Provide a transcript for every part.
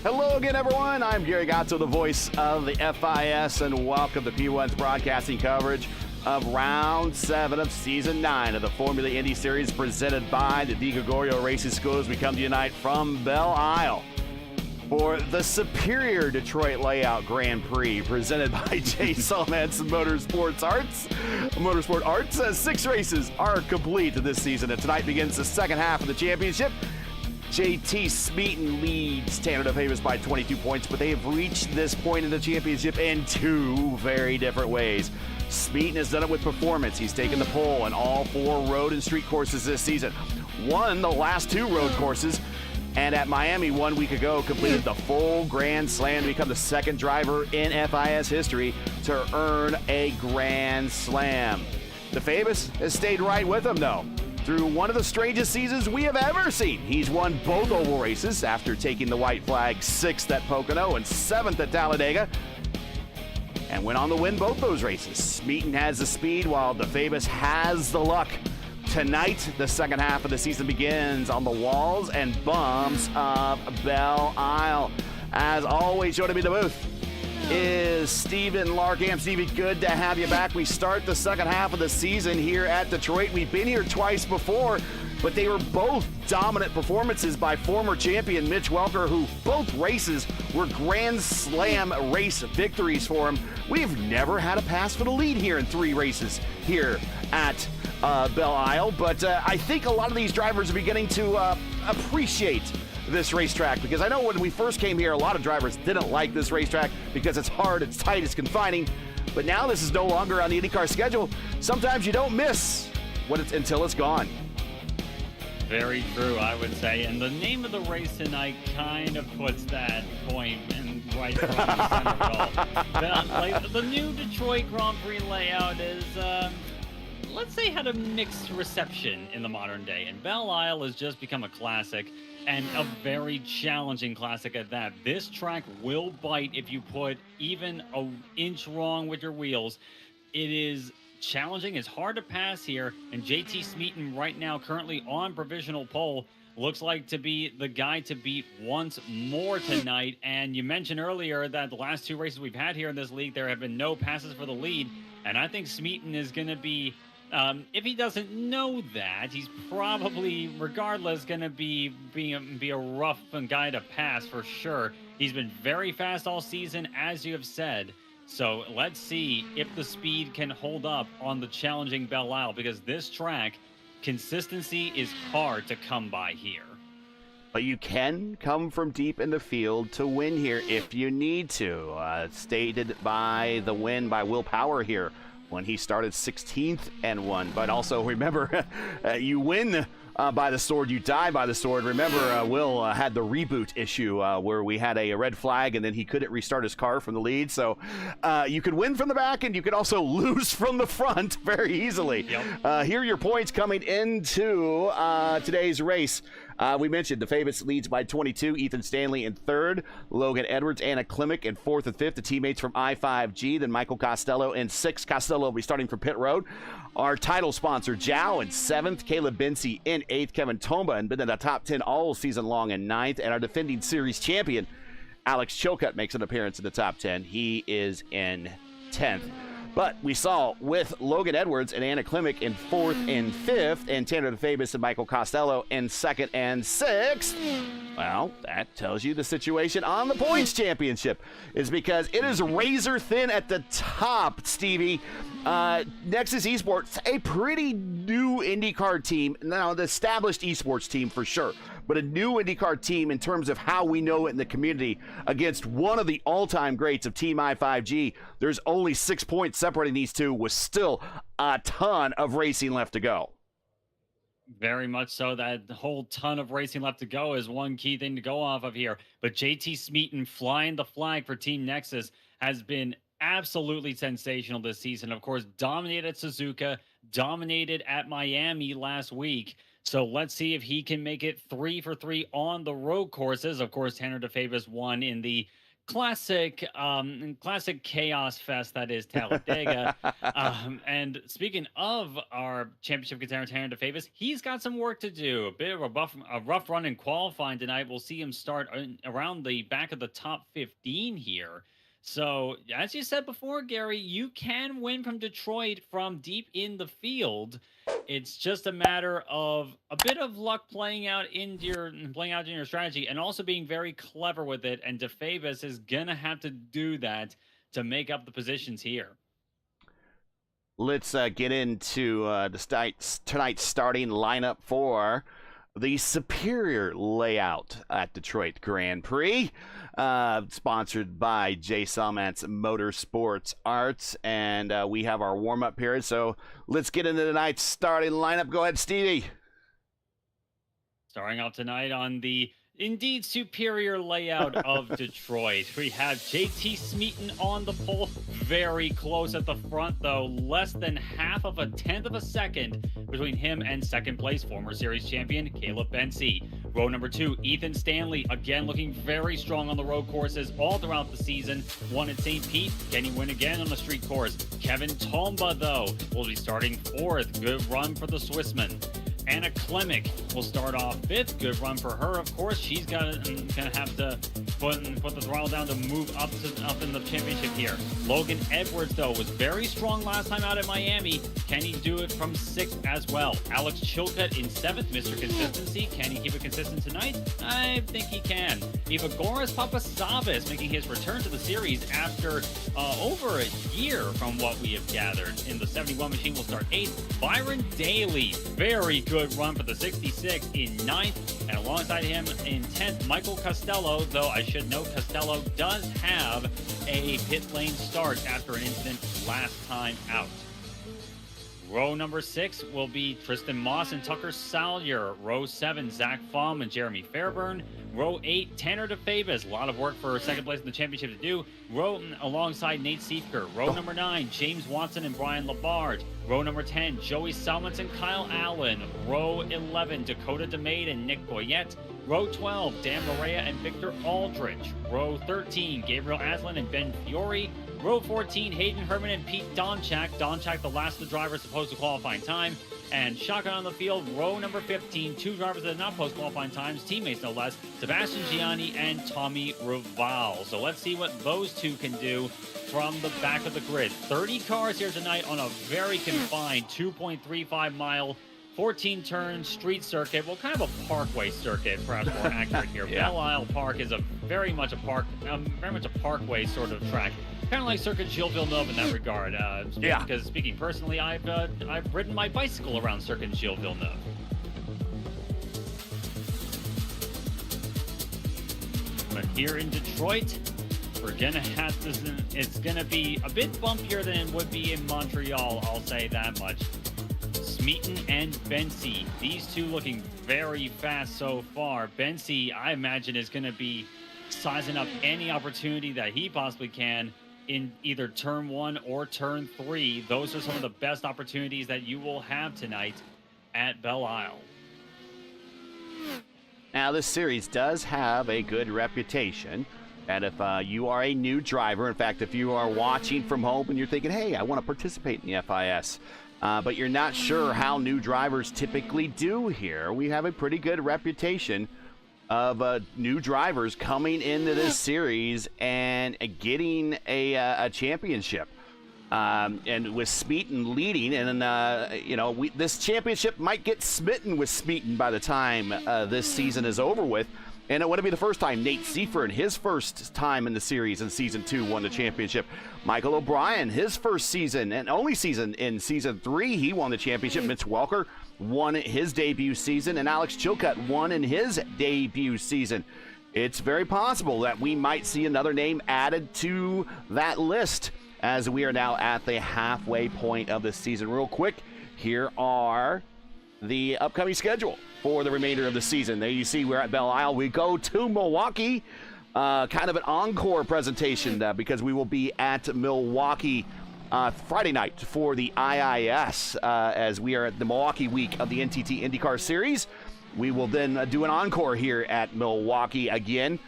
Hello again, everyone. I'm Gary Gatto, the voice of the FIS, and welcome to P1's broadcasting coverage of Round 7 of Season 9 of the Formula Indy Series presented by the DiGregorio Racing School as we come to you tonight from Belle Isle for the Superior Detroit Layout Grand Prix presented by J. Solomons Motorsports Arts. Motorsport Arts. 6 races are complete this season, and tonight begins the second half of the championship. JT Smeaton leads Tanner DeFavis by 22 points, but they have reached this point in the championship in 2 very different ways. Smeaton has done it with performance. He's taken the pole on all 4 road and street courses this season. Won the last 2 road courses, and at Miami 1 week ago completed the full Grand Slam to become the second driver in FIS history to earn a Grand Slam. DeFavis has stayed right with him, though. Through one of the strangest seasons we have ever seen. He's won both oval races after taking the white flag 6th at Pocono and 7th at Talladega, and went on to win both those races. Smeaton has the speed while DeFavis has the luck. Tonight, the second half of the season begins on the walls and bumps of Belle Isle. As always, joining me in the booth is Steven Larkamp. Stevie, good to have you back. We start the second half of the season here at Detroit. We've been here twice before, but they were both dominant performances by former champion Mitch Welker, who both races were Grand Slam race victories for him. We've never had a pass for the lead here in 3 races here at Belle Isle, but I think a lot of these drivers are beginning to appreciate this racetrack, because I know when we first came here, a lot of drivers didn't like this racetrack because it's hard, it's tight, it's confining. But now this is no longer on the IndyCar schedule. Sometimes you don't miss until it's gone. Very true, I would say. And the name of the race tonight kind of puts that point in right front and center of it all. The new Detroit Grand Prix layout is, let's say, had a mixed reception in the modern day. And Belle Isle has just become a classic, and a very challenging classic at that. This track will bite if you put even an inch wrong with your wheels. It is challenging. It's hard to pass here, and JT Smeaton right now currently on provisional pole looks like to be the guy to beat once more tonight. And you mentioned earlier that the last 2 races we've had here in this league, there have been no passes for the lead, and I think Smeaton is going to be, if he doesn't know that, he's probably, regardless, going to be a rough guy to pass for sure. He's been very fast all season, as you have said. So let's see if the speed can hold up on the challenging Belle Isle, because this track, consistency is hard to come by here. But you can come from deep in the field to win here if you need to. Stated by the win by Will Power here, when he started 16th and won. But also remember, you win by the sword, you die by the sword. Remember, Will had the reboot issue where we had a red flag and then he couldn't restart his car from the lead. So you could win from the back and you could also lose from the front very easily. Yep. Here are your points coming into today's race. We mentioned DeFavis leads by 22, Ethan Stanley in 3rd, Logan Edwards, Anna Klimek in 4th and 5th, the teammates from I5G, then Michael Costello in 6th. Costello will be starting from pit road. Our title sponsor, Jow, in 7th, Caleb Binsey in 8th, Kevin Tomba, and been in the top 10 all season long in 9th, and our defending series champion, Alex Chilcutt, makes an appearance in the top 10. He is in 10th. But we saw with Logan Edwards and Anna Klimek in 4th and 5th, and Tanner DeFavis and Michael Costello in 2nd and 6th. Well, that tells you the situation on the points championship is because it is razor thin at the top, Stevie. Nexus Esports, a pretty new IndyCar team. Now, the established esports team for sure, but a new IndyCar team in terms of how we know it in the community against one of the all-time greats of Team I5G. There's only 6 points separating these two with still a ton of racing left to go. Very much so. That whole ton of racing left to go is one key thing to go off of here. But JT Smeaton flying the flag for Team Nexus has been absolutely sensational this season. Of course, dominated at Suzuka, dominated at Miami last week. So let's see if he can make it 3 for 3 on the road courses. Of course, Tanner DeFavis won in the classic chaos fest that is Talladega. And speaking of our championship contender Tanner DeFavis, he's got some work to do. A bit of a rough run in qualifying tonight. We'll see him start around the back of the top 15 here. So, as you said before, Gary, you can win from Detroit from deep in the field. It's just a matter of a bit of luck playing out in your strategy, and also being very clever with it. And DeFavis is gonna have to do that to make up the positions here. Let's get into tonight's starting lineup for the superior layout at Detroit Grand Prix, sponsored by J. Salmant's Motorsports Arts, and we have our warm-up period. So let's get into tonight's starting lineup. Go ahead, Stevie. Starting off tonight on the indeed superior layout of Detroit, we have JT Smeaton on the pole, very close at the front though, less than half of a tenth of a second between him and second place former series champion Caleb Bensi. Row number 2, Ethan Stanley, again looking very strong on the road courses all throughout the season. Won at St. Pete, can he win again on the street course? Kevin Tomba though will be starting 4th, good run for the Swissman. Anna Klemick will start off 5th. Good run for her, of course. She's gonna have to put the throttle down to move up in the championship here. Logan Edwards, though, was very strong last time out at Miami. Can he do it from 6th as well? Alex Chilcutt in 7th, Mr. Consistency. Can he keep it consistent tonight? I think he can. Evagoras Papasavas making his return to the series after over a year from what we have gathered. In the 71 machine will start 8th. Byron Daly, very good run for the 66 in 9th, and alongside him in 10th, Michael Costello, though I should note Costello does have a pit lane start after an incident last time out. Row number 6 will be Tristan Moss and Tucker Salyer. Row 7, Zach Fahm and Jeremy Fairburn. Row 8, Tanner DeFavis. A lot of work for second place in the championship to do. Row alongside Nate Siefker. Row number 9, James Watson and Brian Labarge. Row number 10, Joey Salmons and Kyle Allen. Row 11, Dakota DeMade and Nick Boyette. Row 12, Dan Morea and Victor Aldrich. Row 13, Gabriel Aslan and Ben Fiore. Row 14, Hayden Herman and Pete Donchak. Donchak, the last of the drivers supposed to qualifying time. And shotgun on the field, row number 15, 2 drivers that did not post qualifying times, teammates no less, Sebastian Gianni and Tommy Raval. So let's see what those two can do from the back of the grid. 30 cars here tonight on a very confined 2.35 mile 14-turn street circuit, well, kind of a parkway circuit, perhaps more accurate here. Yeah. Belle Isle Park is very much a parkway sort of track, kind of like Circuit Gilles Villeneuve in that regard. Yeah. Because speaking personally, I've ridden my bicycle around Circuit Gilles Villeneuve. But here in Detroit, we're gonna have to. It's gonna be a bit bumpier than it would be in Montreal. I'll say that much. Smeaton and Bensi, these two looking very fast so far. Bensi, I imagine, is going to be sizing up any opportunity that he possibly can in either turn 1 or turn 3. Those are some of the best opportunities that you will have tonight at Belle Isle. Now, this series does have a good reputation. And if you are a new driver, in fact, if you are watching from home and you're thinking, hey, I want to participate in the FIS, but you're not sure how new drivers typically do here, we have a pretty good reputation of new drivers coming into this series and getting a championship. And with Smeaton leading, and this championship might get smitten with Smeaton by the time this season is over with. And it wouldn't be the first time. Nate Seifert, his first time in the series in Season 2, won the championship. Michael O'Brien, his first season and only season in Season 3, he won the championship. Mitch Welker won his debut season, and Alex Chilcutt won in his debut season. It's very possible that we might see another name added to that list as we are now at the halfway point of the season. Real quick, here are the upcoming schedule for the remainder of the season. There you see we're at Belle Isle. We go to Milwaukee, kind of an encore presentation because we will be at Milwaukee Friday night for the IIS as we are at the Milwaukee week of the NTT IndyCar Series. We will then do an encore here at Milwaukee again.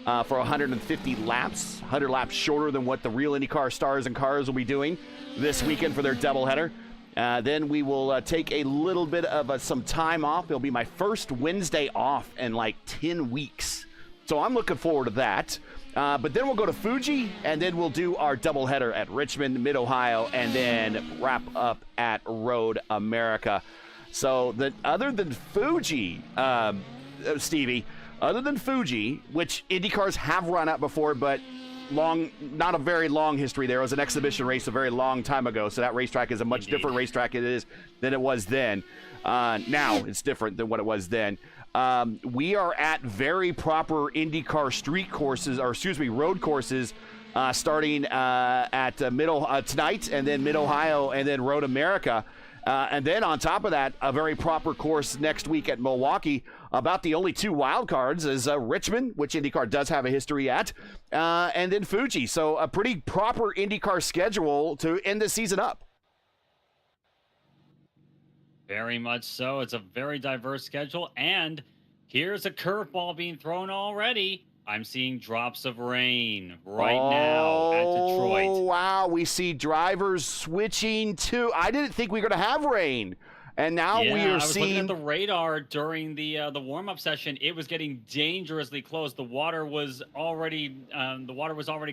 for 150 laps, 100 laps shorter than what the real IndyCar stars and cars will be doing this weekend for their doubleheader. Then we will take a little bit of some time off. It'll be my first Wednesday off in like 10 weeks. So I'm looking forward to that. But then we'll go to Fuji, and then we'll do our doubleheader at Richmond, Mid-Ohio, and then wrap up at Road America. So other than Fuji, Stevie, other than Fuji, which IndyCars have run at before, but not a very long history there. It was an exhibition race a very long time ago, so that racetrack is a much different racetrack than it was then. Now it's different than what it was then. We are at very proper IndyCar street courses, road courses, starting at tonight, and then Mid-Ohio, and then Road America. And then on top of that, a very proper course next week at Milwaukee. About the only two wild cards is Richmond, which IndyCar does have a history at, and then Fuji. So a pretty proper IndyCar schedule to end the season up. Very much so. It's a very diverse schedule. And here's a curveball being thrown already. I'm seeing drops of rain right now at Detroit. Oh, wow. We see drivers switching to. I didn't think we were going to have rain. And now we are seeing. Looking at the radar during the warm-up session. It was getting dangerously close. The water was already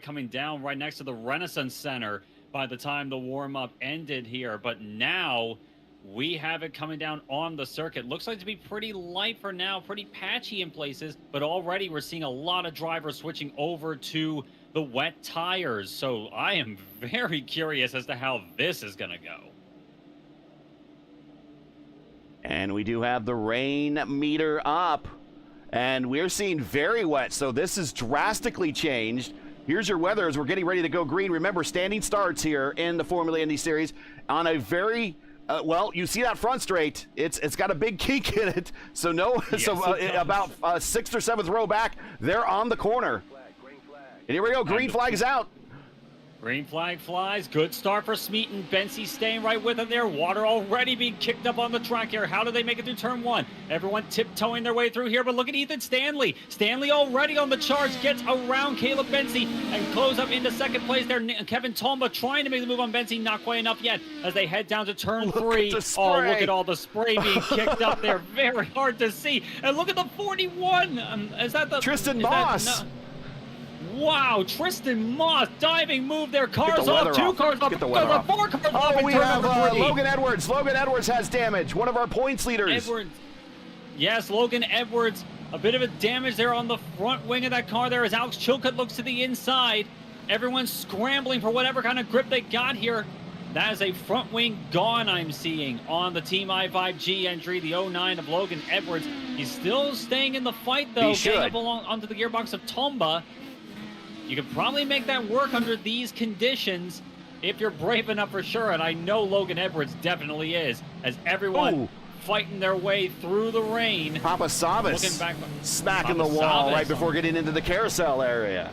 coming down right next to the Renaissance Center by the time the warm-up ended here. But now we have it coming down on the circuit. Looks like to be pretty light for now, pretty patchy in places, but already we're seeing a lot of drivers switching over to the wet tires. So I am very curious as to how this is going to go. And we do have the rain meter up, and we're seeing very wet. So this is drastically changed. Here's your weather as we're getting ready to go green. Remember, standing starts here in the Formula Indy Series on a very well, you see that front straight. It's got a big kink in it. So Yes, about 6th or 7th row back, they're on the corner. And here we go. Green flag is out. Green flag flies. Good start for Smeaton. Bensi staying right with him there. Water already being kicked up on the track here. How do they make it through turn one? Everyone tiptoeing their way through here, but look at Ethan Stanley. Stanley already on the charge, gets around Caleb Bensi and close up into second place there. Kevin Tomba trying to make the move on Bensi, not quite enough yet as they head down to turn three. Oh, look at all the spray being kicked up there. Very hard to see. And look at the 41. Is that the Tristan Moss? Wow, Tristan Moss diving move their cars off. Two cars off. Four cars off. Oh, we have Logan Edwards. Logan Edwards has damage. One of our points leaders. Edwards. Yes, Logan Edwards. A bit of a damage there on the front wing of that car there as Alex Chilcutt looks to the inside. Everyone's scrambling for whatever kind of grip they got here. That is a front wing gone I'm seeing on the Team I5G entry, the 09 of Logan Edwards. He's still staying in the fight, though, getting up along onto the gearbox of Tomba. You could probably make that work under these conditions if you're brave enough for sure, and I know Logan Edwards definitely is, as everyone fighting their way through the rain. Papa Savas smacking the wall right before getting into the carousel area.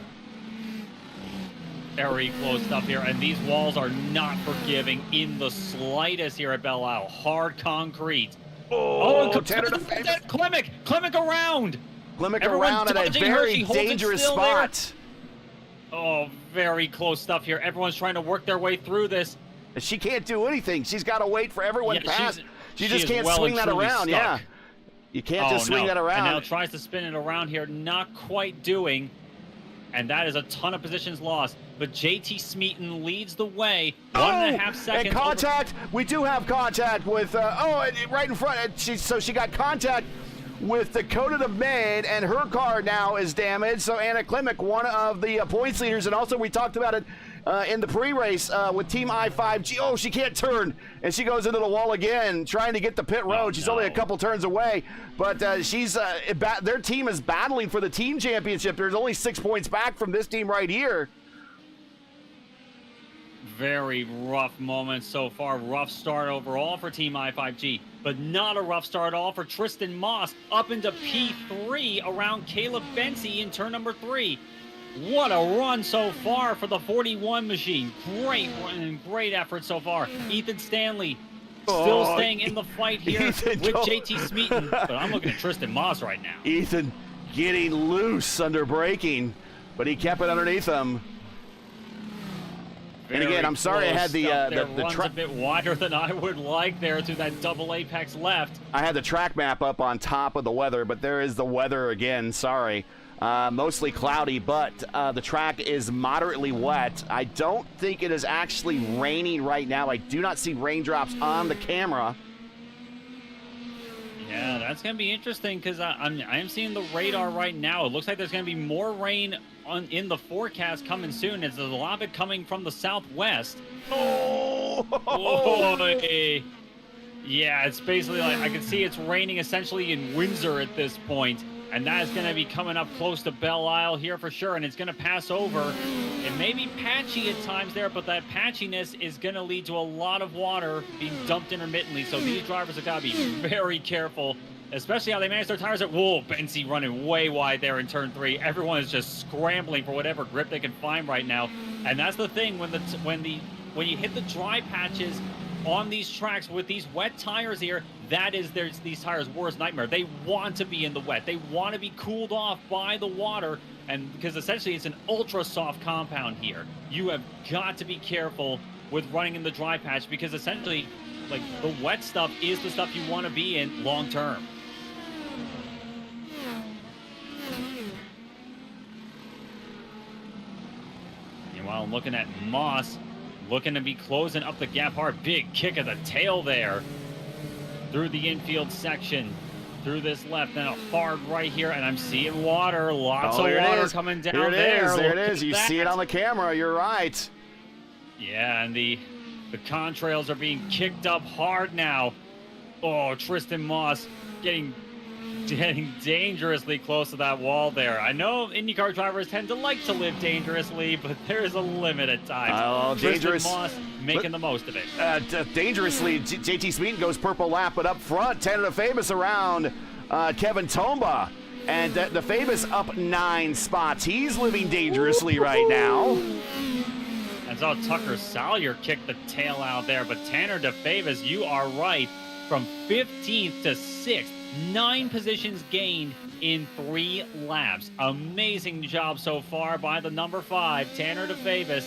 Very close stuff here, and these walls are not forgiving in the slightest here at Belle Isle. Hard concrete. Oh, Klimek around. Klimek around at a very dangerous spot. Oh, very close stuff here. Everyone's trying to work their way through this. She can't do anything. She's got to wait for everyone past. She just can't swing that around. Yeah. You can't just swing that around. And now tries to spin it around here. Not quite doing. And that is a ton of positions lost. But JT Smeaton leads the way. 1.5 seconds. And contact. We do have contact with, right in front. So she got contact with Dakota DeMaid, and her car now is damaged. So Anna Klimek, one of the points leaders, and also we talked about it in the pre-race with Team I5G. Oh, she can't turn, and she goes into the wall again, trying to get the pit road. She's only a couple turns away, but their team is battling for the team championship. There's only 6 points back from this team right here. Very rough moment so far. Rough start overall for Team I5G, but not a rough start at all for Tristan Moss up into P3 around Caleb Bensi in turn number 3. What a run so far for the 41 machine. Great run and great effort so far. Ethan Stanley still staying in the fight here with JT Smeaton, but I'm looking at Tristan Moss right now. Ethan, getting loose under braking, but he kept it underneath him. And again, I'm sorry I had the runs a bit wider than I would like there to that double apex left. I had the track map up on top of the weather, but there is the weather again. Sorry. Mostly cloudy, but the track is moderately wet. I don't think it is actually raining right now. I do not see raindrops on the camera. Yeah, that's going to be interesting because I am seeing the radar right now. It looks like there's going to be more rain in the forecast coming soon. There's a lot of it coming from the southwest. Oh! Yeah, it's basically like I can see it's raining essentially in Windsor at this point. And that is going to be coming up close to Belle Isle here for sure, and it's going to pass over. It may be patchy at times there, but that patchiness is going to lead to a lot of water being dumped intermittently, so these drivers have got to be very careful, especially how they manage their tires. Whoa, Bensi running way wide there in turn 3. Everyone is just scrambling for whatever grip they can find right now, and that's the thing when you hit the dry patches on these tracks with these wet tires here, that is these tires' worst nightmare. They want to be in the wet. They want to be cooled off by the water, and because essentially it's an ultra soft compound here. You have got to be careful with running in the dry patch because essentially, like, the wet stuff is the stuff you want to be in long term. Meanwhile, I'm looking at Moss, looking to be closing up the gap hard. Big kick of the tail there through the infield section, through this left, and a hard right here, and I'm seeing water, lots of water coming down there. There it is. You see it on the camera. You're right. Yeah, and the contrails are being kicked up hard now. Oh, Tristan Moss getting dangerously close to that wall there. I know IndyCar drivers tend to like to live dangerously, but there is a limit at times. Tristan Moss making the most of it. Dangerously, JT Smeaton goes purple lap, but up front, Tanner DeFavis around Kevin Tomba. And DeFavis up 9 spots. He's living dangerously right now. I saw Tucker Salyer kick the tail out there, but Tanner DeFavis, you are right, from 15th to 6th. 9 positions gained in 3 laps. Amazing job so far by the number 5, Tanner DeFavis.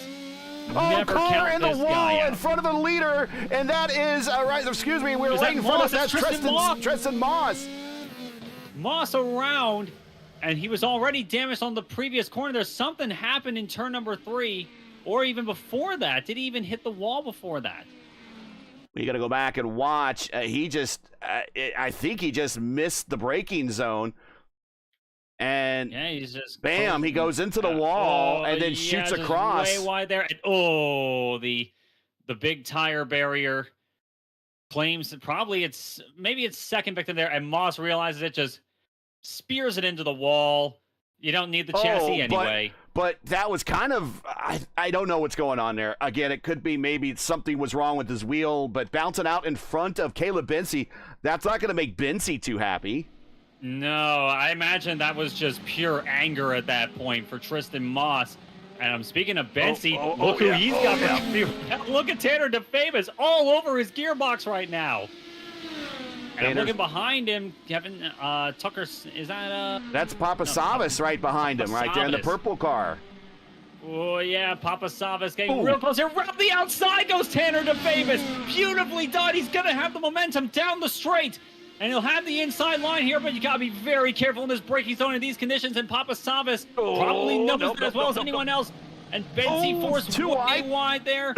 Never corner in the wall in out. front of the leader, and that is right. Excuse me, we're right in front of that's Tristan Moss. Moss around, and he was already damaged on the previous corner. There's something happened in turn number 3, or even before that. Did he even hit the wall before that? You got to go back and watch. I think he just missed the braking zone. And yeah, he's just bam, he goes into the wall and then shoots across. Way wide there. And, the big tire barrier claims that maybe it's second victim there, and Moss realizes it, just spears it into the wall. You don't need the chassis anyway. But that was kind of, I don't know what's going on there. Again, it could be maybe something was wrong with his wheel, but bouncing out in front of Caleb Bensi, that's not going to make Bensi too happy. No, I imagine that was just pure anger at that point for Tristan Moss. And I'm speaking of Bensi, look who he's got. Look at Tanner DeFavis all over his gearbox right now. And I'm looking behind him, Kevin Tucker. Is that That's Papa Savas right behind him, right there in the purple car. Oh yeah, Papa Savas getting real close here. Around the outside goes Tanner DeFavis. Beautifully done. He's gonna have the momentum down the straight, and he'll have the inside line here. But you gotta be very careful in this braking zone in these conditions. And Papa Savas probably knows it as well as anyone else. And Bensi forced way wide there.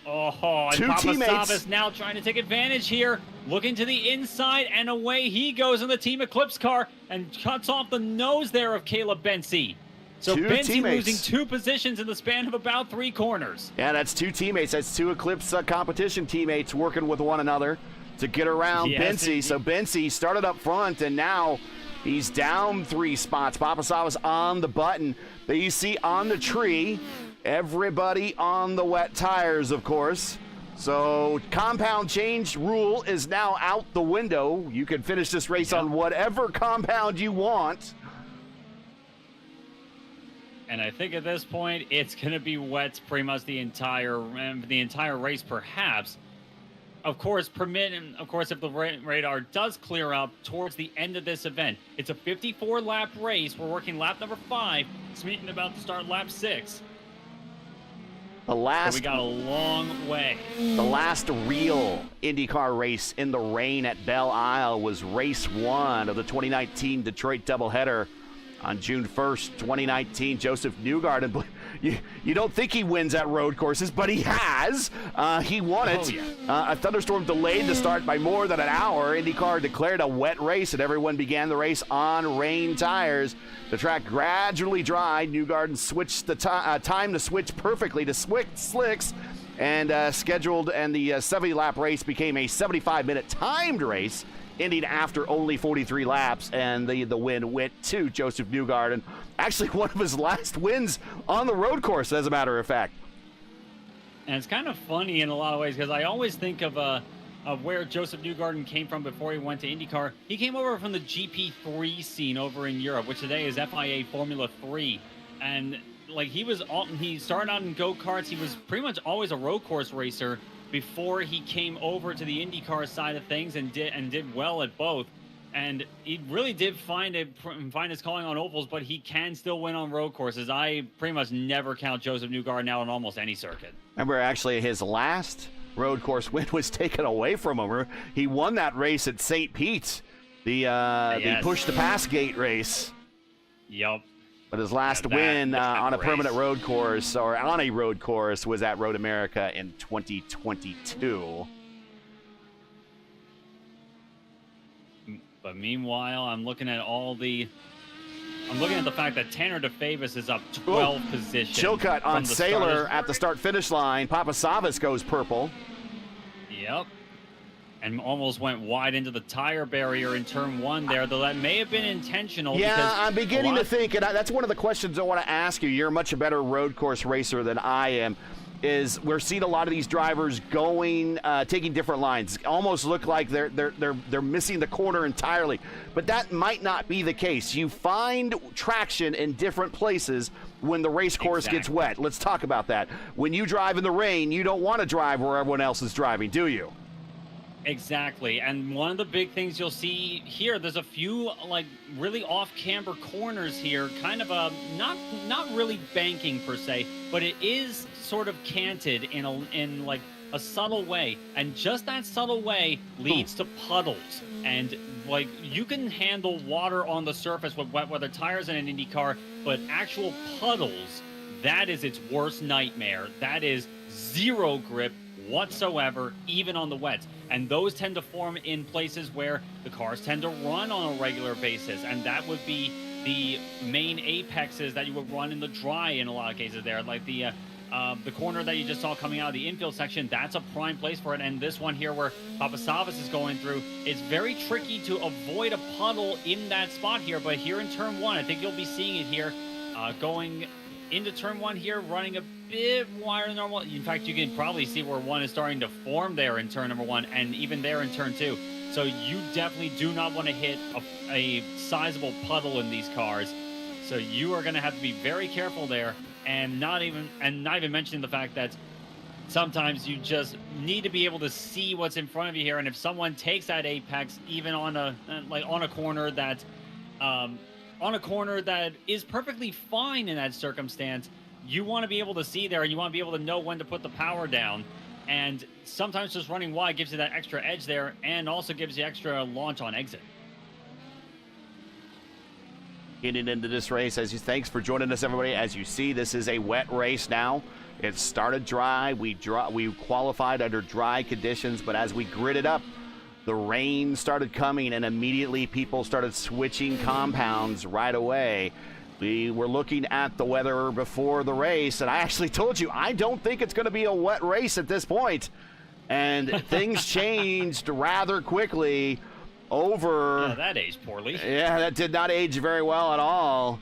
And Papa Savas now trying to take advantage here, looking to the inside, and away he goes in the Team Eclipse car and cuts off the nose there of Caleb Bensi. So Bensi losing 2 positions in the span of about 3 corners. Yeah, that's 2 teammates. That's 2 Eclipse competition teammates working with one another to get around Bensi. So Bensi started up front, and now he's down 3 spots. Papa Savas on the button that you see on the tree. Everybody on the wet tires, of course. So compound change rule is now out the window. You can finish this race on whatever compound you want. And I think at this point, it's going to be wet pretty much the entire race, perhaps. of course, if the radar does clear up towards the end of this event. It's a 54-lap race. We're working lap number 5. Smeaton about to start lap 6. So we got a long way. The last real IndyCar race in the rain at Belle Isle was race 1 of the 2019 Detroit doubleheader on June 1st, 2019. Joseph Newgarden, you don't think he wins at road courses, but he has. He won it. Oh, yeah. A thunderstorm delayed the start by more than an hour. IndyCar declared a wet race, and everyone began the race on rain tires. The track gradually dried. Newgarden switched the time to switch perfectly to slicks, and the 70-lap race became a 75-minute timed race, ending after only 43 laps, and the win went to Joseph Newgarden. Actually, one of his last wins on the road course, as a matter of fact. And it's kind of funny in a lot of ways, because I always think of where Joseph Newgarden came from before he went to IndyCar. He came over from the GP3 scene over in Europe, which today is FIA Formula 3. And like he started out in go-karts. He was pretty much always a road course racer before he came over to the IndyCar side of things, and did well at both. And he really did find his calling on ovals, but he can still win on road courses. I pretty much never count Joseph Newgarden out on almost any circuit. Remember, actually, his last road course win was taken away from him. He won that race at St. Pete, the push to pass gate race. Yep. But his last win on a permanent road course, or on a road course, was at Road America in 2022. But meanwhile, I'm looking at the fact that Tanner DeFavis is up 12 positions. Chill cut on Sailor at the start-finish line. Papasavas goes purple. Yep. And almost went wide into the tire barrier in turn 1 there, though that may have been intentional. Yeah, I'm beginning to think, and that's one of the questions I want to ask you. You're a much better road course racer than I am. Is we're seeing a lot of these drivers taking different lines. Almost look like they're missing the corner entirely. But that might not be the case. You find traction in different places when the race course gets wet. Let's talk about that. When you drive in the rain, you don't want to drive where everyone else is driving, do you? Exactly, and one of the big things you'll see here, there's a few like really off-camber corners here, kind of not really banking per se, but it is sort of canted in like a subtle way, and just that subtle way leads to puddles. And like you can handle water on the surface with wet weather tires in an IndyCar, but actual puddles, that is its worst nightmare. That is zero grip whatsoever, even on the wets. And those tend to form in places where the cars tend to run on a regular basis, and that would be the main apexes that you would run in the dry in a lot of cases there, like the corner that you just saw coming out of the infield section. That's a prime place for it. And this one here where Papasavas is going through, it's very tricky to avoid a puddle in that spot here. But here in turn 1, I think you'll be seeing it here, going into turn 1 here, running a bit wider than normal. In fact, you can probably see where 1 is starting to form there in turn number 1, and even there in turn 2. So you definitely do not want to hit a sizable puddle in these cars. So you are going to have to be very careful there, and not even mentioning the fact that sometimes you just need to be able to see what's in front of you here. And if someone takes that apex, even on a corner that is perfectly fine in that circumstance, you want to be able to see there, and you want to be able to know when to put the power down. And sometimes just running wide gives you that extra edge there, and also gives you extra launch on exit. Getting into this race, thanks for joining us, everybody. As you see, this is a wet race now. It started dry. We qualified under dry conditions, but as we gridded up, the rain started coming, and immediately people started switching compounds right away. We were looking at the weather before the race, and I actually told you I don't think it's going to be a wet race at this point. And things changed rather quickly over... Yeah, that aged poorly. Yeah, that did not age very well at all.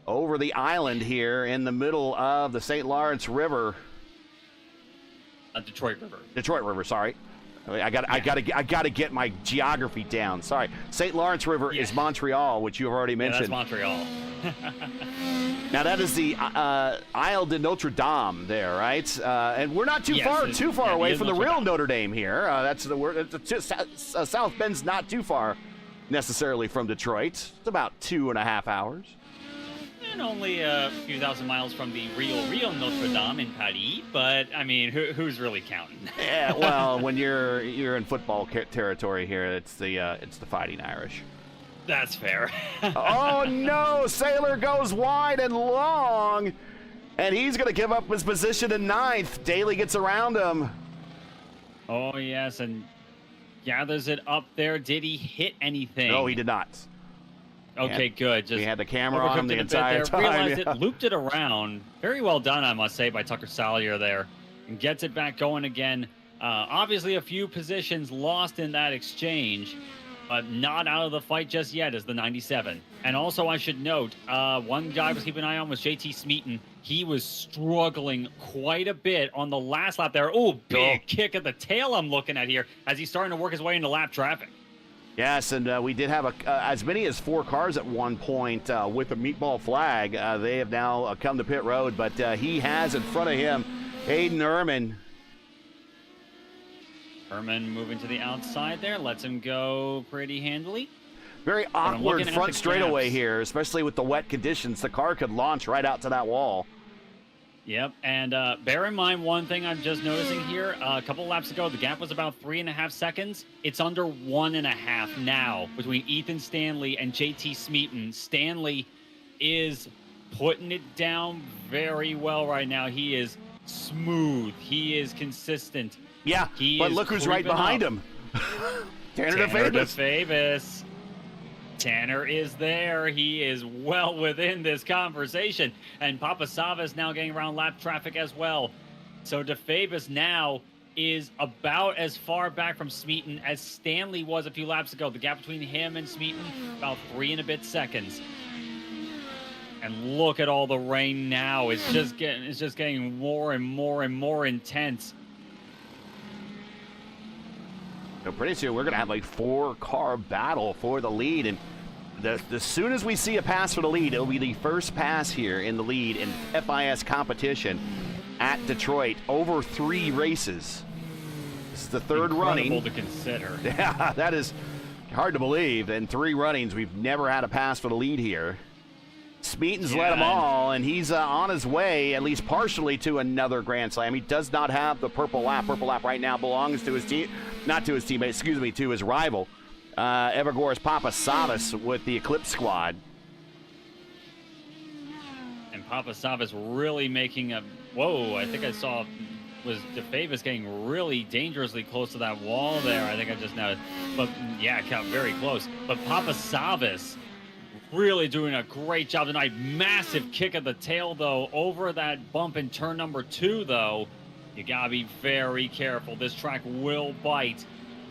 Over the island here in the middle of the St. Lawrence River. Detroit River. Detroit River, sorry. I got to get my geography down. Sorry. St. Lawrence River is Montreal, which you have already mentioned. Yeah, that's Montreal. Now that is the Isle de Notre Dame there, right? And we're not too far away from the real Notre Dame here. That's the word. South Bend's not too far necessarily from Detroit. It's about 2.5 hours. And only a few thousand miles from the real Notre Dame in Paris. But I mean, who's really counting? Yeah, well, when you're in football territory here, it's the Fighting Irish. That's fair. Oh no, Sailor goes wide and long, and he's going to give up his position in 9th. Daly gets around him. Oh yes, and gathers it up there. Did he hit anything? No, he did not. Okay, good. Just we had the camera on him the entire time. Realized it, looped it around. Very well done, I must say, by Tucker Salyer there. And gets it back going again. Obviously, a few positions lost in that exchange, but not out of the fight just yet as the 97. And also, I should note, one guy I was keeping an eye on was JT Smeaton. He was struggling quite a bit on the last lap there. Oh, big kick at the tail I'm looking at here as he's starting to work his way into lap traffic. Yes, and we did have as many as 4 cars at one point with a meatball flag. They have now come to pit road, but he has in front of him Hayden Ehrman. Ehrman moving to the outside there, lets him go pretty handily. Very awkward front straightaway here, especially with the wet conditions. The car could launch right out to that wall. Yep, and bear in mind one thing I'm just noticing here. A couple laps ago, the gap was about 3.5 seconds. It's under 1.5 now between Ethan Stanley and JT Smeaton. Stanley is putting it down very well right now. He is smooth. He is consistent. Yeah, but look who's right behind him. Tanner DeFabis. Tanner is there. He is well within this conversation. And Papasavas now getting around lap traffic as well. So DeFabis now is about as far back from Smeaton as Stanley was a few laps ago. The gap between him and Smeaton, about 3 and a bit seconds. And look at all the rain now. It's just getting more and more and more intense. So pretty soon we're going to have a 4-car battle for the lead, and as soon as we see a pass for the lead, it'll be the first pass here in the lead in FIS competition at Detroit over 3 races. This is the 3rd running. Incredible to consider. Yeah, that is hard to believe. In 3 runnings, we've never had a pass for the lead here. Smeaton's led them all, and he's on his way, at least partially, to another Grand Slam. He does not have the purple lap. Purple lap right now belongs to his team, not to his teammate, excuse me, to his rival, Evergore's Papasavas with the Eclipse squad. And Papasavas really making a, whoa, I think I saw, was DeFabis getting really dangerously close to that wall there. I think I just now, but yeah, got very close. But Papasavas really doing a great job tonight. Massive kick at the tail, though, over that bump in turn number 2, though. You gotta be very careful. This track will bite.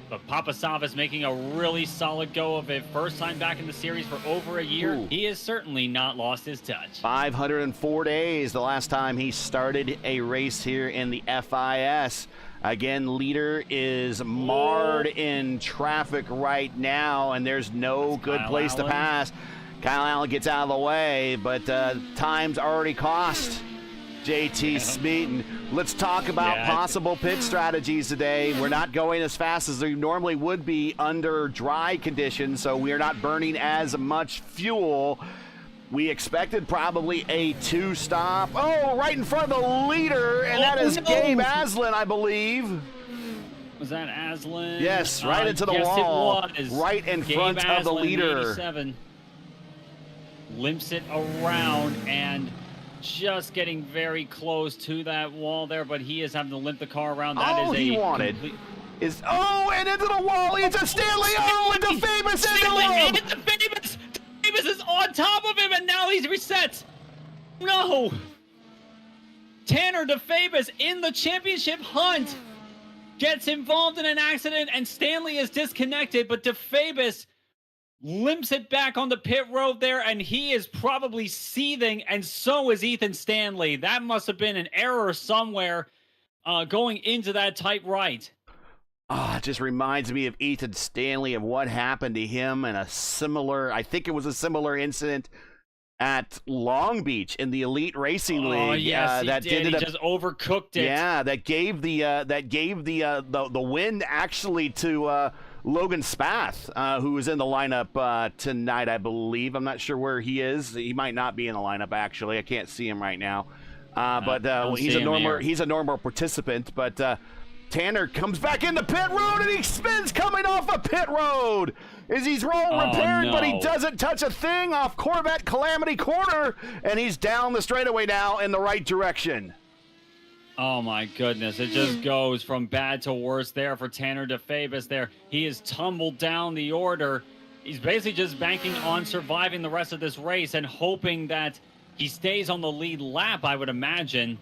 But Papasavas making a really solid go of it. First time back in the series for over a year. Ooh. He has certainly not lost his touch. 504 days the last time he started a race here in the FIS. Again, leader is marred in traffic right now, and there's no good place to pass. Kyle Allen gets out of the way, but time's already cost JT Smeaton. Let's talk about possible pit strategies today. We're not going as fast as we normally would be under dry conditions, so we're not burning as much fuel. We expected probably a 2-stop. Oh, right in front of the leader, and that is Gabe Aslan, I believe. Was that Aslan? Yes, right into the wall. It was. Right in front of the leader. 87. Limps it around and just getting very close to that wall there, but he is having to limp the car around. That is he wanted is and into the wall. It's a Stanley. Oh, and DeFabis into him. DeFabis is on top of him, and now he's reset. No. Tanner DeFabis in the championship hunt gets involved in an accident, and Stanley is disconnected, but DeFabis limps it back on the pit road there, and he is probably seething, and so is Ethan Stanley. That must have been an error somewhere going into that tight right. It just reminds me of Ethan Stanley, of what happened to him in a similar, I think it was a similar incident at Long Beach in the Elite Racing League. Oh yes, that he did. He just overcooked it. Yeah, that gave the win actually to Logan Spath, who was in the lineup tonight, I believe. I'm not sure where he is. He might not be in the lineup actually. I can't see him right now. But he's a normal participant. But Tanner comes back into pit road and he spins coming off a pit road. Is he's repaired, no. But he doesn't touch a thing off Corvette Calamity Corner, and he's down the straightaway now in the right direction. Oh my goodness, it just goes from bad to worse there for Tanner DeFabis there. He has tumbled down the order. He's basically just banking on surviving the rest of this race and hoping that he stays on the lead lap, I would imagine.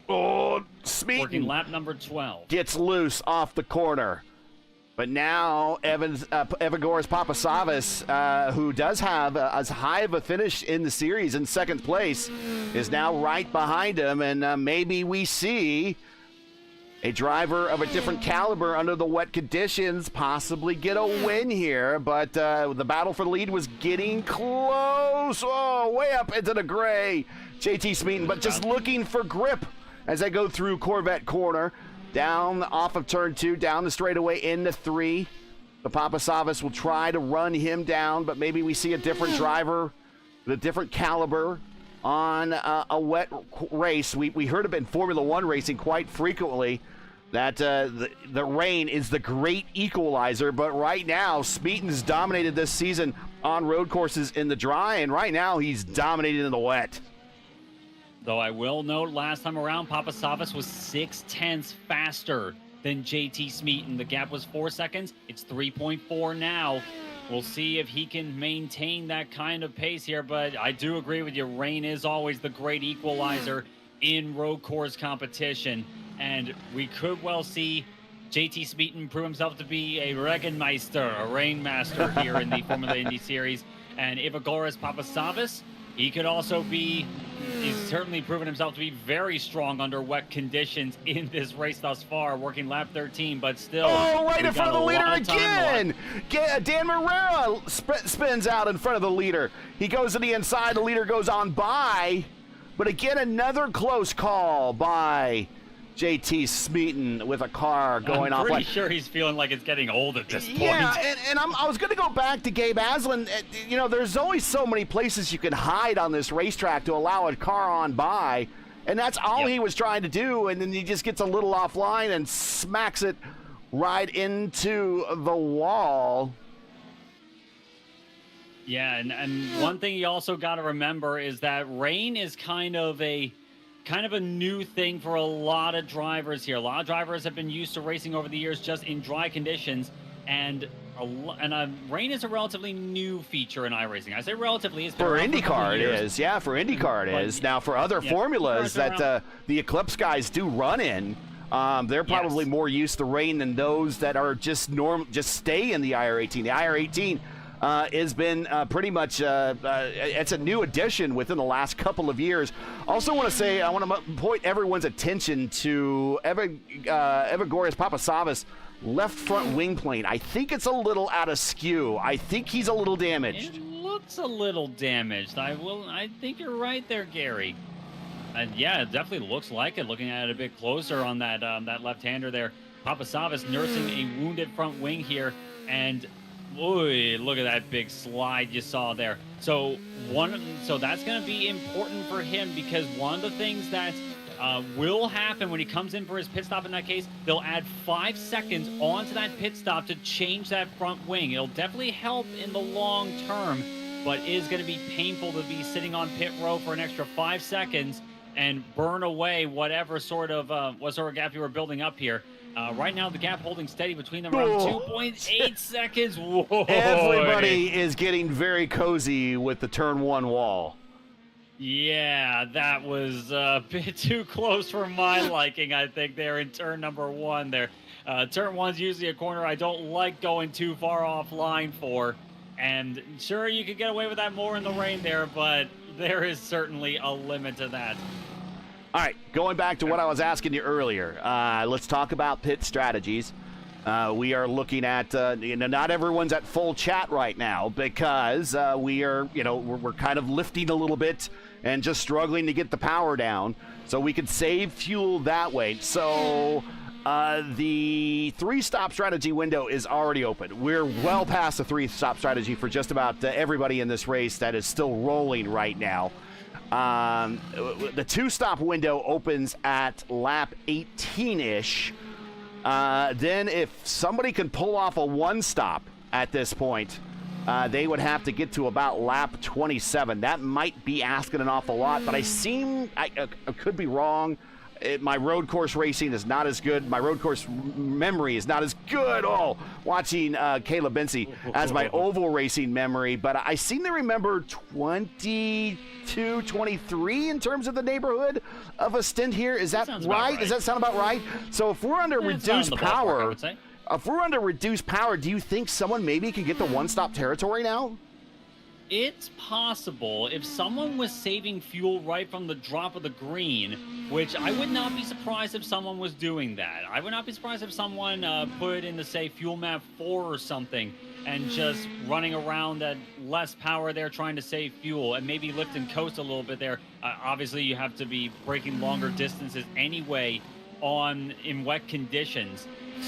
Oh, Smeaton working lap number 12. Gets loose off the corner. But now Evagoras Papasavas, who does have as high of a finish in the series in second place, is now right behind him. And maybe we see a driver of a different caliber under the wet conditions possibly get a win here. But the battle for the lead was getting close. Oh, way up into the gray. JT Smeaton, but just looking for grip as they go through Corvette Corner. Down off of turn 2, down the straightaway into 3. The Papasavas will try to run him down, but maybe we see a different driver with a different caliber on a wet race. We heard it in Formula 1 racing quite frequently that the rain is the great equalizer, but right now Smeaton's dominated this season on road courses in the dry, and right now he's dominated in the wet. Though I will note, last time around, Papasavas was 0.6 faster than JT Smeaton. The gap was 4 seconds. It's 3.4 now. We'll see if he can maintain that kind of pace here, but I do agree with you. Rain is always the great equalizer in road course competition, and we could well see JT Smeaton prove himself to be a Regenmeister, a rainmaster here in the Formula Indy Series, and Evagoras Papasavas, he could also be, he's certainly proven himself to be very strong under wet conditions in this race thus far, working lap 13, but still. Oh, right in front of the leader again! Dan Marrera spins out in front of the leader. He goes to the inside, the leader goes on by, but again, another close call by JT Smeaton with a car going off. I'm pretty sure he's feeling like it's getting old at this point. Yeah, and I was going to go back to Gabe Aslan. You know, there's always so many places you can hide on this racetrack to allow a car on by, and that's all he was trying to do, and then he just gets a little offline and smacks it right into the wall. Yeah, and one thing you also got to remember is that rain is kind of a new thing for a lot of drivers here. A lot of drivers have been used to racing over the years just in dry conditions, and rain is a relatively new feater in iRacing. I say relatively. It's been for IndyCar, it is. Yeah, for IndyCar, it is. Now, for other formulas that the Eclipse guys do run in, they're probably more used to rain than those that are just stay in the IR18. The IR18 has been pretty much it's a new addition within the last couple of years. Also want to say, I want to point everyone's attention to Evagoras Papasavas' left front wing plane. I think it's a little out of skew. I think he's a little damaged. It looks a little damaged. I think you're right there, Gary. And yeah, it definitely looks like it, looking at it a bit closer on that left-hander there. Papasavas nursing a wounded front wing here, and boy, look at that big slide you saw there. So that's going to be important for him, because one of the things that will happen when he comes in for his pit stop in that case, they'll add 5 seconds onto that pit stop to change that front wing. It'll definitely help in the long term, but it is going to be painful to be sitting on pit row for an extra 5 seconds and burn away whatever sort of gap you were building up here. Right now, the gap holding steady between them around 2.8 seconds. Whoa. Everybody is getting very cozy with the turn 1 wall. Yeah, that was a bit too close for my liking, I think, there in turn number 1 there. Turn 1's usually a corner I don't like going too far offline for. And sure, you could get away with that more in the rain there, but there is certainly a limit to that. All right, going back to what I was asking you earlier, let's talk about pit strategies. We are looking at, not everyone's at full chat right now because we are, we're kind of lifting a little bit and just struggling to get the power down so we could save fuel that way. So the 3-stop strategy window is already open. We're well past the 3-stop strategy for just about everybody in this race that is still rolling right now. The 2-stop window opens at lap 18-ish. Then if somebody can pull off a 1-stop at this point, they would have to get to about lap 27. That might be asking an awful lot, but I could be wrong. My road course racing is not as good. My road course memory is not as good. Oh, watching Caleb Bency as my oval racing memory. But I seem to remember 22, 23 in terms of the neighborhood of a stint here. Is that right? Does that sound about right? So if we're under reduced power, do you think someone maybe can get the 1-stop territory now? It's possible if someone was saving fuel right from the drop of the green, which I would not be surprised if someone was doing that. I would not be surprised if someone put in the, say, fuel map 4 or something and just running around at less power there trying to save fuel and maybe lift and coast a little bit there. Obviously, you have to be breaking longer distances anyway in wet conditions.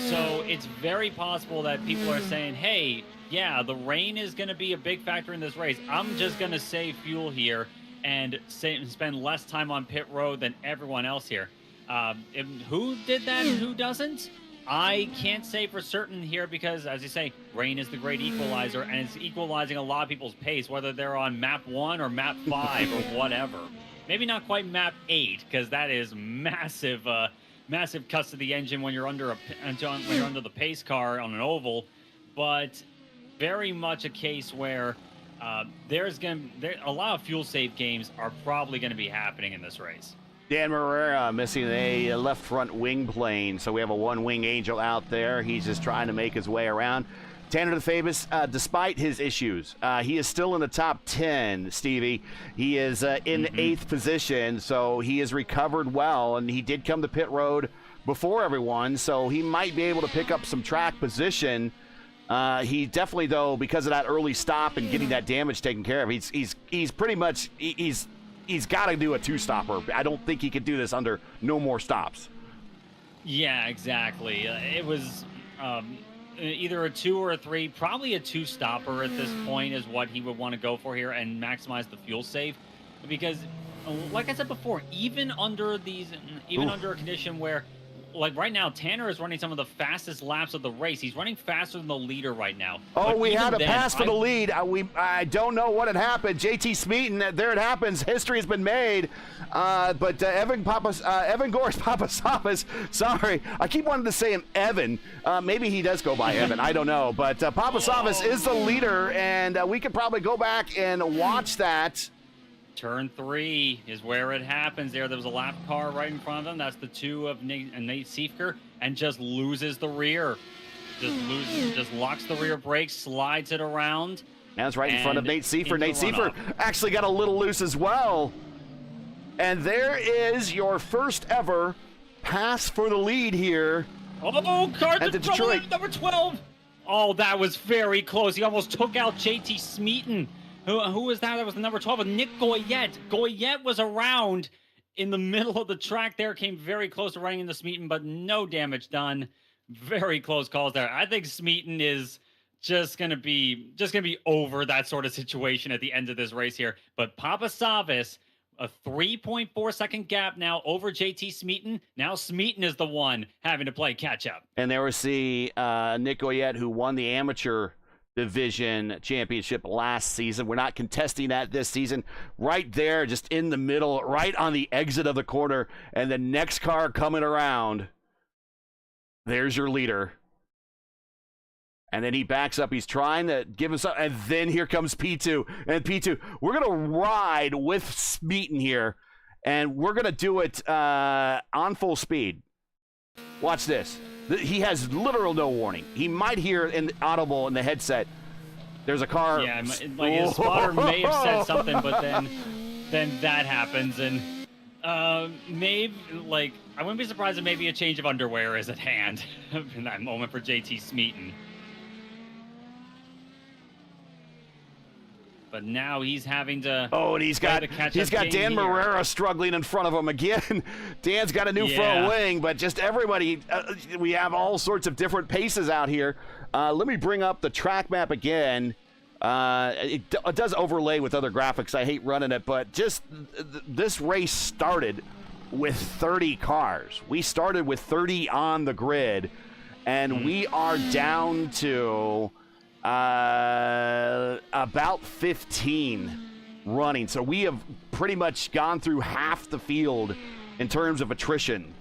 So it's very possible that people are saying, hey, yeah, the rain is going to be a big factor in this race. I'm just going to save fuel here and spend less time on pit road than everyone else here. Who did that and who doesn't? I can't say for certain here because, as you say, rain is the great equalizer, and it's equalizing a lot of people's pace, whether they're on map 1 or map 5 or whatever. Maybe not quite map 8, because that is massive, massive cuts to the engine when you're under the pace car on an oval, but very much a case where a lot of fuel save games are probably going to be happening in this race. Dan Marrera missing a left front wing plane, so we have a one-wing Angel out there. He's just trying to make his way around. Tanner DeFavis, despite his issues, he is still in the top 10, Stevie. He is in 8th position, so he has recovered well, and he did come to pit road before everyone, so he might be able to pick up some track position. He definitely, though, because of that early stop and getting that damage taken care of, he's pretty much he's got to do a 2-stopper. I don't think he could do this under no more stops. Yeah, exactly. It was either a 2 or a 3, probably a 2-stopper at this point is what he would want to go for here and maximize the fuel save, because, like I said before, even under a condition where, like right now, Tanner is running some of the fastest laps of the race. He's running faster than the leader right now. Oh, but we had a pass for the lead. I don't know what had happened. JT Smeaton, there it happens. History has been made. But Evan Goris Papasavas, sorry, I keep wanting to say him Evan. Maybe he does go by Evan. I don't know. But Papasavas is the leader, and we could probably go back and watch that. Turn 3 is where it happens there. There was a lap car right in front of them. That's the 2 of Nate Siefker, and just loses the rear. Just locks the rear brake, slides it around. That's right in front of Nate Siefker. Nate Siefker actually got a little loose as well. And there is your first ever pass for the lead here. Oh, car at Detroit. Number 12. Oh, that was very close. He almost took out JT Smeaton. Who was that? That was the number 12, Nick Goyette. Goyette was around in the middle of the track there, came very close to running into Smeaton, but no damage done. Very close calls there. I think Smeaton is just gonna be over that sort of situation at the end of this race here. But Papasavas, a 3.4-second gap now over JT Smeaton. Now Smeaton is the one having to play catch up. And there was the Nick Goyette, who won the amateur division championship last season. We're not contesting that this season. Right there, just in the middle, right on the exit of the corner, and the next car coming around. There's your leader. And then he backs up. He's trying to give us up, and then here comes P2. And P2, we're going to ride with Smeaton here, and we're going to do it on full speed. Watch this. He has literal no warning. He might hear in the audible in the headset, there's a car. Yeah, like his spotter may have said something, but then that happens, and Maybe, like, I wouldn't be surprised if maybe a change of underwear is at hand in that moment for JT Smeaton. But now he's having to. Oh, and he's got Dan Marrera struggling in front of him again. Dan's got a new front wing, but just everybody, we have all sorts of different paces out here. Let me bring up the track map again. It does overlay with other graphics. I hate running it, but just this race started with 30 cars. We started with 30 on the grid, and we are down to about 15 running. So we have pretty much gone through half the field in terms of attrition.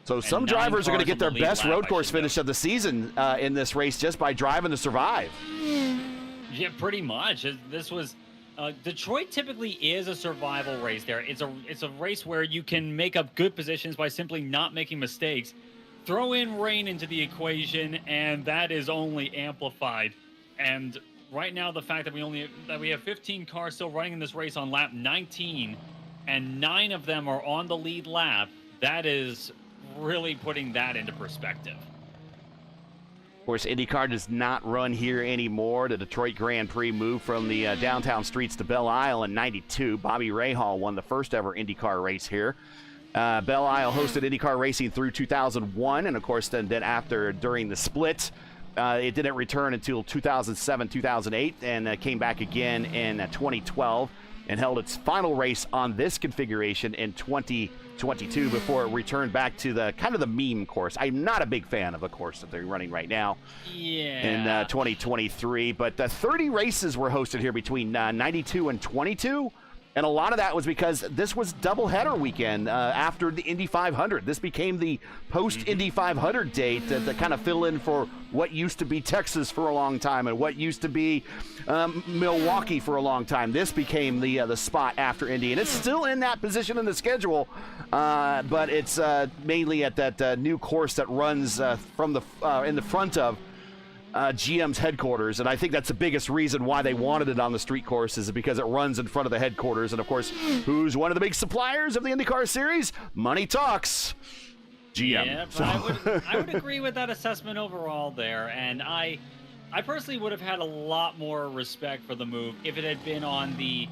So some drivers are going to get their best road course finish of the season in this race just by driving to survive. Yeah, pretty much. This was Detroit typically is a survival race. It's a race where you can make up good positions by simply not making mistakes. Throw in rain into the equation, and that is only amplified. And right now, the fact that we have 15 cars still running in this race on lap 19, and 9 of them are on the lead lap, that is really putting that into perspective. Of course, IndyCar does not run here anymore. The Detroit Grand Prix moved from the downtown streets to Belle Isle in '92. Bobby Rahal won the first ever IndyCar race here. Belle Isle hosted IndyCar racing through 2001, and of course, then during the split, it didn't return until 2007, 2008, and came back again in 2012 and held its final race on this configuration in 2022 before it returned back to the kind of the meme course. I'm not a big fan of the course that they're running right now in 2023, but 30 races were hosted here between 92 and 22. And a lot of that was because this was doubleheader weekend after the Indy 500. This became the post-Indy 500 date to kind of fill in for what used to be Texas for a long time and what used to be Milwaukee for a long time. This became the spot after Indy. And it's still in that position in the schedule, but it's mainly at that new course that runs from in the front of GM's headquarters, and I think that's the biggest reason why they wanted it on the street course is because it runs in front of the headquarters. And of course, who's one of the big suppliers of the IndyCar series? Money talks. GM. Yeah, but I would agree with that assessment overall there, and I personally would have had a lot more respect for the move if it had been on the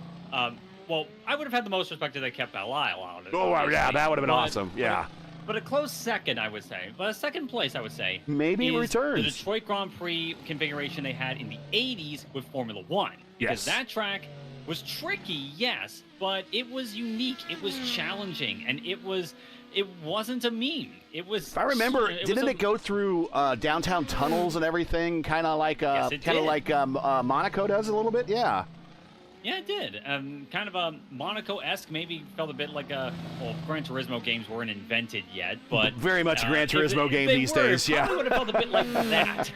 well, I would have had the most respect if they kept Belle Isle on it. Oh, yeah, that would have been awesome. Yeah. But a close second, I would say. But a second place, I would say. Maybe it returns. The Detroit Grand Prix configuration they had in the 80s with Formula 1. Yes. Because that track was tricky, yes, but it was unique. It was challenging, and it wasn't a meme. It was. If I remember, didn't it go through downtown tunnels and everything, kind of like Monaco does a little bit? Yeah. Yeah, it did. Kind of a Monaco-esque, maybe felt a bit like Gran Turismo games weren't invented yet, but very much a Gran Turismo game these days. Yeah, probably would have felt a bit like that.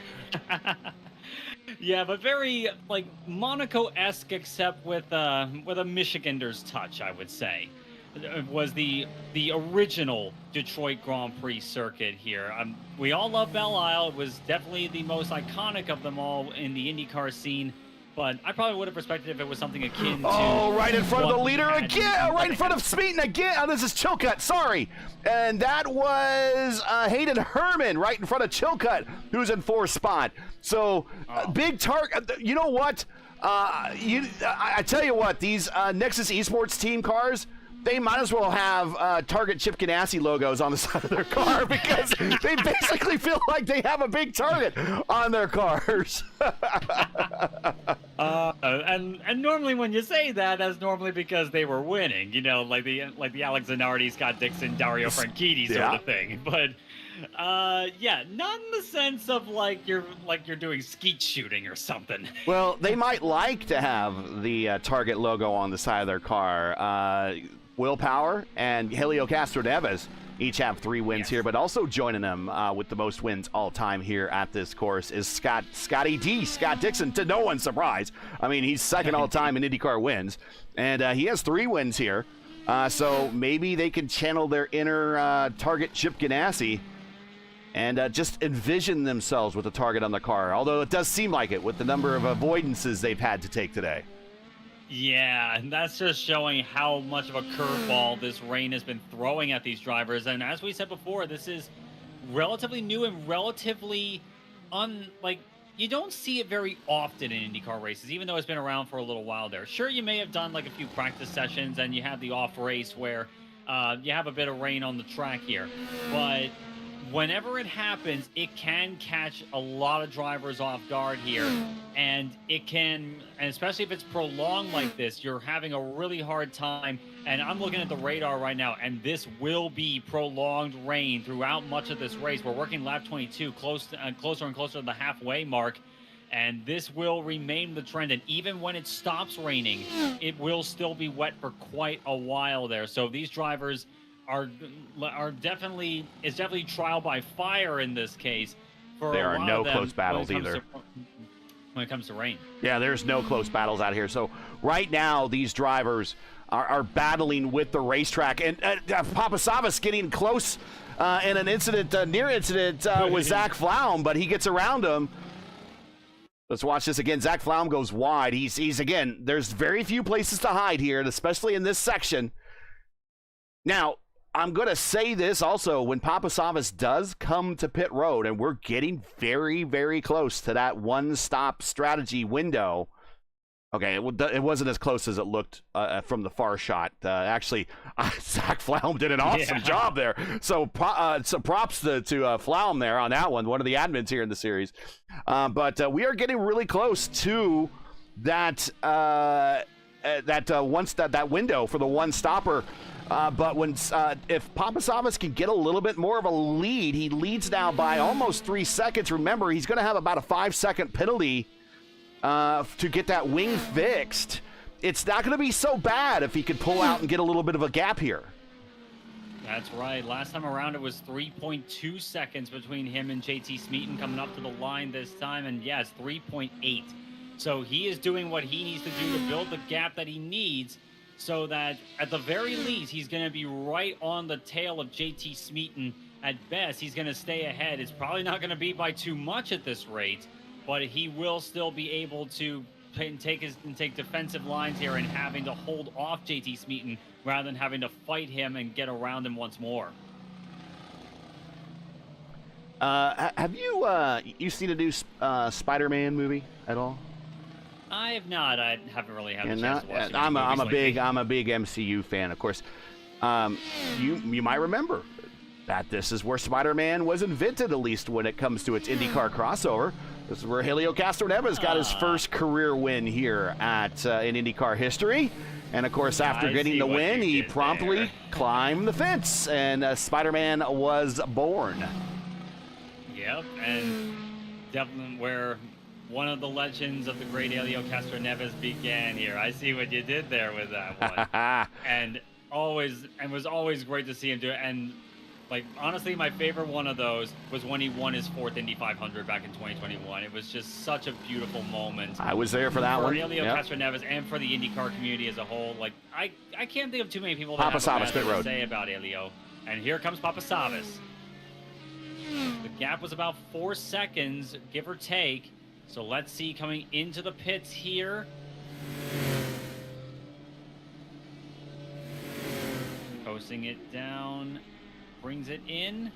Yeah, but very like Monaco-esque, except with a Michigander's touch, I would say. It was the original Detroit Grand Prix circuit here. We all love Belle Isle. It was definitely the most iconic of them all in the IndyCar scene. But I probably would have respected if it was something akin to... Oh, right in front of the leader again! Right in front of Smeaton again! Oh, this is Chilcutt, sorry! And that was Hayden Herman right in front of Chilcutt, who's in 4th spot. So, big target... You know what? I tell you what, these Nexus Esports team cars... They might as well have Target Chip Ganassi logos on the side of their car because they basically feel like they have a big target on their cars. And normally when you say that, that's normally because they were winning, you know, like the Alex Zanardi, Scott Dixon, Dario Franchitti sort of thing. But yeah, not in the sense of like you're doing skeet shooting or something. Well, they might like to have the Target logo on the side of their car. Will Power and Helio Castroneves each have 3 wins here, but also joining them with the most wins all time here at this course is Scott Dixon, to no one's surprise. I mean, he's second all time in IndyCar wins, and he has 3 wins here. So maybe they can channel their inner Target Chip Ganassi and just envision themselves with a target on the car, although it does seem like it with the number of avoidances they've had to take today. Yeah, and that's just showing how much of a curveball this rain has been throwing at these drivers. And as we said before, this is relatively new and relatively like you don't see it very often in IndyCar races, even though it's been around for a little while there. Sure, you may have done like a few practice sessions and you have the off race where you have a bit of rain on the track here, but whenever it happens, it can catch a lot of drivers off guard here, and it can, and especially if it's prolonged like this, you're having a really hard time. And I'm looking at the radar right now, and this will be prolonged rain throughout much of this race. We're working lap 22, closer and closer to the halfway mark, and this will remain the trend. And even when it stops raining, it will still be wet for quite a while there. So these drivers are definitely, it's definitely trial by fire in this case. There are no close battles either when it comes to rain. Yeah, there's no close battles out here. So right now, these drivers are battling with the racetrack, and Papasavas getting close in an incident, near incident with Zach Flaum, but he gets around him. Let's watch this again. Zach Flaum goes wide. He's again, there's very few places to hide here, and especially in this section. Now, I'm going to say this also, when Papasavas does come to pit road, and we're getting very, very close to that one-stop strategy window. Okay, it wasn't as close as it looked from the far shot. Actually, Zach Flaum did an awesome job there. So props to Flaum there on that one of the admins here in the series. But we are getting really close to that that window for the one-stopper. But if Papasavas can get a little bit more of a lead, he leads now by almost 3 seconds. Remember, he's going to have about a 5-second penalty to get that wing fixed. It's not going to be so bad if he could pull out and get a little bit of a gap here. That's right. Last time around, it was 3.2 seconds between him and JT Smeaton coming up to the line this time. And yes, 3.8. So he is doing what he needs to do to build the gap that he needs, so that at the very least, he's going to be right on the tail of JT Smeaton. At best, he's going to stay ahead. It's probably not going to be by too much at this rate, but he will still be able to take defensive lines here and having to hold off JT Smeaton rather than having to fight him and get around him once more. Have you seen a new Spider-Man movie at all? I have not. I haven't really had a chance to watch it. I'm a big MCU fan, of course. You might remember that this is where Spider-Man was invented, at least when it comes to its IndyCar crossover. This is where Helio Castroneves got his first career win here at in IndyCar history. And of course, after getting the win, he promptly climbed the fence, and Spider-Man was born. Yep, and definitely where one of the legends of the great Helio Castroneves began here. I see what you did there with that one. and was always great to see him do it. And like, honestly, my favorite one of those was when he won his 4th Indy 500 back in 2021. It was just such a beautiful moment. I was there for that one. For Helio Castroneves and for the IndyCar community as a whole. Like, I can't think of too many people that have a bad to say about Helio. And here comes Papasavas. The gap was about 4 seconds, give or take. So let's see, coming into the pits here. Posting it down, brings it in.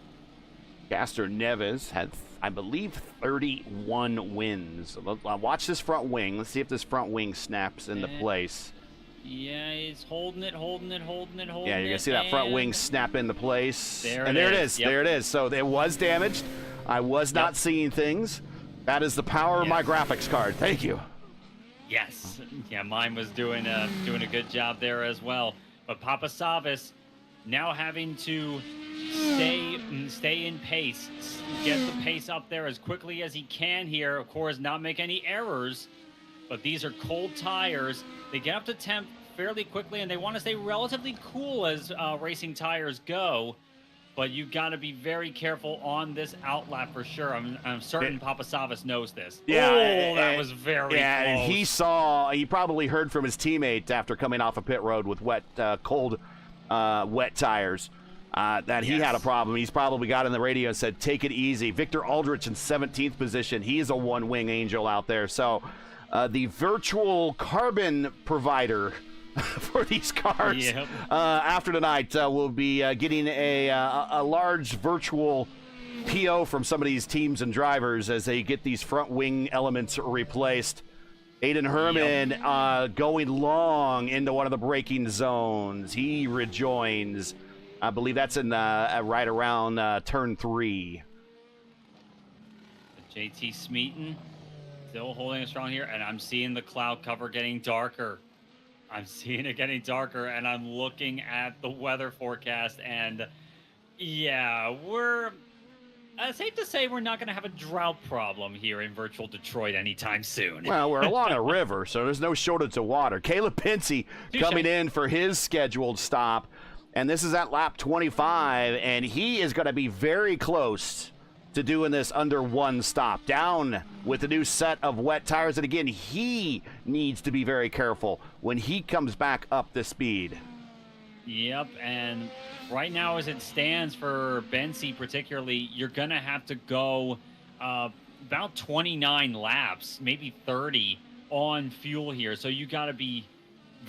Castroneves had, I believe, 31 wins. Watch this front wing. Let's see if this front wing snaps into place. Yeah, it's holding it. Yeah, you're gonna see that front wing snap into place. There it is. Yep. There it is. So it was damaged. I was not seeing things. That is the power of my graphics card. Thank you. Yes. Yeah, mine was doing a good job there as well. But Papasavas now having to stay in pace, get the pace up there as quickly as he can here. Of course, not make any errors. But these are cold tires. They get up to temp fairly quickly, and they want to stay relatively cool as racing tires go. But you got to be very careful on this outlap for sure. I'm certain Papasavas knows this. Yeah, that was very close. And he probably heard from his teammate after coming off a pit road with cold, wet tires that he had a problem. He's probably got in the radio and said, take it easy. Victor Aldrich in 17th position. He is a one-wing angel out there. So the virtual carbon provider for these cars. Yep. After tonight, we'll be getting a large virtual PO from some of these teams and drivers as they get these front wing elements replaced. Aiden Herman going long into one of the braking zones. He rejoins. I believe that's in right around turn 3. JT Smeaton still holding it strong here, and I'm seeing the cloud cover getting darker. I'm seeing it getting darker, and I'm looking at the weather forecast, and yeah, safe to say we're not going to have a drought problem here in virtual Detroit anytime soon. Well, we're along a river, so there's no shortage of water. Caleb Pinsey coming in for his scheduled stop, and this is at lap 25, and he is going to be very close to doing this under one stop. Down with the new set of wet tires, and again, he needs to be very careful when he comes back up the speed. Yep, and right now as it stands for Bensi particularly, you're going to have to go about 29 laps, maybe 30 on fuel here. So you got to be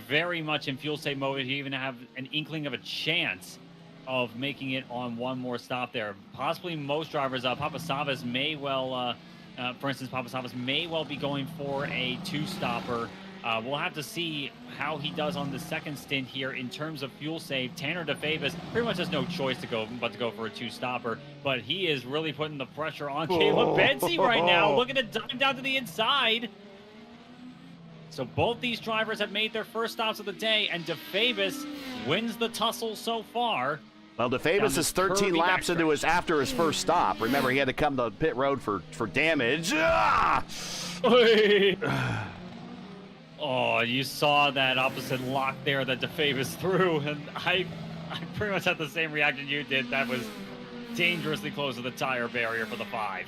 very much in fuel save mode to even have an inkling of a chance of making it on one more stop there. Possibly most drivers, Papasavas may well, for instance, Papasavas may well be going for a two-stopper. We'll have to see how he does on the second stint here in terms of fuel save. Tanner DeFavis pretty much has no choice but to go for a two-stopper, but he is really putting the pressure on Caleb Bensi right now. Looking to dive down to the inside. So both these drivers have made their first stops of the day, and DeFavis wins the tussle so far. Well, DeFavis is 13 laps into after his first stop. Remember, he had to come to pit road for damage. Oh, you saw that opposite lock there that DeFavis threw, and I pretty much had the same reaction you did. That was dangerously close to the tire barrier for the 5.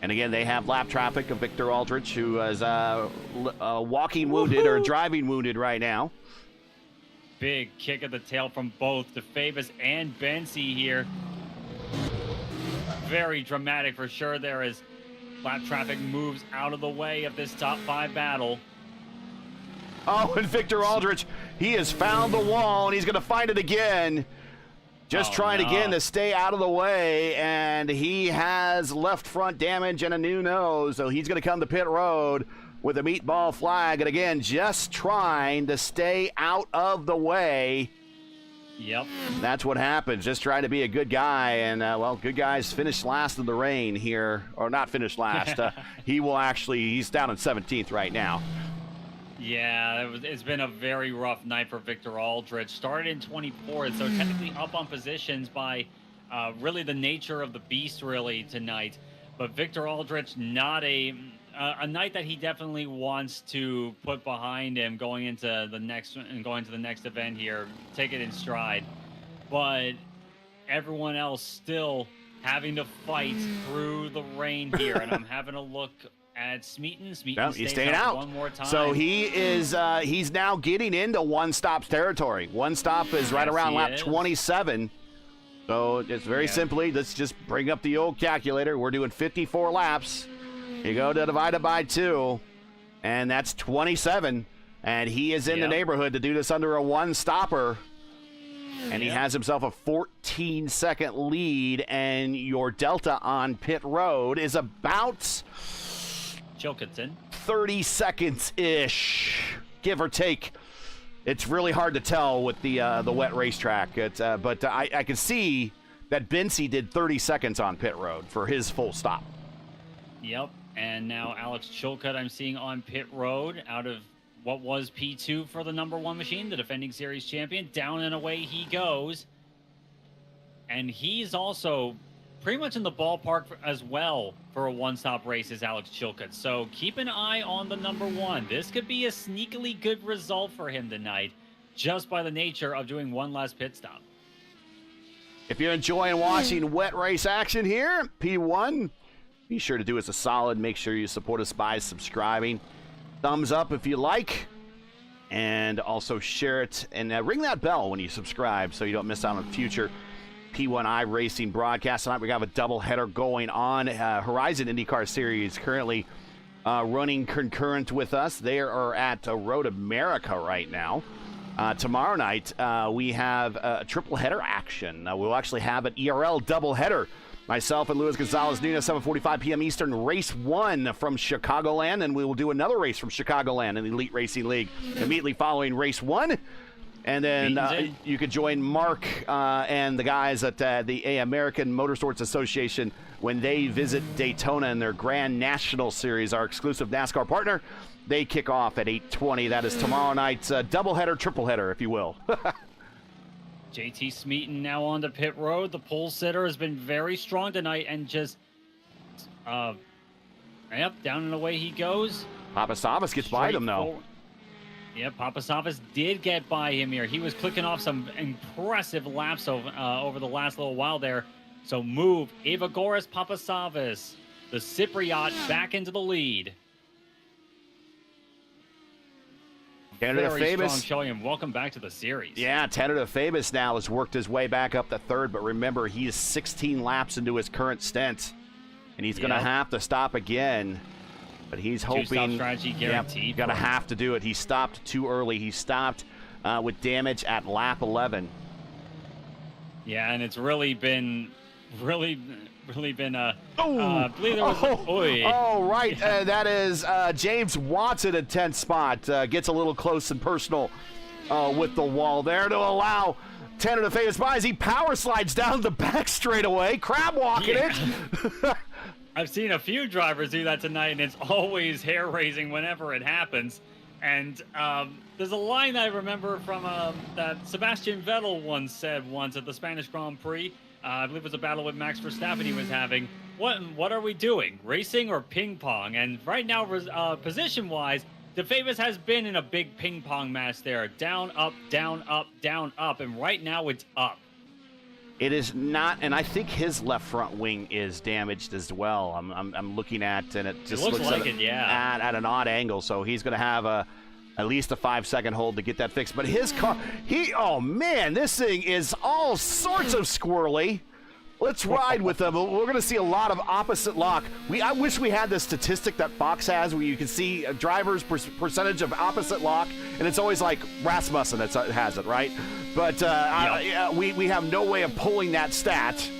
And again, they have lap traffic of Victor Aldrich, who is walking wounded or driving wounded right now. Big kick at the tail from both DeFavis and Bensi here. Very dramatic for sure there as lap traffic moves out of the way of this top 5 battle. Oh, and Victor Aldrich, he has found the wall, and he's going to find it again. Just trying again to stay out of the way, and he has left front damage and a new nose, so he's going to come to pit road with a meatball flag, and again, just trying to stay out of the way. Yep. That's what happens, just trying to be a good guy, and, well, good guys finished last in the rain here, or not finished last. He's down in 17th right now. Yeah, it's been a very rough night for Victor Aldrich. Started in 24th, so technically up on positions by really the nature of the beast really tonight. But Victor Aldrich, not a night that he definitely wants to put behind him going into the next event here. Take it in stride. But everyone else still having to fight through the rain here. And I'm having a look at Smeaton. He's staying out one more time. So he is he's now getting into one stop's territory. One stop is right around lap 27. So it's very simply, let's just bring up the old calculator. We're doing 54 laps. You go to divide it by 2, and that's 27. And he is in the neighborhood to do this under a one-stopper. And he has himself a 14-second lead, and your delta on pit road is about Chilcotin. 30 seconds-ish, give or take. It's really hard to tell with the wet racetrack. But I can see that Bensi did 30 seconds on pit road for his full stop. Yep, and now Alex Chilcutt I'm seeing on pit road out of what was P2 for the number 1 machine, the defending series champion. Down and away he goes. And he's also pretty much in the ballpark as well for a one-stop race as Alex Chilcutt. So keep an eye on the number 1. This could be a sneakily good result for him tonight, just by the nature of doing one last pit stop. If you're enjoying watching wet race action here, P1, be sure to do us a solid. Make sure you support us by subscribing. Thumbs up if you like. And also share it. And ring that bell when you subscribe so you don't miss out on future P1 iRacing broadcasts. Tonight we have a doubleheader going on. Horizon IndyCar Series currently running concurrent with us. They are at Road America right now. Tomorrow night, we have triple header action. We'll actually have an ERL doubleheader. Myself and Luis Gonzalez Nunez, 7:45 p.m. Eastern, race 1 from Chicagoland, and we will do another race from Chicagoland in the Elite Racing League immediately following race 1. And then you could join Mark and the guys at the American Motorsports Association when they visit Daytona in their Grand National Series, our exclusive NASCAR partner. They kick off at 8:20. That is tomorrow night's doubleheader, tripleheader, if you will. JT Smeaton now on the pit road. The pole sitter has been very strong tonight and just, yep, down and away he goes. Papasavas gets by them, though. Yeah, Papasavas did get by him here. He was clicking off some impressive laps over the last little while there. So move, Evagoras Papasavas, the Cypriot, back into the lead. Canada Very Famous strong showing him. Welcome back to the series. Yeah, Canada Famous now has worked his way back up to third, but remember, he is 16 laps into his current stint, and he's going to have to stop again. But he's hoping. Two-stop strategy guaranteed. Going to have to do it. He stopped too early. He stopped with damage at lap 11. Yeah, and it's really been I believe there was right. That is James Watson at 10th spot. Gets a little close and personal with the wall there to allow Tanner to Famous by as he power slides down the back straightaway, crab walking it. I've seen a few drivers do that tonight, and it's always hair-raising whenever it happens. And there's a line I remember from that Sebastian Vettel once said at the Spanish Grand Prix. I believe it was a battle with Max Verstappen he was having. What are we doing, racing or ping pong? And right now, position-wise, De Famous has been in a big ping pong match there. Down, up, down, up, down, up. And right now it's up. It is not, and I think his left front wing is damaged as well. I'm looking at, and it just looks like at an odd angle. So he's going to have at least a 5-second hold to get that fixed. But his car, oh man, this thing is all sorts of squirrely. Let's ride with them. We're going to see a lot of opposite lock. I wish we had the statistic that Fox has where you can see a driver's percentage of opposite lock, and it's always like Rasmussen that has it, right? But we have no way of pulling that stat.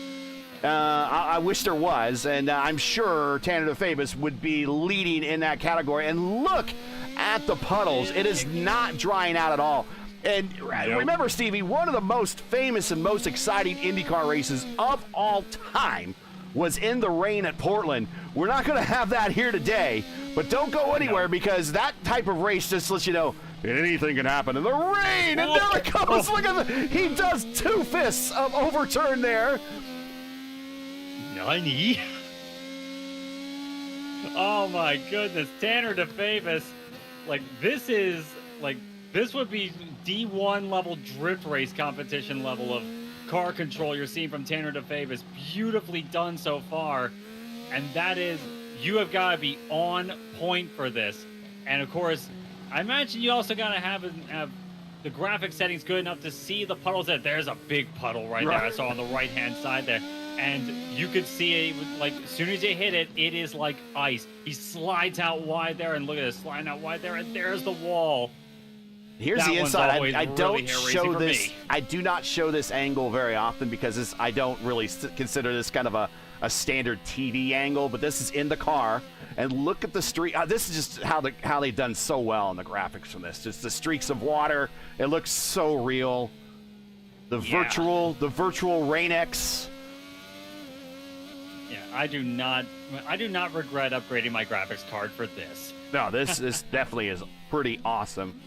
I wish there was, and I'm sure Tanner Famous would be leading in that category. And look at the puddles. It is not drying out at all. And remember, Stevie, one of the most famous and most exciting IndyCar races of all time was in the rain at Portland. We're not going to have that here today, but don't go anywhere because that type of race just lets you know anything can happen in the rain. And there it goes. Look at he does 2 fists of overturn there. Nani? Oh my goodness, Tanner DeFavis. This would be D1 level drift race competition level of car control you're seeing from Tanner DeFavis. Beautifully done so far. And that is, you have got to be on point for this. And of course, I imagine you also got to have the graphic settings good enough to see the puddles. There's a big puddle right there I saw on the right-hand side there. And you could see it, like, as soon as you hit it, it is like ice. He slides out wide there, and look at this, sliding out wide there, and there's the wall. Here's the inside. I don't show this. I do not show this angle very often because I don't really consider this kind of a standard TV angle. But this is in the car, and look at the streak. This is just how they've done so well in the graphics from this. Just the streaks of water. It looks so real. The virtual Rain-X. Yeah, I do not regret upgrading my graphics card for this. No, this definitely is pretty awesome.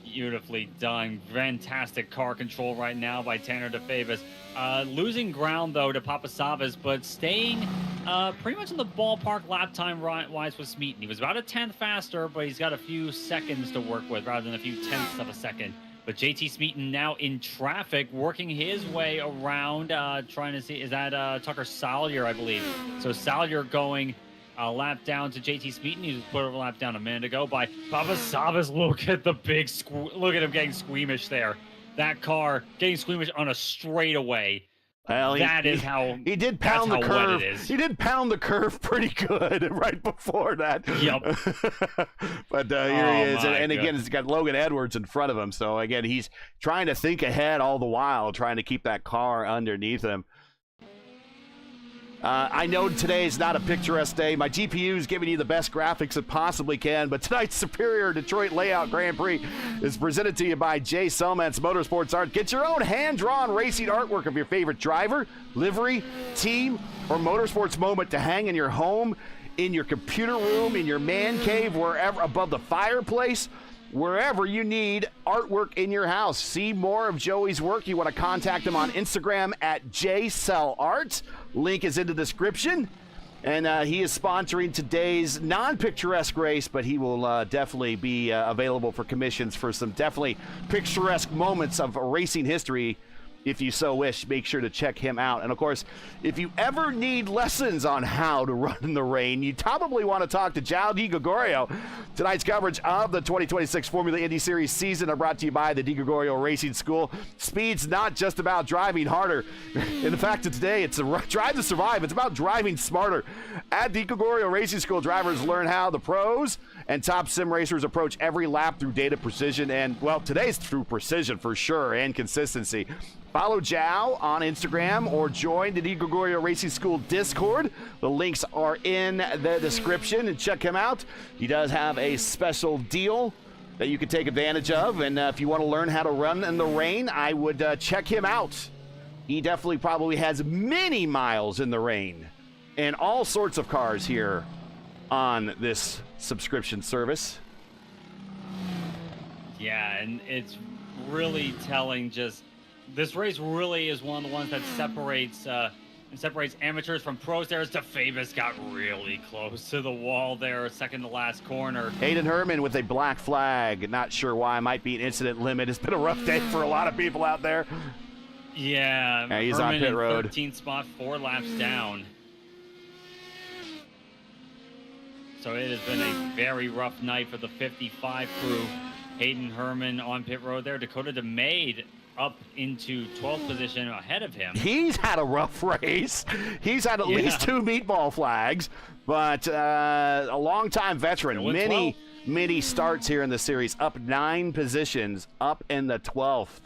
Beautifully done. Fantastic car control right now by Tanner DeFavis. Losing ground, though, to Papasavas, but staying pretty much in the ballpark lap time-wise with Smeaton. He was about a 10th faster, but he's got a few seconds to work with rather than a few tenths of a second. But JT Smeaton now in traffic, working his way around, trying to see, is that Tucker Salyer, I believe. So Salyer going a lap down to JT Smeaton. He was put over a lap down a minute ago by Papasavas. Look at the big, look at him getting squeamish there. That car getting squeamish on a straightaway. Well, that is how he did pound the curve. It is. He did pound the curve pretty good right before that. Yep. But here he is, and again, he's got Logan Edwards in front of him. So again, he's trying to think ahead all the while, trying to keep that car underneath him. I know today is not a picturesque day. My GPU is giving you the best graphics it possibly can, but tonight's Superior Detroit Layout Grand Prix is presented to you by Jay Selman's Motorsports Art. Get your own hand-drawn racing artwork of your favorite driver, livery, team, or motorsports moment to hang in your home, in your computer room, in your man cave, wherever, above the fireplace, wherever you need artwork in your house. See more of Joey's work. You want to contact him on Instagram at JSellArt. Link is in the description. And he is sponsoring today's non-picturesque race, but he will definitely be available for commissions for some definitely picturesque moments of racing history. If you so wish, make sure to check him out. And of course, if you ever need lessons on how to run in the rain, you probably want to talk to Joe DiGregorio. Tonight's coverage of the 2026 Formula Indy Series season are brought to you by the DiGregorio Racing School. Speed's not just about driving harder. In fact, today, it's a drive to survive. It's about driving smarter. At DiGregorio Racing School, drivers learn how the pros and top sim racers approach every lap through data precision. And, well, today's through precision for sure, and consistency. Follow Jow on Instagram or join the DiGregorio Racing School Discord. The links are in the description, and check him out. He does have a special deal that you can take advantage of, and if you want to learn how to run in the rain, I would check him out. He definitely probably has many miles in the rain and all sorts of cars here on this subscription service. Yeah, and it's really telling. Just this race really is one of the ones that separates amateurs from pros. There's DeFavis got really close to the wall there, second to last corner. Hayden Herman with a black flag. Not sure why. Might be an incident limit. It's been a rough day for a lot of people out there. Yeah, he's Herman on pit road. 13th spot, 4 laps down. So it has been a very rough night for the 55 crew. Hayden Herman on pit road there. Dakota DeMade up into 12th position ahead of him. He's had a rough race. He's had at least 2 meatball flags, but a longtime veteran. Many starts here in the series. Up 9 positions, up in the 12th.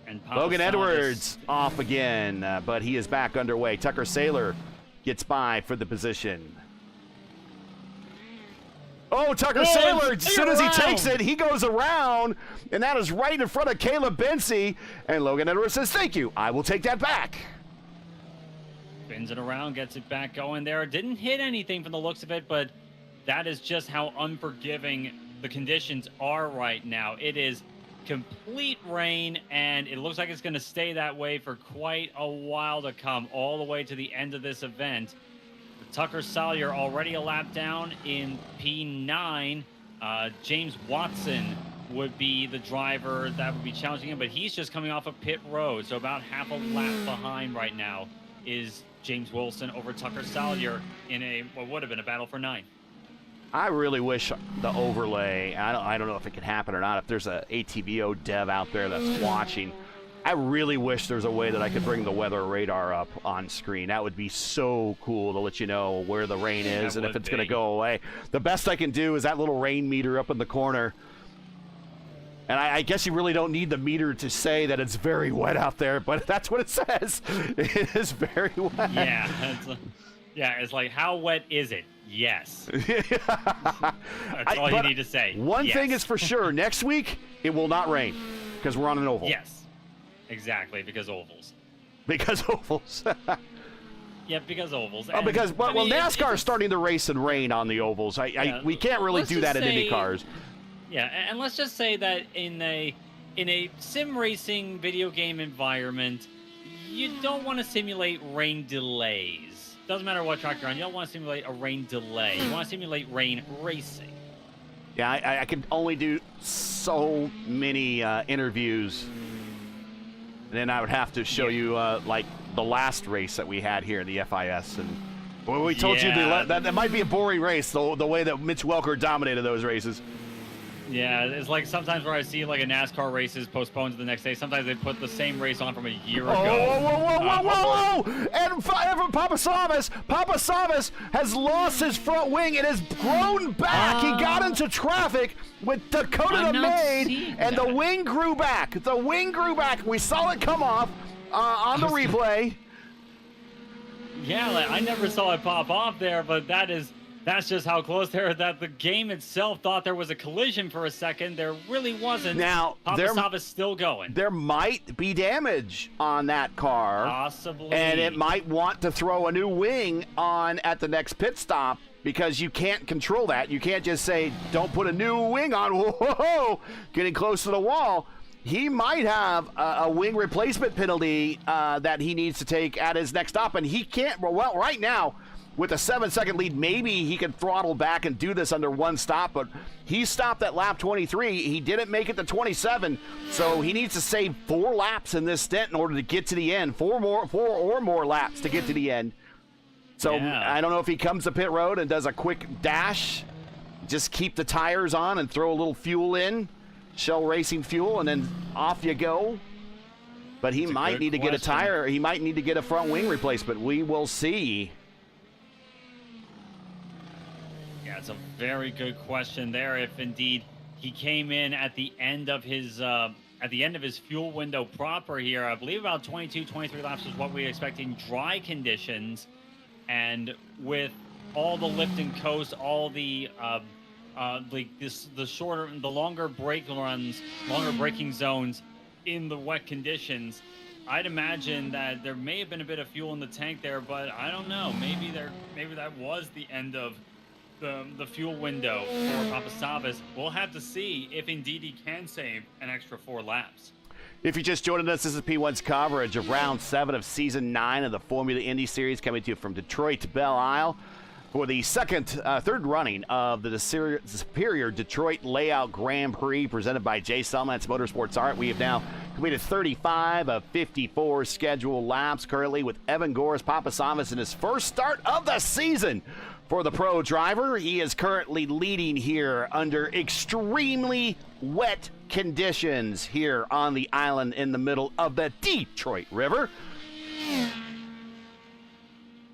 And Logan Edwards off again, but he is back underway. Tucker Saylor gets by for the position. Oh, Tucker Saylor, as soon as he takes it, he goes around, and that is right in front of Caleb Bency. And Logan Edwards says, thank you, I will take that back. Spins it around, gets it back going there. Didn't hit anything from the looks of it, but that is just how unforgiving the conditions are right now. It is complete rain, and it looks like it's going to stay that way for quite a while to come, all the way to the end of this event. Tucker Salyer already a lap down in P9. James Watson would be the driver that would be challenging him, but he's just coming off of pit road, so about half a lap behind right now is James Wilson over Tucker Salyer in what would have been a battle for 9. I really wish the overlay, I don't know if it can happen or not, if there's a ATVO dev out there that's watching, I really wish there's a way that I could bring the weather radar up on screen. That would be so cool to let you know where the rain is and if it's going to go away. The best I can do is that little rain meter up in the corner. And I guess you really don't need the meter to say that it's very wet out there, but that's what it says. It is very wet. Yeah, it's like, how wet is it? Yes. That's all you need to say. One thing is for sure, next week, it will not rain because we're on an oval. Yes, exactly, because ovals. Because ovals. Yeah, because ovals. Oh, because, well, NASCAR is starting to race in rain on the ovals. We can't really do that in IndyCars. Yeah, and let's just say that in a sim racing video game environment, you don't want to simulate rain delays. Doesn't matter what track you're on. You don't want to simulate a rain delay. You want to simulate rain racing. Yeah, I can only do so many interviews, and then I would have to show you like the last race that we had here in the FIS, and well, we told you that might be a boring race, the way that Mitch Welker dominated those races. Yeah, it's like sometimes where I see like a NASCAR race is postponed to the next day. Sometimes they put the same race on from a year ago. Whoa! And Papasavas has lost his front wing. It has grown back. He got into traffic with Dakota the Maid, and the wing grew back. The wing grew back. We saw it come off on the replay. Yeah, like, I never saw it pop off there, but that's just how close there that the game itself thought there was a collision for a second. There really wasn't. Now, Papasavas still going. There might be damage on that car. Possibly. And it might want to throw a new wing on at the next pit stop because you can't control that. You can't just say, don't put a new wing on. Whoa, getting close to the wall. He might have a wing replacement penalty that he needs to take at his next stop, and he can't. Well, right now, with a 7-second lead, maybe he can throttle back and do this under one stop, but he stopped at lap 23. He didn't make it to 27, so he needs to save 4 laps in this stint in order to get to the end. 4 or more laps to get to the end. So yeah. I don't know if he comes to pit road and does a quick dash, just keep the tires on and throw a little fuel in, Shell Racing fuel, and then off you go. But he might need to get a tire. He might need to get a front wing replacement. We will see. Yeah, it's a very good question there. If indeed he came in at the end of his fuel window proper here, I believe about 22, 23 laps is what we expect in dry conditions, and with all the lift and coast, all the the longer brake runs, longer braking zones in the wet conditions, I'd imagine that there may have been a bit of fuel in the tank there, but I don't know. Maybe that was the end of the fuel window for Papasavas. We'll have to see if indeed he can save an extra 4 laps. If you just joined us, this is P1's coverage of Round 7 of Season 9 of the Formula Indy Series, coming to you from Detroit to Belle Isle for the third running of the Superior Detroit Layout Grand Prix presented by J. Selman's Motorsports Art. We have now completed 35 of 54 scheduled laps currently, with Evan Goris Papasavas in his first start of the season. For the pro driver, he is currently leading here under extremely wet conditions here on the island in the middle of the Detroit River.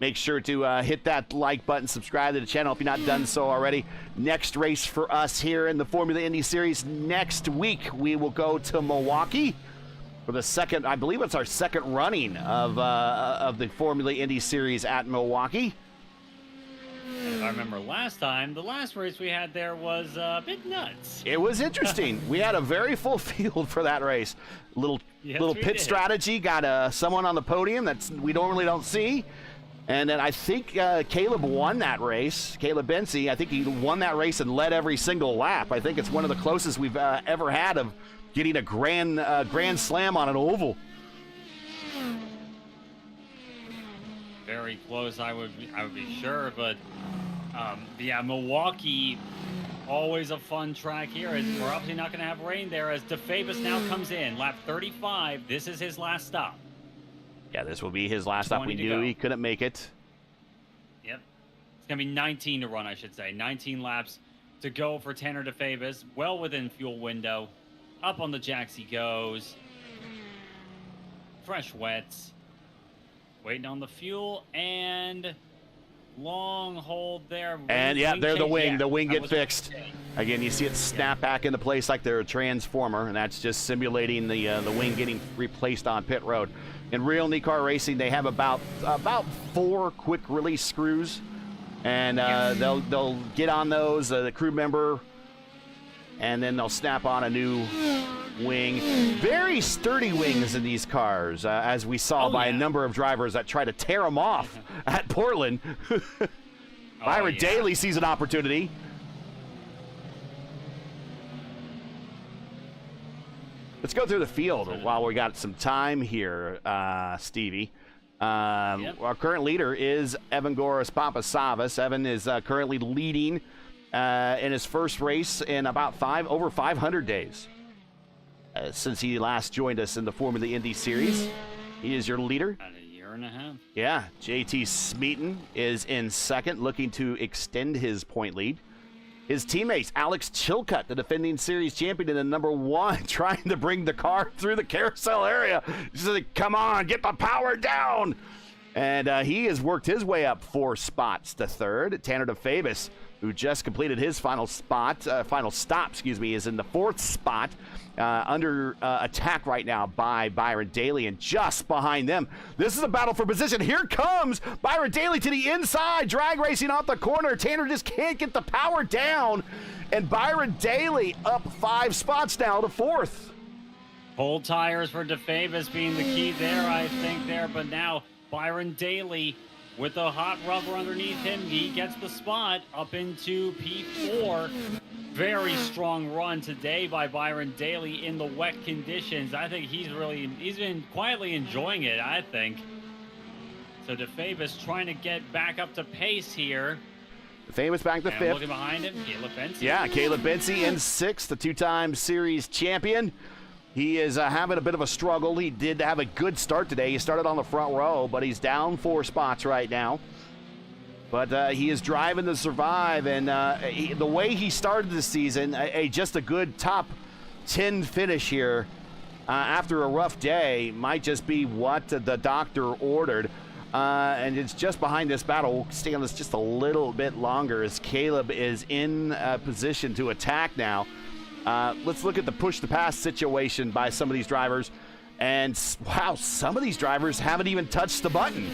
Make sure to hit that like button, subscribe to the channel if you've not done so already. Next race for us here in the Formula Indy Series next week, we will go to Milwaukee for the second, I believe it's our second running of the Formula Indy Series at Milwaukee. If I remember last time, the last race we had there was a bit nuts. It was interesting. We had a very full field for that race. Little pit strategy, got someone on the podium that we normally don't see. And then I think Caleb won that race. Caleb Bensi, I think he won that race and led every single lap. I think it's one of the closest we've ever had of getting a grand slam on an oval. Very close, I would be sure, but yeah, Milwaukee, always a fun track here. We're obviously not going to have rain there as DeFabus now comes in, lap 35. This is his last stop. Yeah, this will be his last stop. We knew he couldn't make it. Yep, it's going to be 19 to run, I should say. 19 laps to go for Tanner DeFabus. Well within fuel window. Up on the jacks he goes. Fresh wets. Waiting on the fuel, and long hold there. And yeah, there's the wing. The wing get fixed. Again, you see it snap back into place like they're a transformer, and that's just simulating the wing getting replaced on pit road. In real IndyCar racing, they have about 4 quick release screws, and they'll get on those, the crew member, and then they'll snap on a new wing. Very sturdy wings in these cars, as we saw by a number of drivers that try to tear them off at Portland. Byron Daly sees an opportunity. Let's go through the field while we got some time here, Stevie. Our current leader is Evan Goris Papasavas. Evan is currently leading in his first race in about over 500 days since he last joined us in the Formula Indy Series. He is your leader. About a year and a half. Yeah, JT Smeaton is in second, looking to extend his point lead. his teammates, Alex Chilcutt, the defending series champion in the number 1, trying to bring the car through the carousel area. He's like, come on, get the power down. And he has worked his way up 4 spots to 3rd. Tanner DeFavis, who just completed his final stop, is in the 4th spot, under attack right now by Byron Daly, and just behind them, this is a battle for position. Here comes Byron Daly to the inside, drag racing off the corner. Tanner just can't get the power down, and Byron Daly up 5 spots now to 4th. Cold tires for DeFavis being the key there, I think, but now Byron Daly with the hot rubber underneath him, he gets the spot up into P4. Very strong run today by Byron Daly in the wet conditions. I think he's been quietly enjoying it, I think. So DeFavis trying to get back up to pace here. DeFavis back to 5th. Looking behind him, Caleb Benzie. Yeah, Caleb Benzie in 6th, the 2-time series champion. He is having a bit of a struggle. He did have a good start today. He started on the front row, but he's down 4 spots right now. But he is driving to survive, and the way he started the season, just a good top 10 finish here after a rough day might just be what the doctor ordered. And it's just behind this battle. We'll stay on this just a little bit longer as Caleb is in position to attack now. Let's look at the push-to-pass situation by some of these drivers. And, wow, some of these drivers haven't even touched the button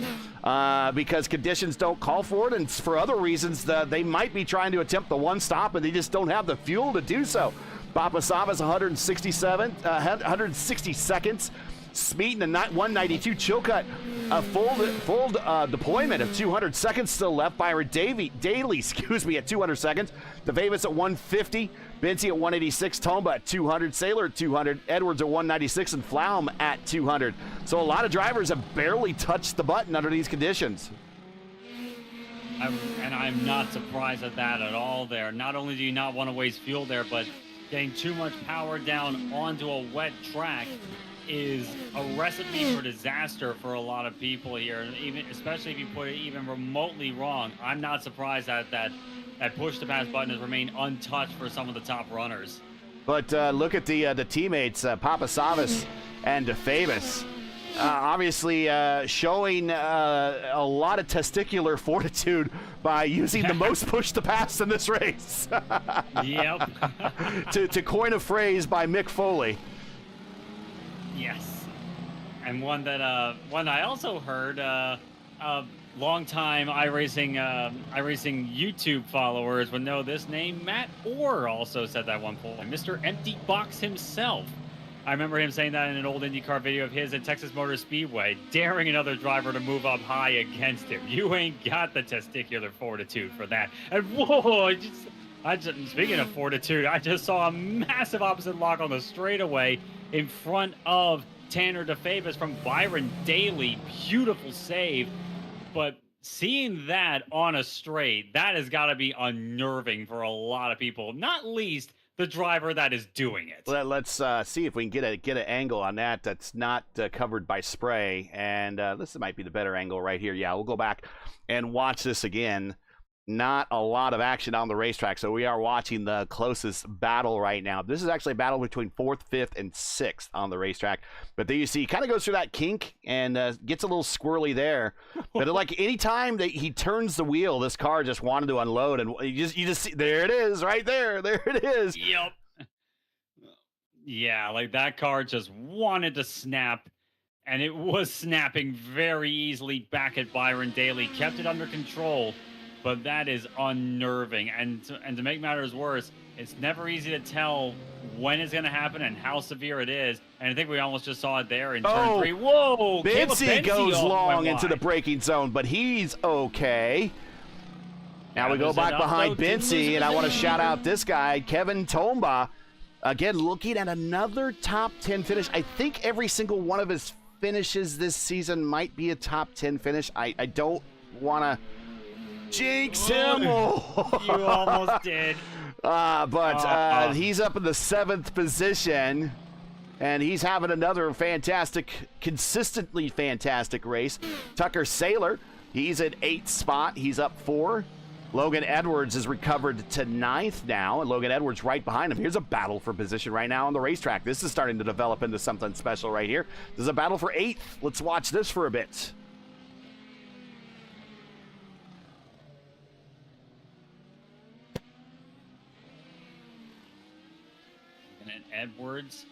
because conditions don't call for it. And for other reasons, they might be trying to attempt the one stop, and they just don't have the fuel to do so. Papasavas, 160 seconds. Smeaton, 192. Chilcutt, a full deployment of 200 seconds still left. Byron Daly, at 200 seconds. DeFavis at 150. Benzie at 186, Tomba at 200, Saylor at 200, Edwards at 196, and Flaum at 200. So a lot of drivers have barely touched the button under these conditions. I'm not surprised at that at all there. Not only do you not want to waste fuel there, but getting too much power down onto a wet track is a recipe for disaster for a lot of people here, especially if you put it even remotely wrong. I'm not surprised that push-to-pass button has remained untouched for some of the top runners. But look at the teammates, Papasavas and DeFavis. Obviously showing a lot of testicular fortitude by using the most push-to-pass in this race. Yep. to coin a phrase by Mick Foley. Yes. And one I also heard, longtime iRacing YouTube followers would know this name. Matt Orr also said that at one point. Mr. Empty Box himself. I remember him saying that in an old IndyCar video of his at Texas Motor Speedway, daring another driver to move up high against him. You ain't got the testicular fortitude for that. And whoa, speaking of fortitude, I just saw a massive opposite lock on the straightaway in front of Tanner DeFavis from Byron Daly. Beautiful save. But seeing that on a straight, that has got to be unnerving for a lot of people, not least the driver that is doing it. Let's see if we can get an angle on that that's not covered by spray. And this might be the better angle right here. Yeah, we'll go back and watch this again. Not a lot of action on the racetrack, so we are watching the closest battle right now. This is actually a battle between 4th, 5th, and 6th on the racetrack. But there you see, he kind of goes through that kink and gets a little squirrely there. But like any time that he turns the wheel, this car just wanted to unload, and you just see, there it is, right there. There it is. Yep. Yeah, like that car just wanted to snap, and it was snapping very easily back at Byron Daly. Kept it under control. But that is unnerving, and to make matters worse, it's never easy to tell when it's going to happen and how severe it is. And I think we almost just saw it there in turn 3. Whoa! Benzie goes long into the braking zone, but he's okay. Now we go back behind Benzie, and I want to shout out this guy, Kevin Tomba. Again, looking at another top 10 finish. I think every single one of his finishes this season might be a top 10 finish. I don't want to jinx him. You almost did. But he's up in the 7th position, and he's having another consistently fantastic race. Tucker Saylor, he's at 8th spot. He's up 4. Logan Edwards is recovered to 9th now, and Logan Edwards right behind him. Here's a battle for position right now on the racetrack. This is starting to develop into something special right here. There's a battle for 8th. Let's watch this for a bit. And Edwards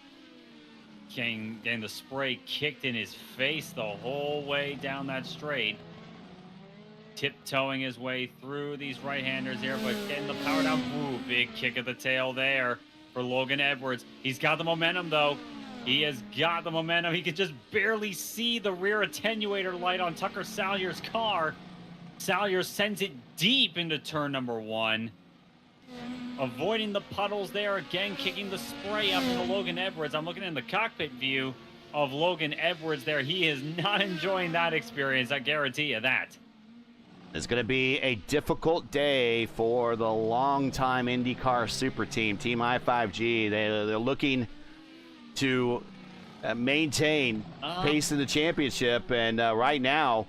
getting the spray kicked in his face the whole way down that straight. Tiptoeing his way through these right-handers here, but getting the power down. Ooh, big kick at the tail there for Logan Edwards. He's got the momentum, though. He has got the momentum. He could just barely see the rear attenuator light on Tucker Salyer's car. Salyer sends it deep into turn number 1. Avoiding the puddles there, again kicking the spray up into Logan Edwards. I'm looking in the cockpit view of Logan Edwards there. He is not enjoying that experience, I guarantee you that. It's going to be a difficult day for the longtime IndyCar super team, Team I5G. They're looking to maintain pace in the championship, and right now,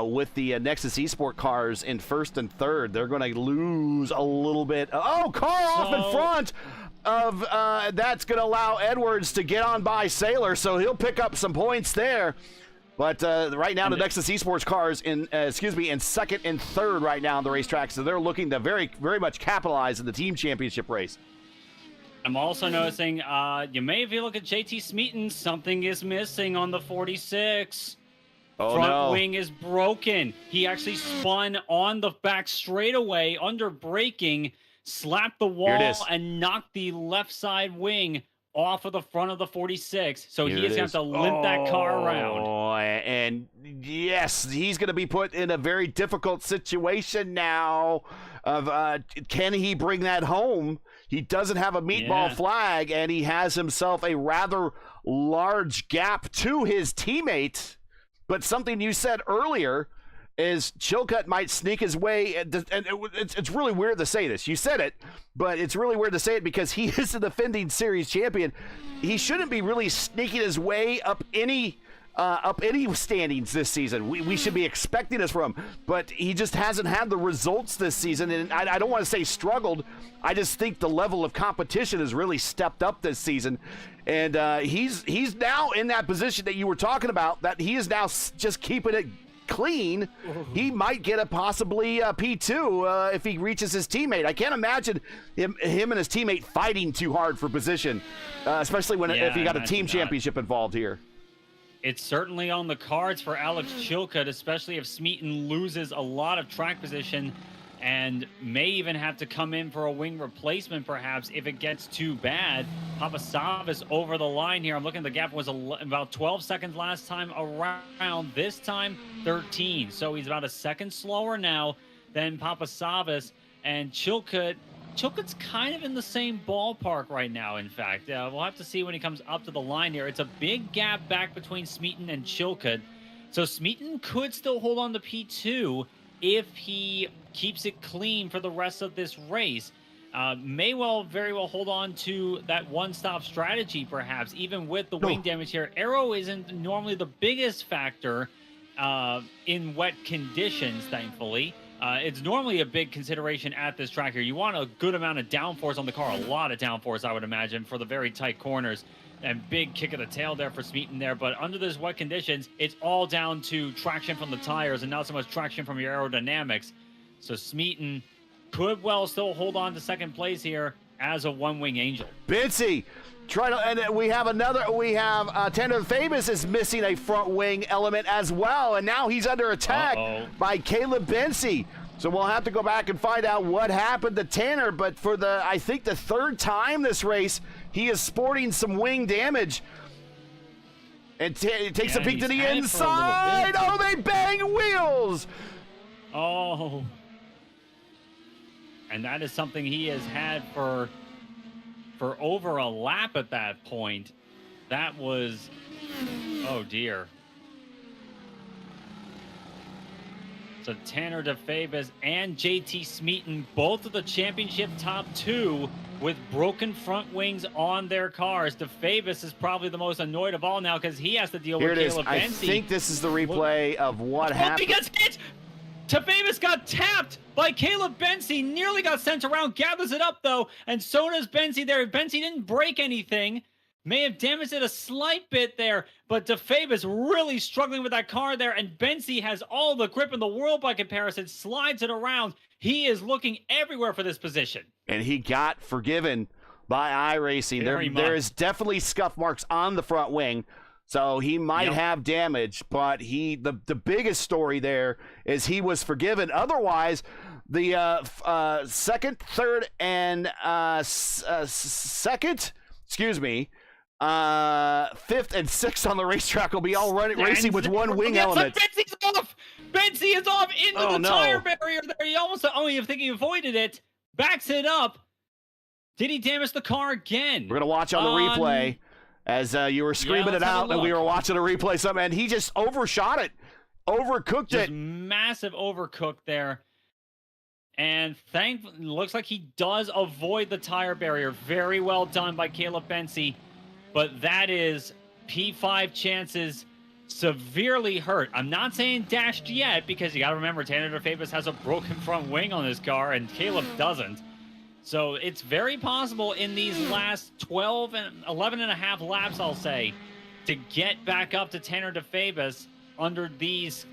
with the Nexus Esport cars in 1st and 3rd, they're going to lose a little bit. Oh, car off in front of that's going to allow Edwards to get on by Saylor, so he'll pick up some points there. But right now, the Nexus Esports cars in 2nd and 3rd right now on the racetrack, so they're looking to very, very much capitalize in the team championship race. I'm also noticing, you may, if you look at JT Smeaton, something is missing on the 46. Front wing is broken. He actually spun on the back straightaway under braking, slapped the wall, and knocked the left side wing off of the front of the 46, so he is going to have to limp that car around. And yes, he's going to be put in a very difficult situation now of can he bring that home? He doesn't have a meatball flag, and he has himself a rather large gap to his teammate. But something you said earlier is Chilcutt might sneak his way, and it's really weird to say this. You said it, but it's really weird to say it because he is the defending series champion. He shouldn't be really sneaking his way up any standings this season. We should be expecting this from him, but he just hasn't had the results this season, and I don't want to say struggled. I just think the level of competition has really stepped up this season, and he's now in that position that you were talking about, that he is now just keeping it clean. He might get a possibly P2 if he reaches his teammate. I can't imagine him and his teammate fighting too hard for position, especially if you got a team championship involved here. It's certainly on the cards for Alex Chilcutt, especially if Smeaton loses a lot of track position and may even have to come in for a wing replacement, perhaps, if it gets too bad. Papasavas over the line here. I'm looking, the gap was about 12 seconds last time around. This time, 13. So he's about a second slower now than Papasavas. And Chilcutt's kind of in the same ballpark right now, in fact. We'll have to see when he comes up to the line here. It's a big gap back between Smeaton and Chilcutt. So Smeaton could still hold on to P2 if he keeps it clean for the rest of this race. May very well hold on to that one-stop strategy, perhaps, even with the wing damage here. Aero isn't normally the biggest factor in wet conditions, thankfully. It's normally a big consideration at this track here. You want a good amount of downforce on the car, a lot of downforce, I would imagine, for the very tight corners. And big kick of the tail there for Smeaton there. But under those wet conditions, it's all down to traction from the tires and not so much traction from your aerodynamics. So Smeaton could well still hold on to second place here as a one-wing angel. Bincy, and we have Tanner Famous is missing a front wing element as well, and now he's under attack by Caleb Bincy. So we'll have to go back and find out what happened to Tanner, but for I think the 3rd time this race, he is sporting some wing damage. And takes a peek to the inside. Oh, they bang wheels. Oh. And that is something he has had for over a lap at that point. That was, oh dear. So Tanner DeFavis and JT Smeaton, both of the championship top 2 with broken front wings on their cars. DeFavis is probably the most annoyed of all now because he has to deal with Caleb Benzie. I think this is the replay of what happened. He gets hit! Tafevis got tapped by Caleb Benzie, nearly got sent around, gathers it up though, and so does Benzie there. Benzie didn't break anything, may have damaged it a slight bit there, but Tafevis really struggling with that car there, and Benzie has all the grip in the world by comparison, slides it around. He is looking everywhere for this position. And he got forgiven by iRacing. There is definitely scuff marks on the front wing. So he might have damage, but the biggest story there is he was forgiven. Otherwise, the second, third, and fifth and sixth on the racetrack will be all racing with one wing element. Benzie's off. Benzie is off into the tire barrier there. He almost, you think he avoided it, backs it up. Did he damage the car again? We're gonna watch on the replay. As you were screaming it out, and we were watching a replay, and he just overshot it, overcooked it. Massive overcook there. And looks like he does avoid the tire barrier. Very well done by Caleb Benzie. But that is P5 chances severely hurt. I'm not saying dashed yet, because you got to remember, Tanner DeFavis has a broken front wing on his car, and Caleb doesn't. So it's very possible in these last 12 and 11 and a half laps, I'll say, to get back up to Tanner DeFavis under these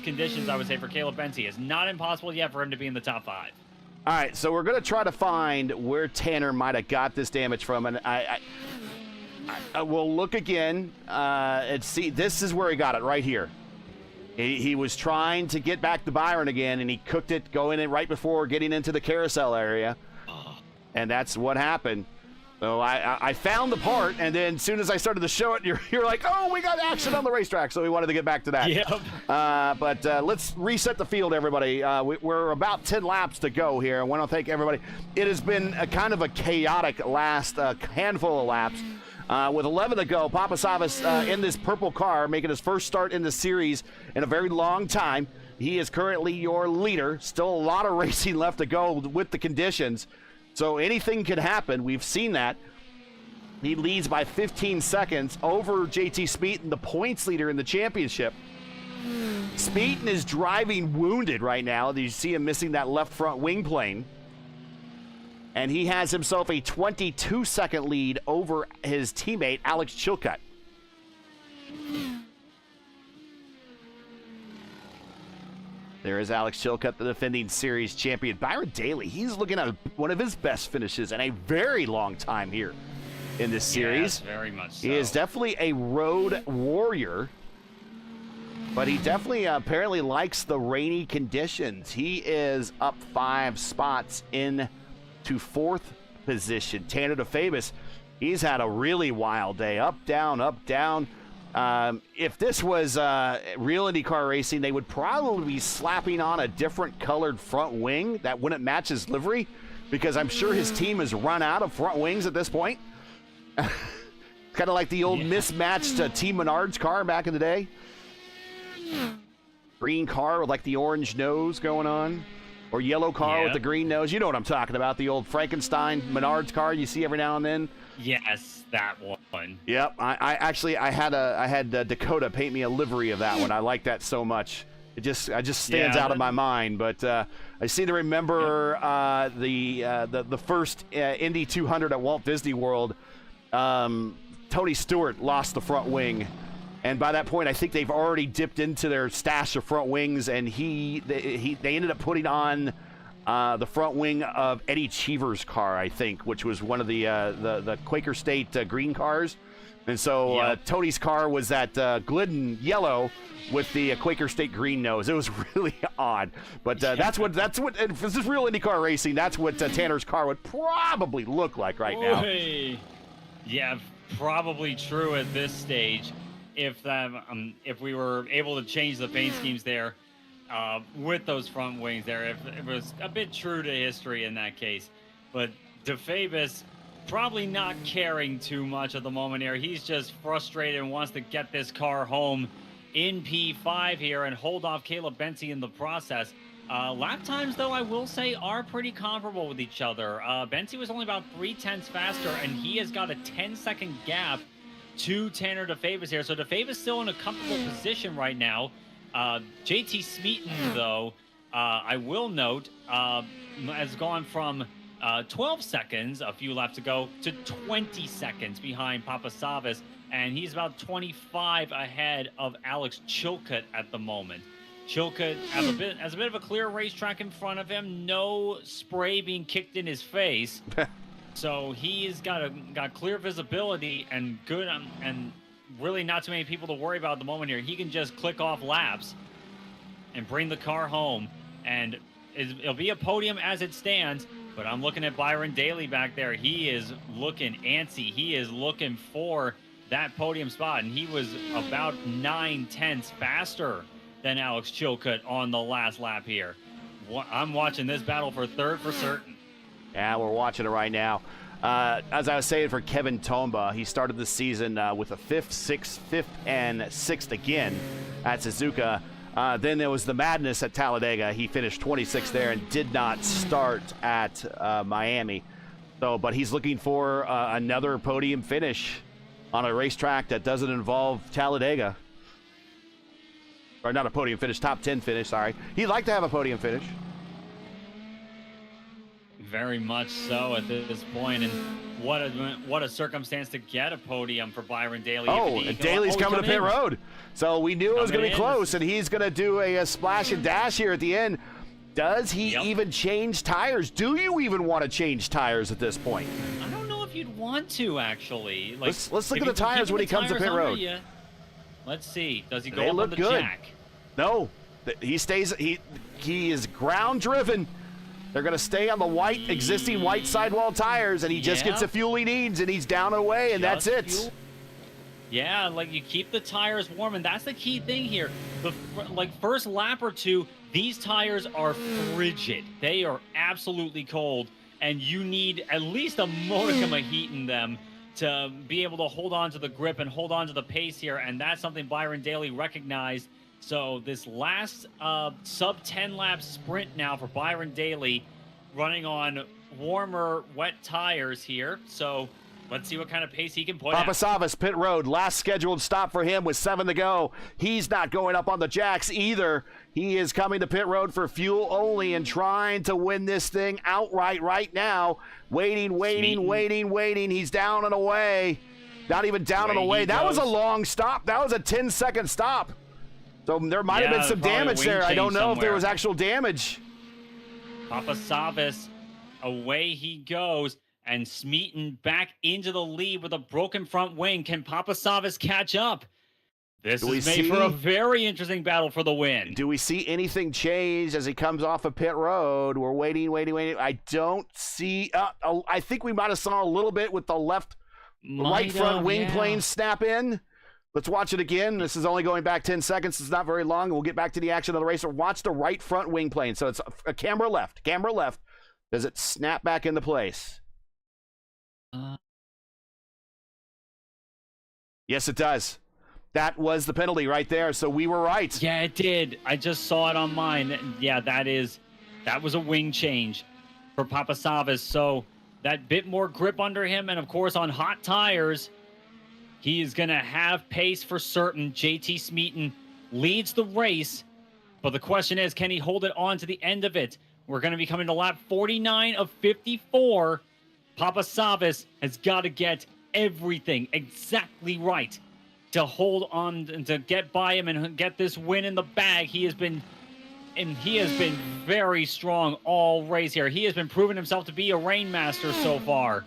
conditions, I would say, for Caleb Benzie. It's not impossible yet for him to be in the top 5. All right, so we're going to try to find where Tanner might have got this damage from. And I will look again and see. This is where he got it, right here. He was trying to get back to Byron again, and he cooked it going in right before getting into the carousel area. And that's what happened. So I found the part, and then as soon as I started to show it, you're like, oh, we got action on the racetrack, so we wanted to get back to that. Yep. But let's reset the field, everybody. We're about 10 laps to go here. I want to thank everybody. It has been a kind of a chaotic last handful of laps. With 11 to go, Papasavas in this purple car, making his first start in the series in a very long time. He is currently your leader. Still a lot of racing left to go with the conditions. So anything could happen. We've seen that. He leads by 15 seconds over JT Speeton, the points leader in the championship. Speeton is driving wounded right now. You see him missing that left front wing plane. And he has himself a 22-second lead over his teammate, Alex Chilcutt. There is Alex Chilcutt, the defending series champion. Byron Daly, he's looking at one of his best finishes in a very long time here in this series. Yes, very much so. He is definitely a road warrior, but he definitely apparently likes the rainy conditions. He is up 5 spots in to 4th position. Tanner DeFavis, he's had a really wild day. Up, down, up, down. If this was real IndyCar racing, they would probably be slapping on a different colored front wing that wouldn't match his livery, because I'm sure his team has run out of front wings at this point. Kind of like the old mismatched Team Menard's car back in the day. Green car with like the orange nose going on. Or yellow car with the green nose. You know what I'm talking about. The old Frankenstein Menards car you see every now and then. Yes, that one. Yep. I had Dakota paint me a livery of that one. I like that so much. It just stands out in my mind. But I seem to remember the first Indy 200 at Walt Disney World. Tony Stewart lost the front wing. And by that point, I think they've already dipped into their stash of front wings, and they ended up putting on the front wing of Eddie Cheever's car, I think, which was one of the Quaker State green cars. And so Tony's car was that Glidden yellow with the Quaker State green nose. It was really odd, but that's what if this is real IndyCar racing, that's what Tanner's car would probably look like right now. Yeah, probably true at this stage. If we were able to change the paint schemes there with those front wings there, if it was a bit true to history in that case. But DeFavis probably not caring too much at the moment here. He's just frustrated and wants to get this car home in P5 here and hold off Caleb Benzie in the process. Lap times, though, I will say, are pretty comparable with each other. Benzie was only about 0.3 faster, and he has got a 10-second gap to Tanner DeFavis here. So DeFavis still in a comfortable position right now. JT Smeaton, though, I will note has gone from 12 seconds, a few laps to go, to 20 seconds behind Papasavas, and he's about 25 ahead of Alex Chilcutt at the moment. Chilcutt has a bit of a clear racetrack in front of him, no spray being kicked in his face, so he's got clear visibility and good, and really not too many people to worry about at the moment here. He can just click off laps and bring the car home, and it'll be a podium as it stands. But I'm looking at Byron Daly back there. He is looking antsy. He is looking for that podium spot, and he was about 9/10 faster than Alex Chilcutt on the last lap here. I'm watching this battle for third for certain. Yeah, we're watching it right now. As I was saying for Kevin Tomba, he started the season with a fifth and sixth again at Suzuka. Then there was the madness at Talladega. He finished 26th there and did not start at Miami. But he's looking for another podium finish on a racetrack that doesn't involve Talladega. Or not a podium finish, top 10 finish, sorry. He'd like to have a podium finish. Very much so at this point, and what a circumstance to get a podium for Byron Daly. Oh, and Daly's coming to pit road. So we knew it was going to be close, and he's going to do a splash and dash here at the end. Does he even change tires? Do you even want to change tires at this point? I don't know if you'd want to, actually. Like, let's look at the tires when he comes to pit road. Let's see. Does he go they up look on the good. jack? No, he stays. He is ground driven. They're going to stay on the existing white sidewall tires, and he just gets the fuel he needs, and he's down and away, and that's it. Fuel. Yeah, like you keep the tires warm, and that's the key thing here. The first lap or two, these tires are frigid. They are absolutely cold, and you need at least a modicum of heat in them to be able to hold on to the grip and hold on to the pace here, and that's something Byron Daly recognized. So this last sub-10 lap sprint now for Byron Daly, running on warmer, wet tires here. So let's see what kind of pace he can put out. Papasavas, pit road. Last scheduled stop for him with 7 to go. He's not going up on the jacks either. He is coming to pit road for fuel only and trying to win this thing outright right now. Waiting. He's down and away. Not even down and away. That was a long stop. That was a 10-second stop. So there might have been some damage there. I don't know if there was actual damage. Papasavas, away he goes, and Smeaton back into the lead with a broken front wing. Can Papasavas catch up? This is made for a very interesting battle for the win. Do we see anything change as he comes off of pit road? We're waiting. I don't see. I think we might have saw a little bit with the right front wing plane snap in. Let's watch it again. This is only going back 10 seconds. It's not very long. We'll get back to the action of the race. Watch the right front wing plane. So it's a camera left. Does it snap back into place? Yes, it does. That was the penalty right there. So we were right. Yeah, it did. I just saw it on mine. Yeah, that was a wing change for Papasavas. So that bit more grip under him. And, of course, on hot tires, he is going to have pace for certain. JT Smeaton leads the race, but the question is, can he hold it on to the end of it? We're going to be coming to lap 49 of 54. Papasavas has got to get everything exactly right to hold on and to get by him and get this win in the bag. He has been very strong all race here. He has been proving himself to be a rainmaster so far.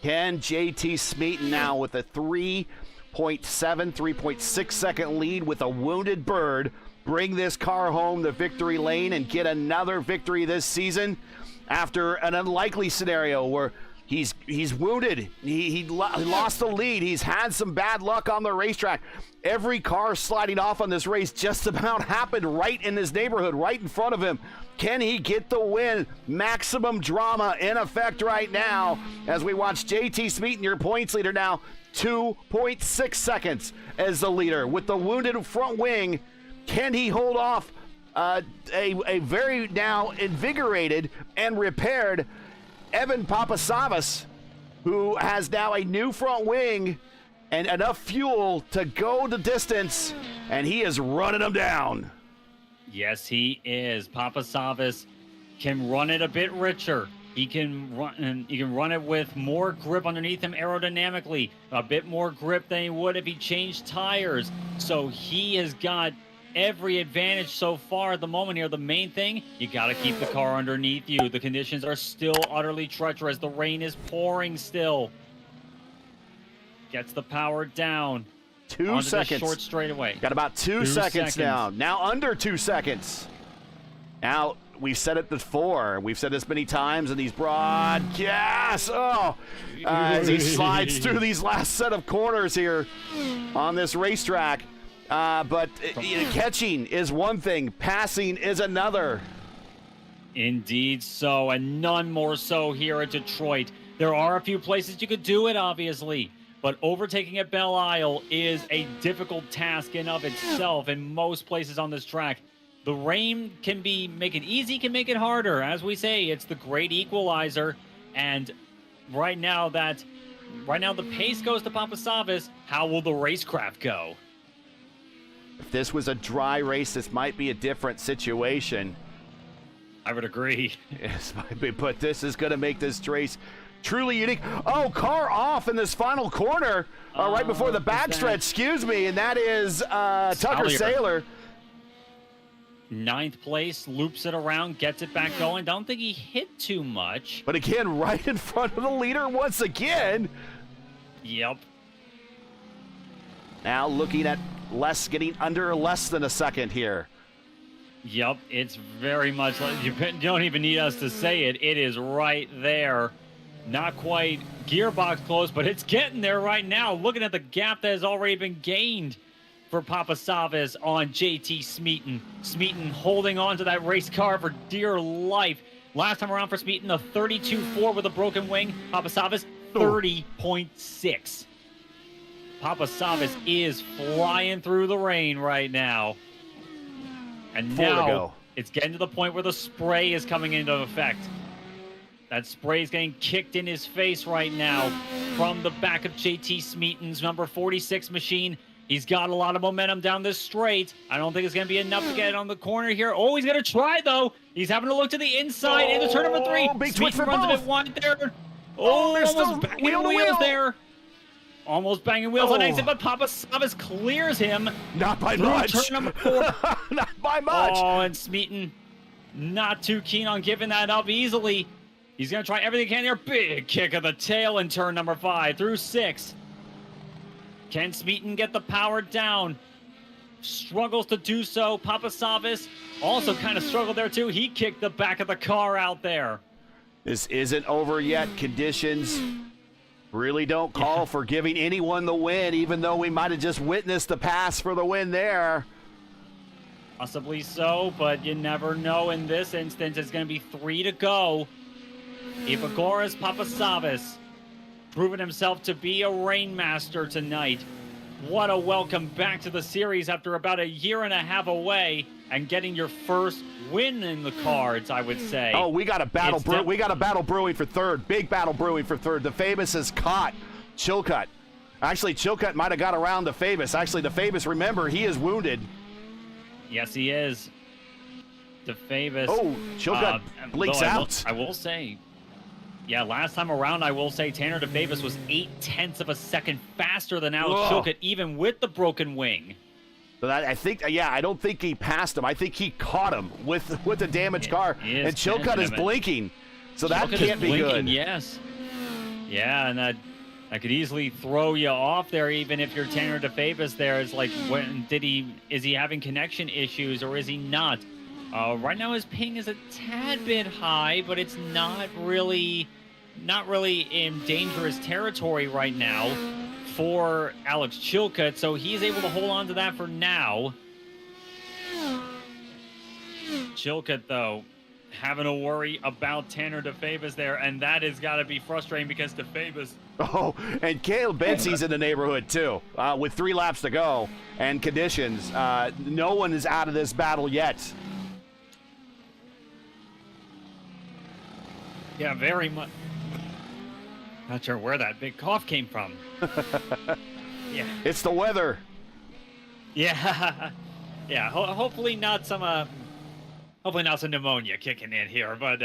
Can JT Smeaton now with a 3.6 second lead with a wounded bird bring this car home the victory lane and get another victory this season after an unlikely scenario where he's wounded. He lost the lead. He's had some bad luck on the racetrack. Every car sliding off on this race just about happened right in his neighborhood, right in front of him. Can he get the win? Maximum drama in effect right now as we watch JT Smeaton, your points leader now, 2.6 seconds as the leader with the wounded front wing. Can he hold off a very now invigorated and repaired Evan Papasavas, who has now a new front wing and enough fuel to go the distance, and he is running them down? Yes, he is. Papasavas can run it a bit richer. He can run it with more grip underneath him aerodynamically, a bit more grip than he would if he changed tires. So he has got every advantage so far at the moment here. The main thing, you got to keep the car underneath you. The conditions are still utterly treacherous. The rain is pouring still. Gets the power down. 2 seconds. Short straightaway. Got about 2 seconds now. Now under 2 seconds. Now, we've said it before. We've said this many times in these broadcasts. As he slides through these last set of corners here on this racetrack. But catching is one thing. Passing is another. Indeed so, and none more so here at Detroit. There are a few places you could do it, obviously. But overtaking at Belle Isle is a difficult task in of itself in most places on this track. The rain can make it easy, can make it harder. As we say, it's the great equalizer. And right now the pace goes to Papasavas. How will the racecraft go? If this was a dry race, this might be a different situation. I would agree. Yes, but this is going to make this race truly unique. Oh, car off in this final corner right before the backstretch, excuse me, and that is Tucker Saylor. 9th place, loops it around, gets it back going. Don't think he hit too much. But again, right in front of the leader once again. Yep. Now looking at getting under less than a second here. Yep, it's very much like, you don't even need us to say it. It is right there. Not quite gearbox close, but it's getting there right now. Looking at the gap that has already been gained for Papasavas on JT Smeaton. Smeaton holding on to that race car for dear life. Last time around for Smeaton, a 32.4 with a broken wing. Papasavas, 30.6. Papasavas is flying through the rain right now. And now it's getting to the point where the spray is coming into effect. That spray is getting kicked in his face right now from the back of JT Smeaton's number 46 machine. He's got a lot of momentum down this straight. I don't think it's going to be enough to get it on the corner here. Oh, he's going to try, though. He's having to look to the inside into turn number 3. Big twitch for runs both. A bit wide there. Almost banging wheels there. Almost banging wheels on exit, but Papasavas clears him. Not by much. Turn number 4. Not by much. Oh, and Smeaton not too keen on giving that up easily. He's going to try everything he can here. Big kick of the tail in turn number 5 through 6. Can Smeaton get the power down? Struggles to do so. Papasavas also kind of struggled there too. He kicked the back of the car out there. This isn't over yet. Conditions really don't call for giving anyone the win, even though we might have just witnessed the pass for the win there. Possibly so, but you never know. In this instance, it's going to be 3 to go. Evagoras Papasavas proven himself to be a rainmaster tonight. What a welcome back to the series after about a year and a half away and getting your first win in the cards, I would say. Oh, we got a battle brewing for third. Big battle brewing for third. DeFavis has caught Chilcutt. Actually, Chilcutt might have got around DeFavis. Actually, DeFavis, remember, he is wounded. Yes, he is. DeFavis. Oh, Chilcutt blinks out. I will say, yeah, last time around, I will say Tanner DeFavis was 0.8 of a second faster than Alex Chilcutt, even with the broken wing. So I think, I don't think he passed him. I think he caught him with the damaged car. And Chilcutt is blinking, so that can't be good. Yes. Yeah, and that could easily throw you off there, even if you're Tanner DeFavis there. It's like, is he having connection issues or is he not? Right now his ping is a tad bit high, but it's not really in dangerous territory right now for Alex Chilcutt, so he's able to hold on to that for now. Chilcutt, though, having to worry about Tanner DeFavis there, and that has got to be frustrating because DeFavis... Oh, and Caleb Bensie's in the neighborhood, too, with 3 laps to go and conditions. No one is out of this battle yet. Yeah, very much. Not sure where that big cough came from. Yeah. It's the weather. Yeah. Yeah, hopefully not some pneumonia kicking in here, but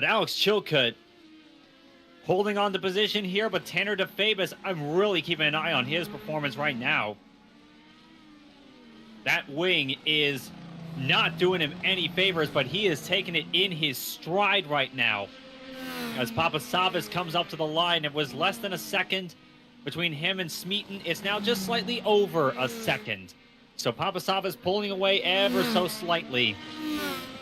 Alex Chilcutt holding on to position here, but Tanner DeFabis, I'm really keeping an eye on his performance right now. That wing is not doing him any favors, but he is taking it in his stride right now. As Papasavas comes up to the line, it was less than a second between him and Smeaton. It's now just slightly over a second. So Papasavas pulling away ever so slightly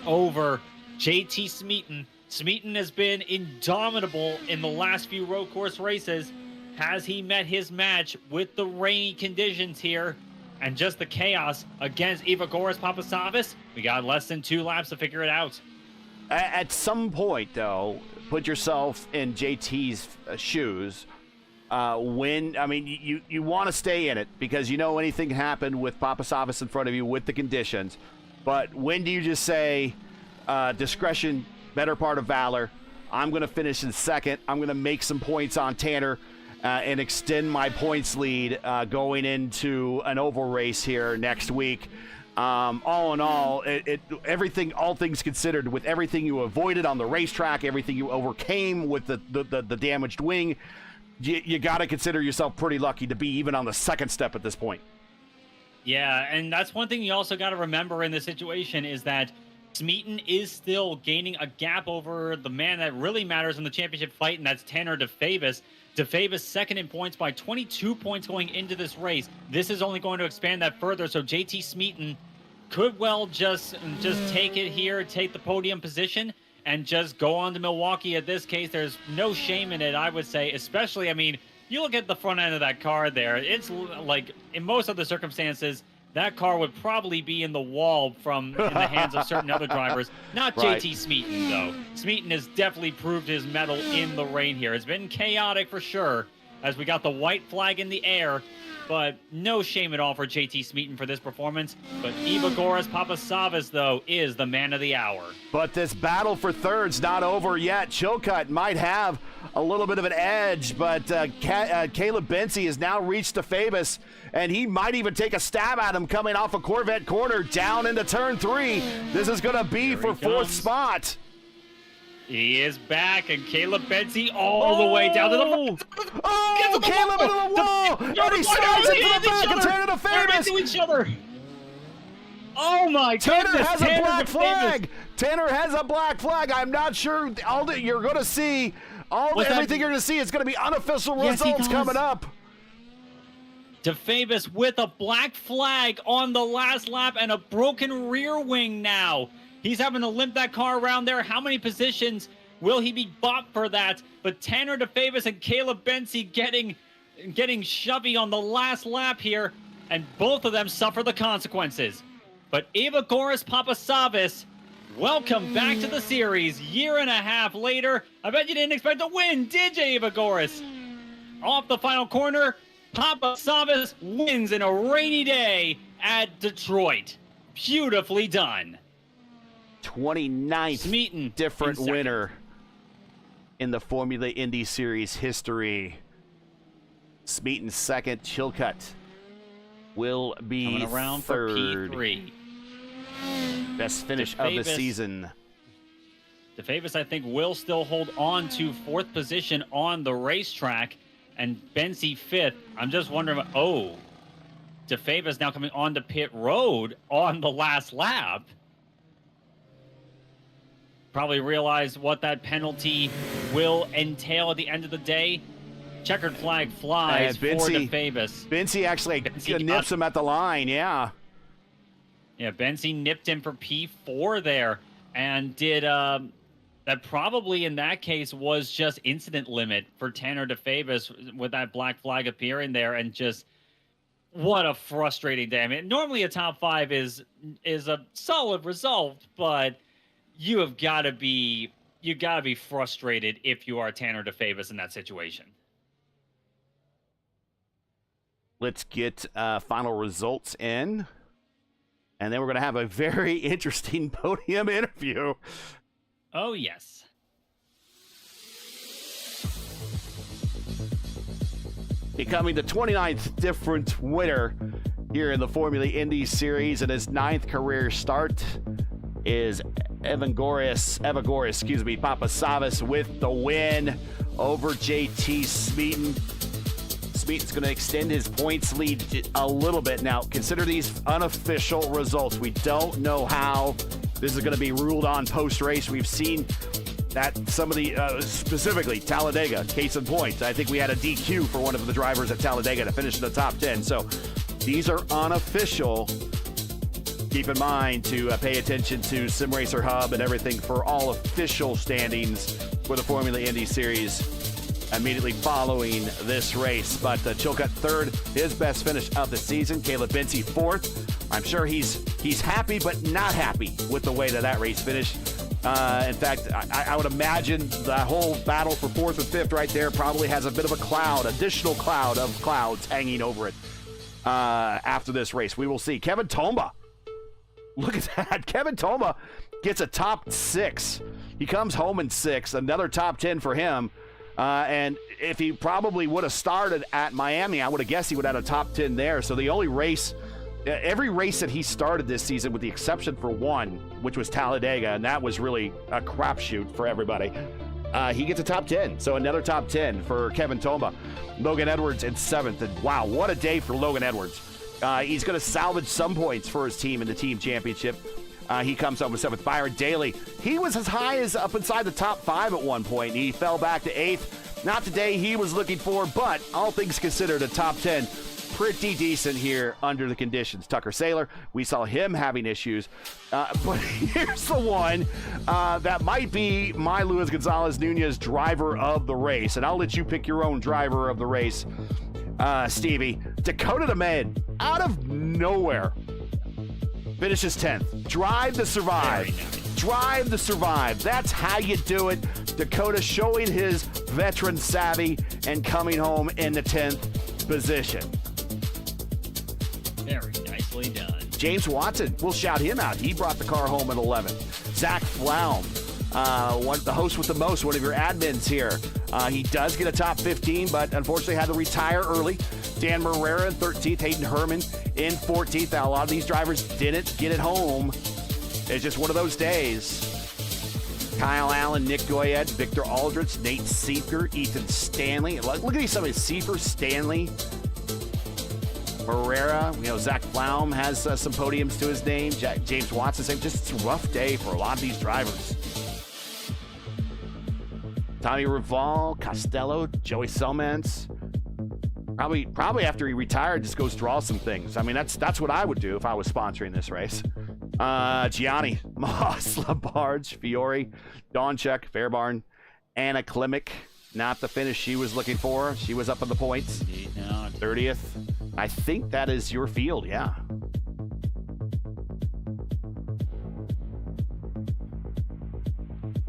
over JT Smeaton. Smeaton has been indomitable in the last few road course races. Has he met his match with the rainy conditions here and just the chaos against Evagoras Papasavas? We got less than 2 laps to figure it out. At some point, though, put yourself in JT's shoes. You want to stay in it because you know anything can happen with Papasavas in front of you with the conditions. But when do you just say, discretion, better part of valor, I'm going to finish in second, I'm going to make some points on Tanner and extend my points lead going into an oval race here next week. All in all, everything, all things considered, with everything you avoided on the racetrack, everything you overcame with the damaged wing, you got to consider yourself pretty lucky to be even on the second step at this point. Yeah, and that's one thing you also got to remember in this situation is that Smeaton is still gaining a gap over the man that really matters in the championship fight, and that's Tanner DeFabis. DeFabis second in points by 22 points going into this race. This is only going to expand that further, so JT Smeaton could well just take it here, take the podium position, and just go on to Milwaukee. At this case, there's no shame in it, I would say, especially, I mean, you look at the front end of that car there, it's like, in most other circumstances, that car would probably be in the wall in the hands of certain other drivers. Not right. JT Smeaton, though. Smeaton has definitely proved his mettle in the rain here. It's been chaotic for sure, as we got the white flag in the air, but no shame at all for JT Smeaton for this performance. But Evagoras Papasavas, though, is the man of the hour. But this battle for third's not over yet. Chilcutt might have a little bit of an edge, but Caleb Benzie has now reached DeFabis, and he might even take a stab at him coming off a Corvette corner down into turn 3. This is going to be for 4th spot. He is back, and Caleb Benzie all the way down to the... Oh, Caleb into the wall! And he slides into the back of Tanner DeFabis! Into each other! Oh my goodness! Tanner has a black flag! Tanner has a black flag. I'm not sure you're going to see... Everything you're going to see is going to be unofficial results coming up. DeFabis with a black flag on the last lap and a broken rear wing now. He's having to limp that car around there. How many positions will he be bought for that? But Tanner DeFabis and Caleb Benzie getting shovey on the last lap here, and both of them suffer the consequences. But Evagoras Papasavas, welcome back to the series. Year and a half later. I bet you didn't expect to win, did you, Evagoras? Off the final corner, Papasavas wins in a rainy day at Detroit. Beautifully done. 29th Smeaton different winner in the Formula Indy Series history. Smeaton second. Chilcutt will be coming around third. For P3. Best finish of the season. DeFabis, I think, will still hold on to 4th position on the racetrack, and Benzie 5th. I'm just wondering, DeFabis now coming onto pit road on the last lap. Probably realized what that penalty will entail at the end of the day. Checkered flag flies for DeFabis. Benzie actually nips him at the line, yeah. Yeah, Benzie nipped him for P4 there, and did that probably in that case was just incident limit for Tanner DeFabis with that black flag appearing there, and just what a frustrating day. I mean, normally a top 5 is a solid result, but you gotta be frustrated if you are Tanner DeFabis in that situation. Let's get final results in, and then we're going to have a very interesting podium interview. Oh, yes. Becoming the 29th different winner here in the Formula Indy Series, and his 9th career start is Evagoras, Papasavas with the win over JT Smeaton. Smeaton's going to extend his points lead a little bit. Now, consider these unofficial results. We don't know how this is going to be ruled on post-race. We've seen that some of the, specifically Talladega, case in point. I think we had a DQ for one of the drivers at Talladega to finish in the top 10. So these are unofficial. Keep in mind to pay attention to SimRacer Hub and everything for all official standings for the Formula Indy Series immediately following this race. But Chilcutt third, his best finish of the season. Caleb Benzie fourth. I'm sure he's happy but not happy with the way that race finished. In fact, I would imagine the whole battle for fourth and fifth right there probably has a bit of a cloud, additional cloud of clouds hanging over it after this race. We will see. Kevin Tomba. Look at that. Kevin Tomba gets a top 6. He comes home in 6th. Another top 10 for him. And if he probably would have started at Miami, I would have guessed he would have had a top 10 there. So the only race, every race that he started this season, with the exception for one, which was Talladega, and that was really a crapshoot for everybody, he gets a top 10. So another top 10 for Kevin Tomba. Logan Edwards in 7th. And wow, what a day for Logan Edwards. He's going to salvage some points for his team in the team championship. He comes home with 7th. Byron Daly, he was as high as up inside the top 5 at one point. He fell back to 8th. Not the day he was looking for, but all things considered, a top 10. Pretty decent here under the conditions. Tucker Saylor, we saw him having issues. But here's the one that might be my Luis Gonzalez Nunez driver of the race. And I'll let you pick your own driver of the race, Stevie. Dakota DeMed, out of nowhere, finishes 10th. Drive to survive. Nice. Drive to survive. That's how you do it. Dakota showing his veteran savvy and coming home in the 10th position. Very nicely done. James Watson, we'll shout him out. He brought the car home at 11th. Zach Flaum, the host with the most, one of your admins here. He does get a top 15, but unfortunately had to retire early. Dan Marrera in 13th, Hayden Herman in 14th. Now, a lot of these drivers didn't get it home. It's just one of those days. Kyle Allen, Nick Goyette, Victor Aldrich, Nate Seifer, Ethan Stanley. Look at these, some of these: Seifer, Stanley, Marrera. Zach Flaum has some podiums to his name. James Watson, same. Just a rough day for a lot of these drivers. Tommy Raval, Costello, Joey Selmans. Probably after he retired, just goes draw some things. I mean, that's what I would do if I was sponsoring this race. Gianni, Moss, Labarge, Fiore, Donchek, Fairbarn, Anna Klimek. Not the finish she was looking for. She was up on the points. 30th. I think that is your field, yeah.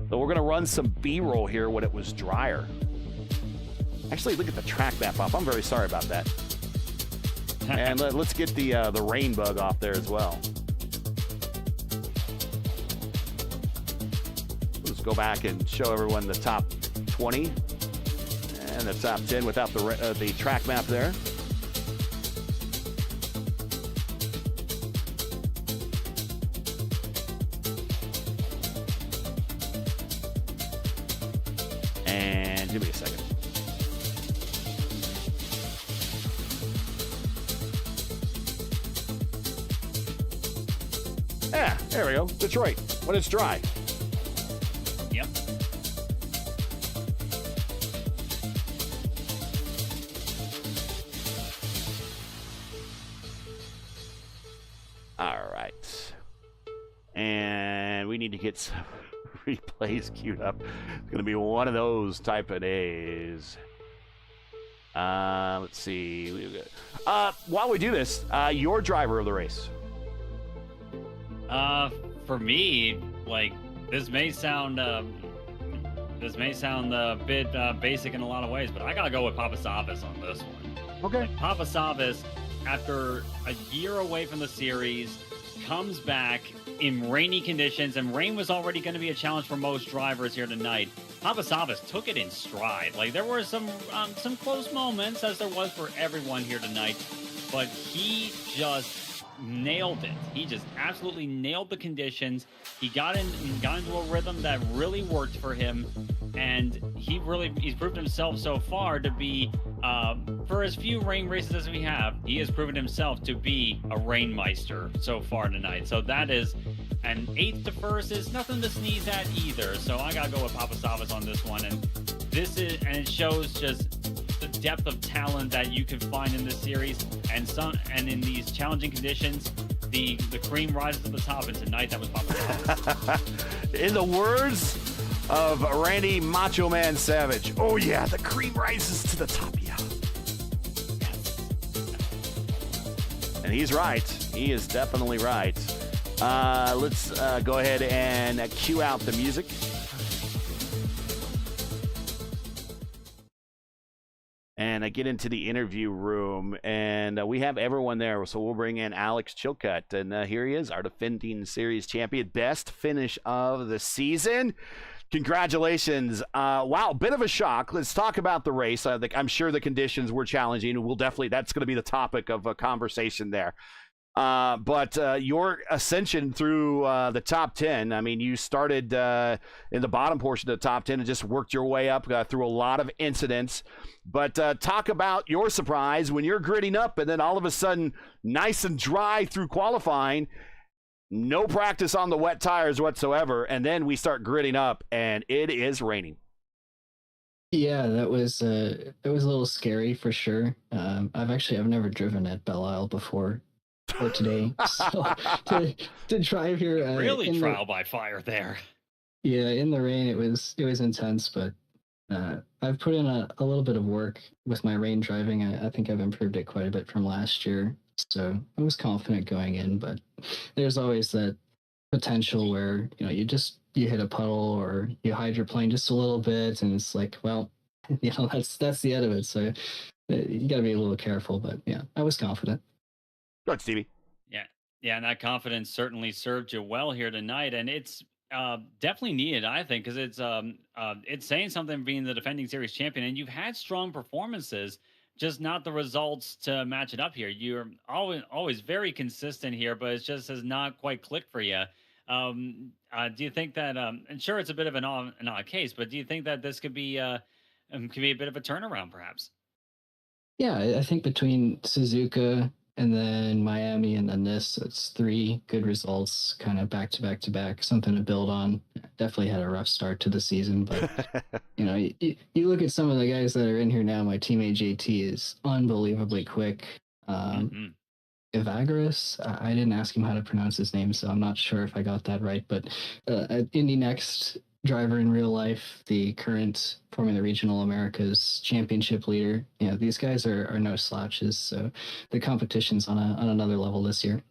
So we're going to run some B-roll here when it was drier. Actually, look at the track map up. I'm very sorry about that. And let's get the rain bug off there as well. Let's go back and show everyone the top 20 and the top 10 without the track map there. And give me a second. Yeah, there we go. Detroit, when it's dry. Yep. All right. And we need to get some replays queued up. It's going to be one of those type of days. Let's see. While we do this, your driver of the race. For me, like, this may sound a bit basic in a lot of ways, but I gotta go with Papasavas on this one. Okay. Like, Papasavas, after a year away from the series, comes back in rainy conditions, and rain was already going to be a challenge for most drivers here tonight. Papasavas took it in stride. Like, there were some close moments, as there was for everyone here tonight. but he just nailed it. He just absolutely nailed the conditions. He got into a rhythm that really worked for him, and he's proved himself so far to be, for as few rain races as we have, he has proven himself to be a rainmeister so far tonight. So that is an 8th to 1st is nothing to sneeze at either. So I gotta go with Papasavas on this one, and it shows just the depth of talent that you can find in this series, and in these challenging conditions, the cream rises to the top, and tonight that was Papasavas. In the words of Randy Macho Man Savage, oh yeah, the cream rises to the top, yeah. And he's right. He is definitely right. Let's go ahead and cue out the music. And I get into the interview room, and we have everyone there. So we'll bring in Alex Chilcutt, and here he is, our defending series champion. Best finish of the season. Congratulations. Wow, bit of a shock. Let's talk about the race. I'm sure the conditions were challenging. That's going to be the topic of a conversation there. But your ascension through the top 10, I mean, you started in the bottom portion of the top 10 and just worked your way up through a lot of incidents. But talk about your surprise when you're gritting up and then all of a sudden, nice and dry through qualifying, no practice on the wet tires whatsoever, and then we start gritting up and it is raining. Yeah, that was it was a little scary for sure. I've never driven at BELLE before. For today, so to drive here, really trial by fire there. Yeah, in the rain, it was intense, but I've put in a little bit of work with my rain driving. I think I've improved it quite a bit from last year, so I was confident going in. But there's always that potential where you hit a puddle or you hydroplane just a little bit, and it's like, well, that's the end of it. So you got to be a little careful. But yeah, I was confident. Go ahead, Stevie. Yeah, and that confidence certainly served you well here tonight, and it's definitely needed, I think, because it's saying something being the defending series champion, and you've had strong performances, just not the results to match it up here. You're always very consistent here, but it just has not quite clicked for you. Do you think that? And sure, it's a bit of an odd case, but do you think that this could be a bit of a turnaround, perhaps? Yeah, I think between Suzuka and then Miami and then this, it's 3 good results, kind of back to back to back, something to build on. Definitely had a rough start to the season, but you look at some of the guys that are in here now. My teammate JT is unbelievably quick. Evagris, I didn't ask him how to pronounce his name, so I'm not sure if I got that right, but Indy Next driver in real life, the current Formula Regional Americas championship leader. These guys are no slouches, so the competition's on another level this year.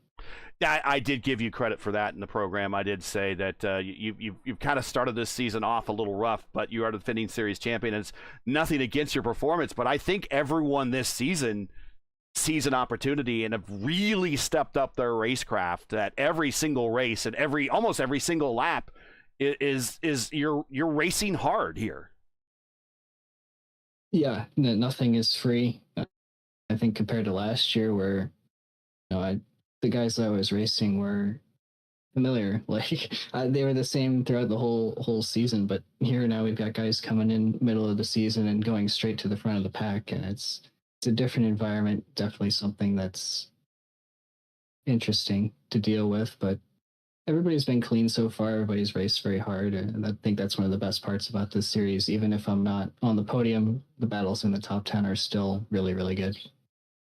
Yeah, I did give you credit for that in the program. I did say that you've kind of started this season off a little rough, but you are the defending series champion. It's nothing against your performance, but I think everyone this season sees an opportunity and have really stepped up their racecraft at every single race and almost every single lap. Is you're racing hard here. Yeah, nothing is free. I think compared to last year, where the guys that I was racing were familiar, like they were the same throughout the whole season. But here now we've got guys coming in middle of the season and going straight to the front of the pack, and it's a different environment. Definitely something that's interesting to deal with, but everybody's been clean so far. Everybody's raced very hard, and I think that's one of the best parts about this series. Even if I'm not on the podium, the battles in the top 10 are still really, really good.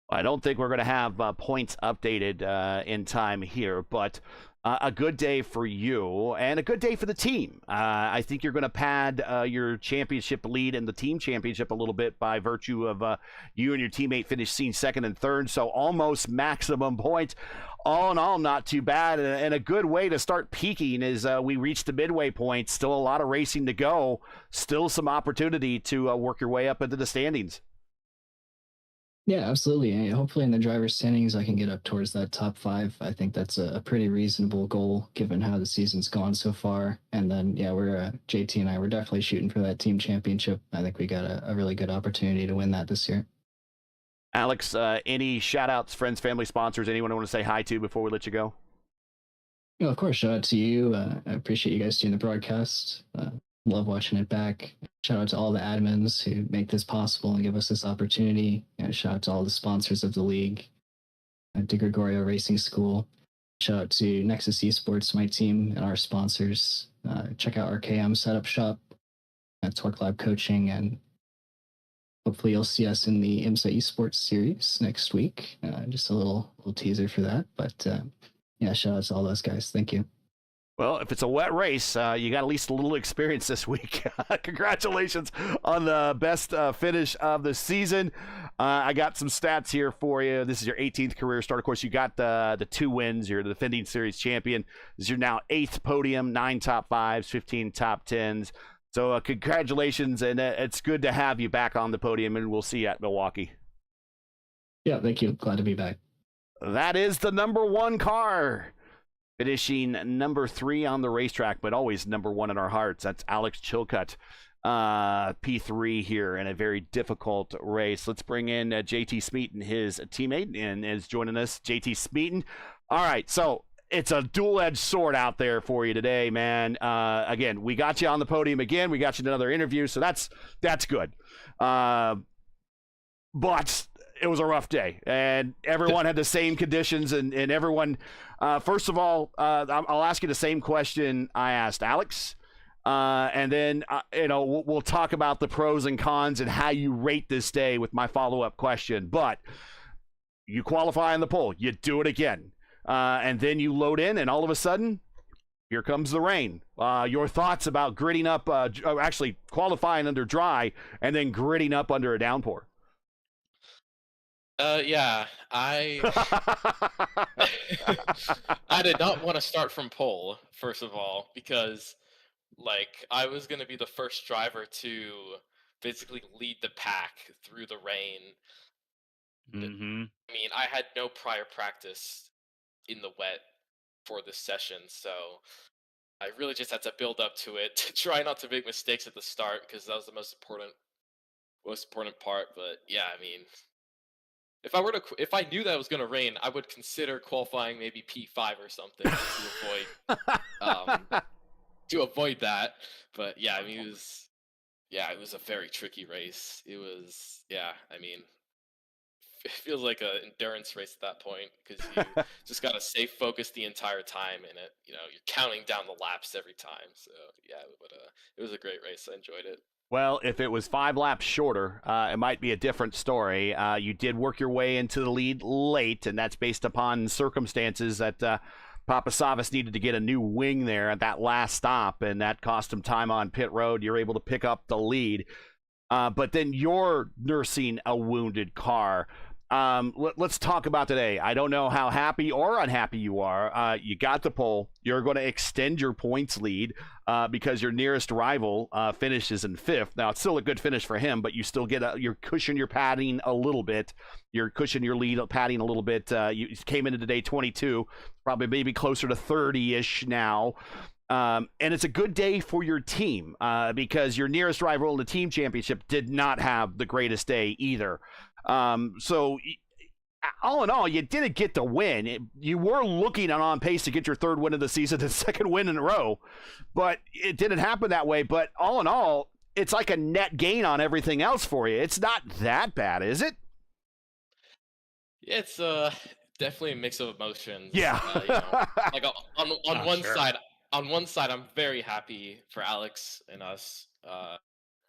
I don't think we're going to have points updated in time here, but a good day for you and a good day for the team. I think you're going to pad your championship lead in the team championship a little bit by virtue of you and your teammate finishing second and third, so almost maximum points. All in all, not too bad, and a good way to start peaking is we reached the midway point. Still a lot of racing to go. Still some opportunity to work your way up into the standings. Yeah, absolutely. Hopefully in the driver's standings, I can get up towards that top 5. I think that's a pretty reasonable goal given how the season's gone so far. And then, yeah, JT and I, we're definitely shooting for that team championship. I think we got a really good opportunity to win that this year. Alex, any shout outs, friends, family, sponsors, anyone I want to say hi to before we let you go? Of course, shout out to you. I appreciate you guys doing the broadcast. Love watching it back. Shout out to all the admins who make this possible and give us this opportunity. Shout out to all the sponsors of the league. De Gregorio Racing School. Shout out to Nexus Esports, my team, and our sponsors. Check out our KM setup shop at Torque Lab Coaching, and hopefully you'll see us in the IMSA Esports series next week. Just a little teaser for that. But yeah, shout out to all those guys. Thank you. Well, if it's a wet race, you got at least a little experience this week. Congratulations on the best finish of the season. I got some stats here for you. This is your 18th career start. Of course, you got the 2 wins. You're the defending series champion. This is your now 8th podium, 9 top 5s, 15 top 10s. So congratulations, and it's good to have you back on the podium, and we'll see you at Milwaukee. Yeah, thank you. Glad to be back. That is the number 1 car, finishing number 3 on the racetrack, but always number 1 in our hearts. That's Alex Chilcutt, P3 here in a very difficult race. Let's bring in JT Smeaton, his teammate, and is joining us. JT Smeaton. All right, so it's a dual-edged sword out there for you today, man. Again, we got you on the podium again. We got you another interview, so that's good. But it was a rough day, and everyone had the same conditions, and everyone, first of all, I'll ask you the same question I asked Alex, and then, we'll talk about the pros and cons and how you rate this day with my follow-up question. But you qualify in the pole, you do it again, and then you load in, and all of a sudden, here comes the rain. Your thoughts about gridding up, actually qualifying under dry, and then gridding up under a downpour? Yeah, I I did not want to start from pole, first of all, because I was going to be the first driver to basically lead the pack through the rain. Mm-hmm. I mean, I had no prior practice in the wet for this session, so I really just had to build up to it to try not to make mistakes at the start, because that was the most important part. But yeah, I mean, if I knew that it was going to rain, I would consider qualifying maybe P5 or something to avoid that. But yeah, I mean, it was a very tricky race. It was, I mean, it feels like an endurance race at that point, because you just got to stay focused the entire time, and you're counting down the laps every time. So yeah, but it was a great race. I enjoyed it. Well, if it was 5 laps shorter, it might be a different story. You did work your way into the lead late, and that's based upon circumstances that Papa Savas needed to get a new wing there at that last stop, and that cost him time on pit road. You're able to pick up the lead. But then you're nursing a wounded car. Let's talk about today. I don't know how happy or unhappy you are. You got the pole. You're going to extend your points lead because your nearest rival finishes in 5th. Now, it's still a good finish for him, but you still get your cushion your padding a little bit. Your cushion your lead padding a little bit. You came into today 22, probably maybe closer to 30-ish now. And it's a good day for your team because your nearest rival in the team championship did not have the greatest day either. So all in all, you didn't get the win. You were looking on pace to get your 3rd win of the season, the 2nd win in a row, but it didn't happen that way. But all in all, it's like a net gain on everything else for you. It's not that bad, is it? Yeah, it's definitely a mix of emotions. Yeah. On one side, I'm very happy for Alex and us.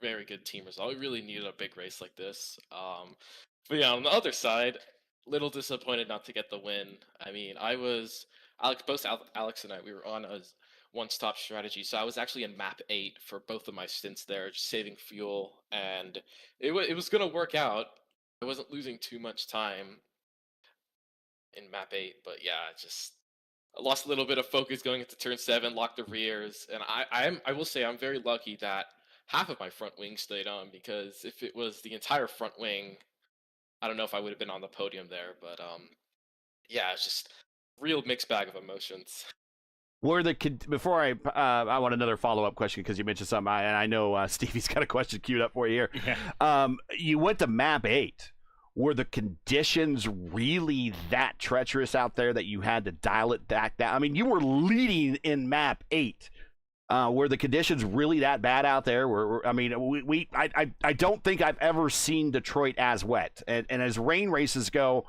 Very good team result. We really needed a big race like this. But yeah, on the other side, little disappointed not to get the win. I mean, Alex and I, we were on a one-stop strategy, so I was actually in map 8 for both of my stints there, just saving fuel, and it was going to work out. I wasn't losing too much time in map 8, but yeah, I lost a little bit of focus going into turn 7, locked the rears, and I will say I'm very lucky that half of my front wing stayed on, because if it was the entire front wing, I don't know if I would have been on the podium there. But yeah, it's just real mixed bag of emotions. Before I want another follow-up question, because you mentioned something, and I know Stevie's got a question queued up for you here. Yeah. You went to map 8. were the conditions really that treacherous out there that you had to dial it back down? I mean, you were leading in map 8. Were the conditions really that bad out there? I don't think I've ever seen Detroit as wet. And as rain races go,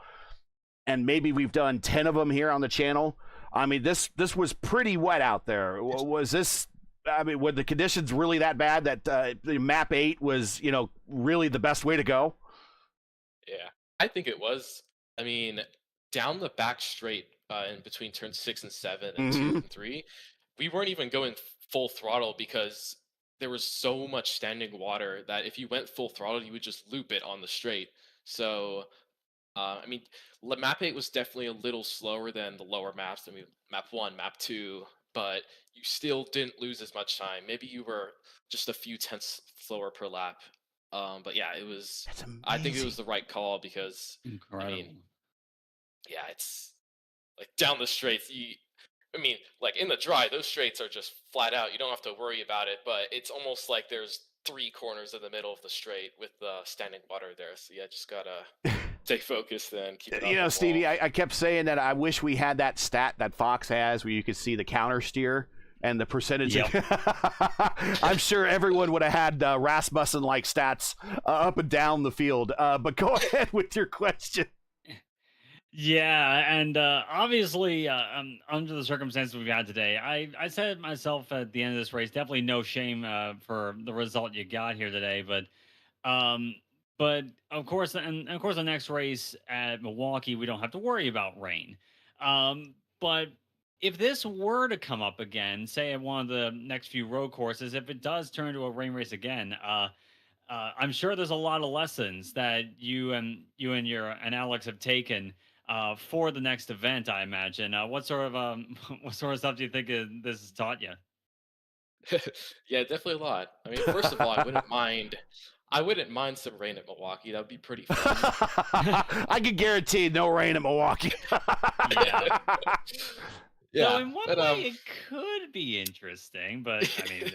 and maybe we've done 10 of them here on the channel, I mean, this was pretty wet out there. Was this, I mean, were the conditions really that bad that map 8 was, really the best way to go? Yeah, I think it was. I mean, down the back straight in between turns 6 and 7 and 2 and 3, we weren't even going full throttle because there was so much standing water that if you went full throttle, you would just loop it on the straight. So, I mean, map 8 was definitely a little slower than the lower maps. I mean, map 1, map 2, but you still didn't lose as much time. Maybe you were just a few tenths slower per lap. But yeah, it was. I think it was the right call because Incredible. I mean, yeah, it's like down the straights. Like in the dry, those straights are just flat out. You don't have to worry about it. But it's almost like there's 3 corners in the middle of the straight with standing water there. So yeah, just gotta stay focused and keep it on the Stevie, wall. I kept saying that I wish we had that stat that Fox has where you could see the counter steer and the percentage. Yep. I'm sure everyone would have had Rasmussen-like stats up and down the field. But go ahead with your question. Yeah, and obviously, under the circumstances we've had today, I said myself at the end of this race, definitely no shame for the result you got here today, but of course, and of course, the next race at Milwaukee, we don't have to worry about rain. But if this were to come up again, say at one of the next few road courses, if it does turn into a rain race again, I'm sure there's a lot of lessons that you and Alex have taken for the next event. I imagine. What sort of stuff do you think this has taught you? Yeah, definitely a lot. I mean, first of all, I wouldn't mind some rain at Milwaukee. That would be pretty fun. I can guarantee no rain at Milwaukee. Yeah. Yeah, So in one way, it could be interesting, but I mean,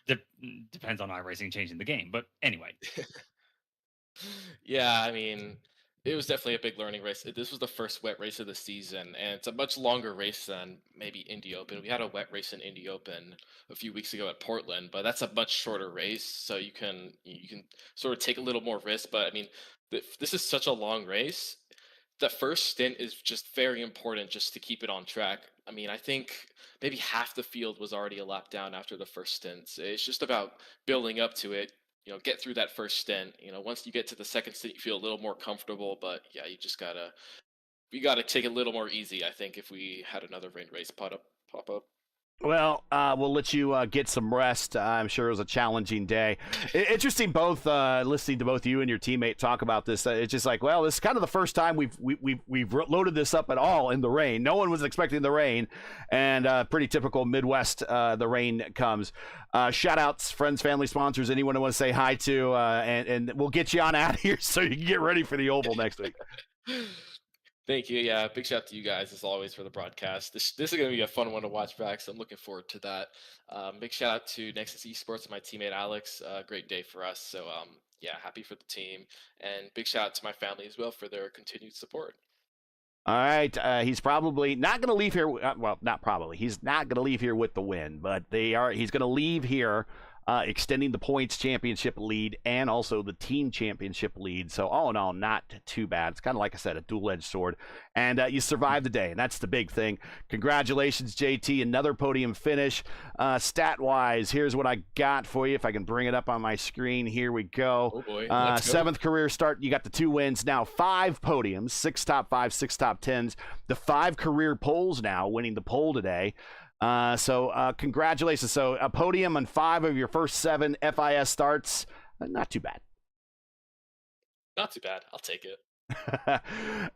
it depends on iRacing changing the game. But anyway, yeah, I mean, it was definitely a big learning race. This was the first wet race of the season, and it's a much longer race than maybe Indy Open. We had a wet race in Indy Open a few weeks ago at Portland, but that's a much shorter race, so you can sort of take a little more risk. But I mean, this is such a long race. The first stint is just very important just to keep it on track. I mean, I think maybe half the field was already a lap down after the first stint. It's just about building up to it. Get through that first stint. Once you get to the second stint, you feel a little more comfortable. But yeah, we gotta take it a little more easy. I think if we had another rain race pop up. Well, we'll let you get some rest. I'm sure it was a challenging day. Interesting, both listening to both you and your teammate talk about this. It's just like, well, this is kind of the first time we've loaded this up at all in the rain. No one was expecting the rain, and pretty typical Midwest. The rain comes. Shout outs, friends, family, sponsors, anyone who want to say hi to, and we'll get you on out of here so you can get ready for the Oval next week. Thank you. Yeah, big shout out to you guys as always for the broadcast. This is going to be a fun one to watch back, so I'm looking forward to that. Big shout out to Nexus Esports and my teammate Alex. Great day for us. So yeah, happy for the team, and big shout out to my family as well for their continued support. All right, he's probably not going to leave here. Well, not probably. He's not going to leave here with the win, but he's going to leave here extending the points championship lead and also the team championship lead. So all in all, not too bad. It's kind of like I said, a dual-edged sword. And you survived the day, and that's the big thing. Congratulations, JT. Another podium finish. Stat-wise, here's what I got for you. If I can bring it up on my screen. Here we go. Oh boy. Let's go. 7th career start. You got the 2 wins. Now 5 podiums, 6 top 5, 6 top 10s. The 5 career poles now, winning the pole today. So congratulations. So a podium on 5 of your first 7 FIS starts. Not too bad. Not too bad. I'll take it.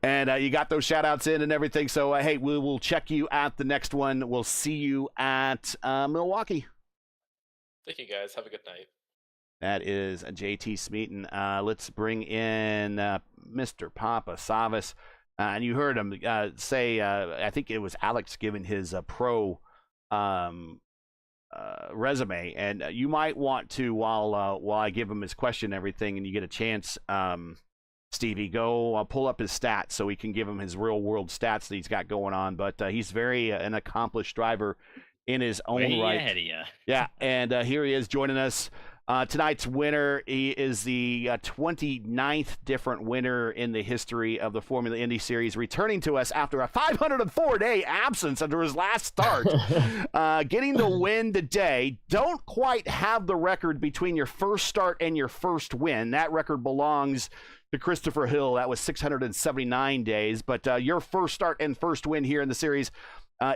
And you got those shout outs in and everything. So, hey, we will check you at the next one. We'll see you at Milwaukee. Thank you, guys. Have a good night. That is JT Smeaton. Let's bring in Mr. Papa Savas. And you heard him say, I think it was Alex giving his pro resume, and you might want to, while I give him his question and everything, and you get a chance, Stevie. Go pull up his stats so we can give him his real world stats that he's got going on. But he's very an accomplished driver in his own Way right. ahead of you. Yeah, and here he is joining us. Tonight's winner, he is the 29th different winner in the history of the Formula Indy Series, returning to us after a 504-day absence under his last start. Getting the win today. Don't quite have the record between your first start and your first win. That record belongs to Christopher Hill. That was 679 days. But your first start and first win here in the series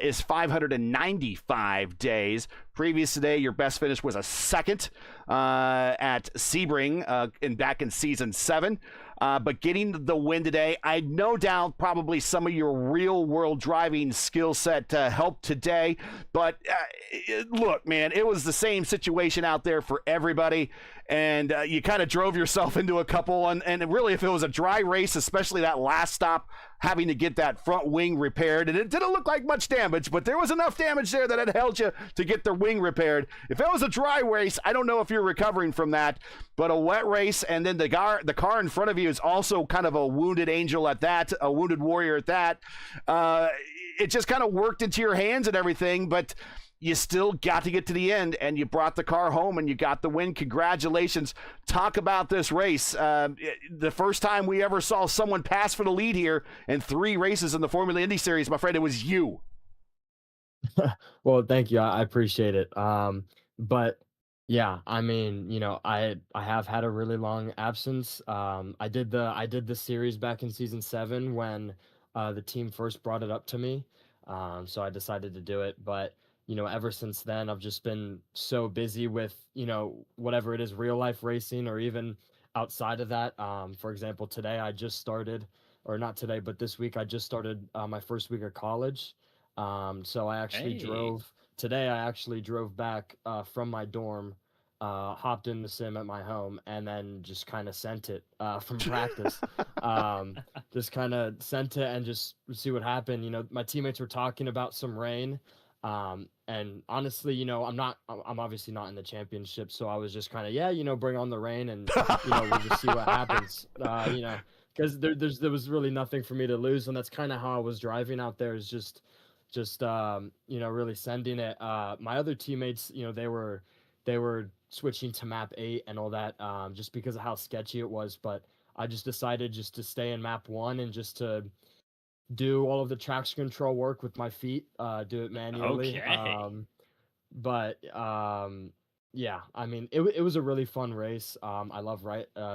is 595 days. Previous today, your best finish was a second at Sebring back in season 7. But getting the win today, I no doubt probably some of your real-world driving skill set helped today. But look, man, it was the same situation out there for everybody. And you kind of drove yourself into a couple. And really, if it was a dry race, especially that last stop, having to get that front wing repaired, and it didn't look like much damage, but there was enough damage there that it held you to get the wing repaired. If it was a dry race, I don't know if you're recovering from that, but a wet race, and then the car in front of you is also kind of a wounded angel at that, a wounded warrior at that. It just kind of worked into your hands and everything, but you still got to get to the end, and you brought the car home, and you got the win. Congratulations. Talk about this race. The first time we ever saw someone pass for the lead here in 3 races in the Formula Indy Series, my friend, it was you. Well, thank you. I appreciate it. But yeah, I mean, I have had a really long absence. I did the series back in season 7 when the team first brought it up to me. So I decided to do it, but ever since then, I've just been so busy with, whatever it is, real life racing, or even outside of that. For example, today I just started, or not today, but this week I just started my first week of college. So I actually today I actually drove back from my dorm, hopped in the sim at my home, and then just kind of sent it from practice. Just kind of sent it and just see what happened. My teammates were talking about some rain. And honestly, I'm obviously not in the championship, so I was just kind of, bring on the rain, and, we'll just see what happens, because there was really nothing for me to lose. And that's kind of how I was driving out there, is just, really sending it. My other teammates, they were switching to map 8 and all that, just because of how sketchy it was. But I just decided just to stay in map 1 and just to do all of the traction control work with my feet, do it manually. Okay. But yeah, I mean, it was a really fun race. I love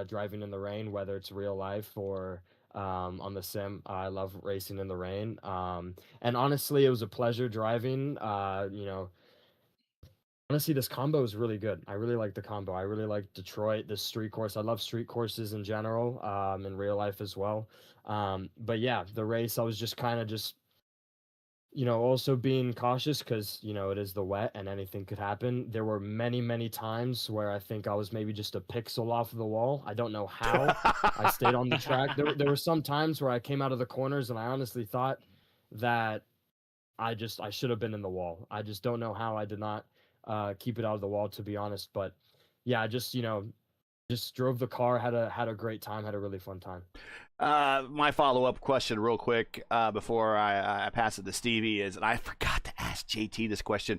driving in the rain, whether it's real life or on the sim. I love racing in the rain. And honestly, it was a pleasure driving. Honestly, this combo is really good. I really like the combo. I really like Detroit, this street course. I love street courses in general, in real life as well. But yeah, the race, I was just kind of just, also being cautious, because, it is the wet and anything could happen. There were many, many times where I think I was maybe just a pixel off of the wall. I don't know how I stayed on the track. There were some times where I came out of the corners and I honestly thought that I should have been in the wall. I just don't know how I did not keep it out of the wall, to be honest. But yeah, I just just drove the car, had a great time, had a really fun time. My follow-up question real quick before I pass it to Stevie is, and I forgot to ask JT this question.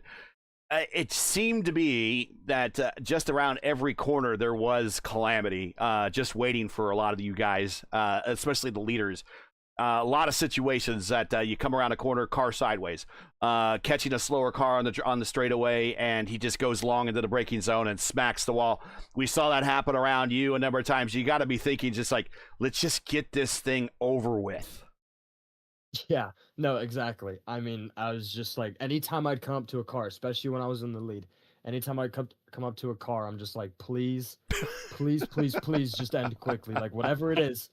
It seemed to be that just around every corner there was calamity, just waiting for a lot of you guys, especially the leaders. A lot of situations that you come around a corner, car sideways, catching a slower car on the straightaway, and he just goes long into the braking zone and smacks the wall. We saw that happen around you a number of times. You got to be thinking just like, let's just get this thing over with. Yeah, no, exactly. I mean, I was just like, anytime I'd come up to a car, especially when I was in the lead, anytime I'd come up to a car, I'm just like, please, please, please, please, just end quickly. Like, whatever it is,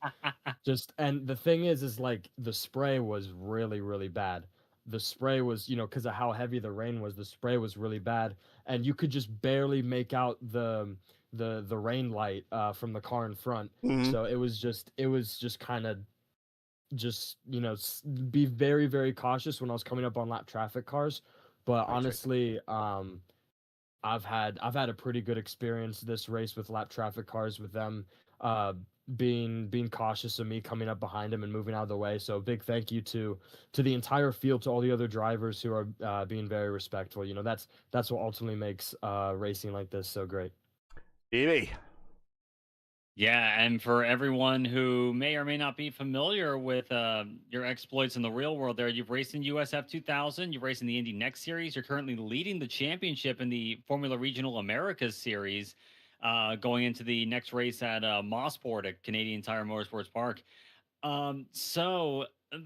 just. And the thing is like, the spray was really, really bad. The spray was, because of how heavy the rain was, the spray was really bad, and you could just barely make out the rain light from the car in front. Mm-hmm. So it was just kind of just be very, very cautious when I was coming up on lap traffic cars. But honestly, I've had a pretty good experience this race with lap traffic cars, with them being cautious of me coming up behind him and moving out of the way. So big thank you to the entire field, to all the other drivers who are being very respectful. You know, that's what ultimately makes racing like this so great. Stevie. Yeah, and for everyone who may or may not be familiar with your exploits in the real world, there you've raced in USF 2000, you've raced in the Indy Next Series, you're currently leading the championship in the Formula Regional Americas Series, going into the next race at Mosport at Canadian Tire Motorsports Park. So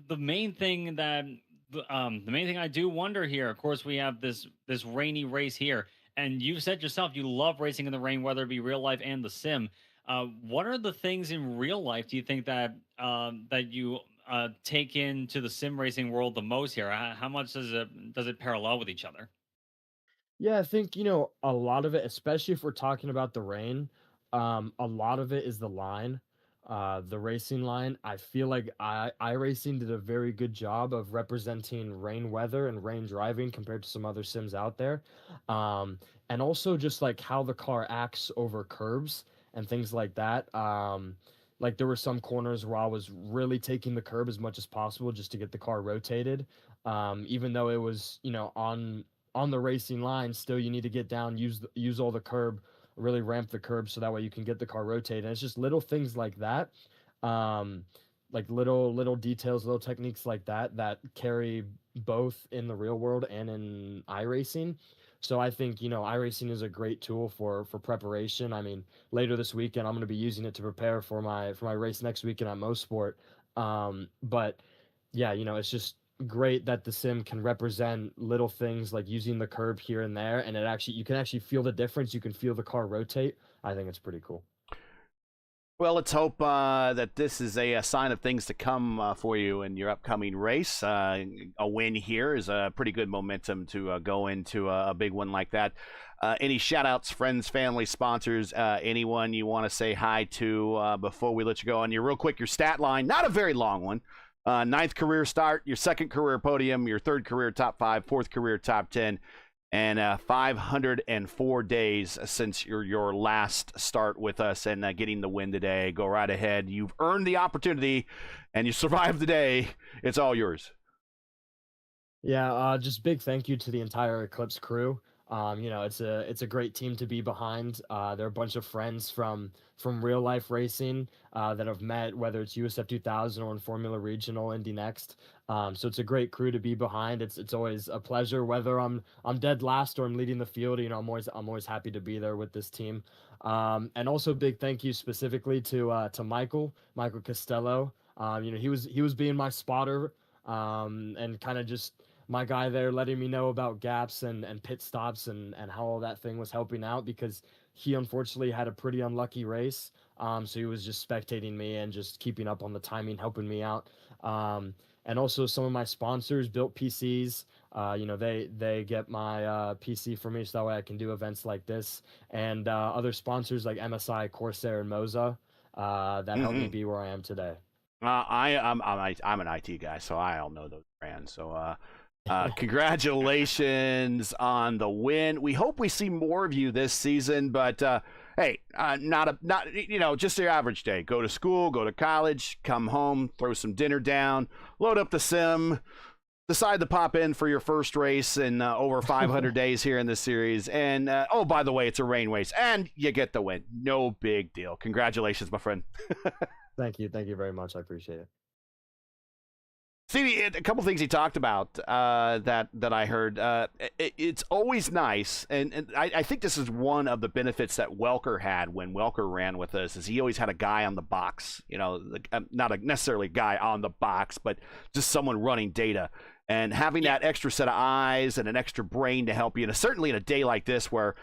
the main thing that the main thing I do wonder here, of course, we have this rainy race here, and you've said yourself you love racing in the rain, whether it be real life and the sim. What are the things in real life do you think that that you take into the sim racing world the most here? How much does it parallel with each other? Yeah, I think, a lot of it, especially if we're talking about the rain, a lot of it is the line, the racing line. I feel like iRacing did a very good job of representing rain weather and rain driving compared to some other sims out there. Um, and also just like how the car acts over curbs and things like that. Like there were some corners where I was really taking the curb as much as possible just to get the car rotated. Even though it was, on the racing line, still you need to get down, use all the curb, really ramp the curb so that way you can get the car rotated. And it's just little things like that, um, like little details, little techniques like that that carry both in the real world and in iRacing. So I think iRacing is a great tool for preparation. I mean, later this weekend I'm going to be using it to prepare for my race next weekend at Mosport. But yeah, it's just great that the sim can represent little things like using the curb here and there, and you can actually feel the difference. You can feel the car rotate. I think it's pretty cool. Well, let's hope that this is a sign of things to come for you in your upcoming race. A win here is a pretty good momentum to go into a big one like that. Any shout-outs, friends, family, sponsors, anyone you want to say hi to before we let you go on your real quick, your stat line, not a very long one. Ninth career start, your second career podium, your third career top 5, fourth career top 10, and 504 days since your last start with us and getting the win today. Go right ahead. You've earned the opportunity, and you survived the day. It's all yours. Yeah, just big thank you to the entire Eclipse crew. It's a great team to be behind. They're a bunch of friends from real life racing that I've met, whether it's USF 2000 or in Formula Regional Indy Next. So it's a great crew to be behind. It's always a pleasure, whether I'm dead last or I'm leading the field. I'm always happy to be there with this team. And also big thank you specifically to Michael Costello. He was being my spotter, and kind of just my guy there, letting me know about gaps and pit stops and how all that thing was helping out, because he unfortunately had a pretty unlucky race. So he was just spectating me and just keeping up on the timing, helping me out. And also some of my sponsors, Built PCs, they get my PC for me so that way I can do events like this. And other sponsors like MSI, Corsair, and Moza that helped me be where I am today. I'm an IT guy, so I all know those brands. So congratulations on the win. We hope we see more of you this season, but hey, not just your average day. Go to school, go to college, come home, throw some dinner down, load up the sim, decide to pop in for your first race in over 500 days here in this series. And oh, by the way, it's a rain race, and you get the win. No big deal. Congratulations, my friend. Thank you very much. I appreciate it. Stevie, a couple things he talked about that I heard. It's always nice, and I think this is one of the benefits that Welker had when Welker ran with us, is he always had a guy on the box. Not necessarily a guy on the box, but just someone running data. And having that extra set of eyes and an extra brain to help you, and certainly in a day like this where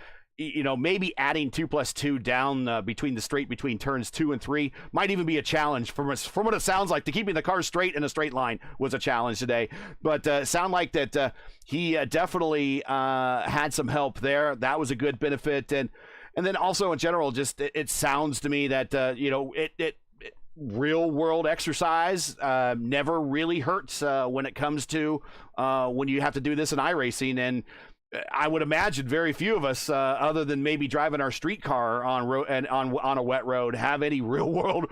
maybe adding 2+2 down between the straight between turns 2 and 3 might even be a challenge. From what it sounds like, to keeping the car straight in a straight line was a challenge today. But sound like that he definitely had some help there. That was a good benefit. And then also in general, just it sounds to me that real world exercise never really hurts when it comes to when you have to do this in iRacing. And I would imagine very few of us, other than maybe driving our street car on a wet road, have any real world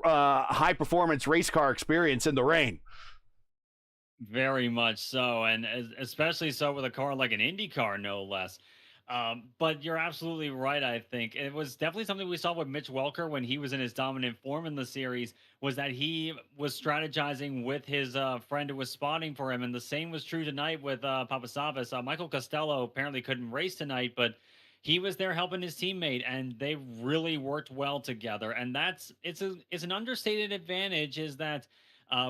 high performance race car experience in the rain. Very much so, and especially so with a car like an IndyCar, no less. But you're absolutely right. I think it was definitely something we saw with Mitch Welker when he was in his dominant form in the series, was that he was strategizing with his friend who was spotting for him, and the same was true tonight with Papasavas. Michael Costello apparently couldn't race tonight, but he was there helping his teammate, and they really worked well together. And it's an understated advantage, is that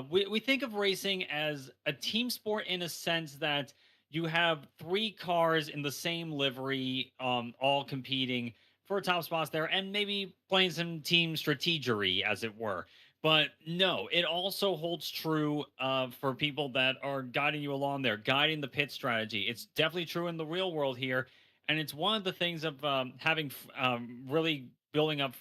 we think of racing as a team sport in a sense that you have three cars in the same livery, all competing for top spots there, and maybe playing some team strategery, as it were. But no, it also holds true for people that are guiding you along there, guiding the pit strategy. It's definitely true in the real world here, and it's one of the things of having really building up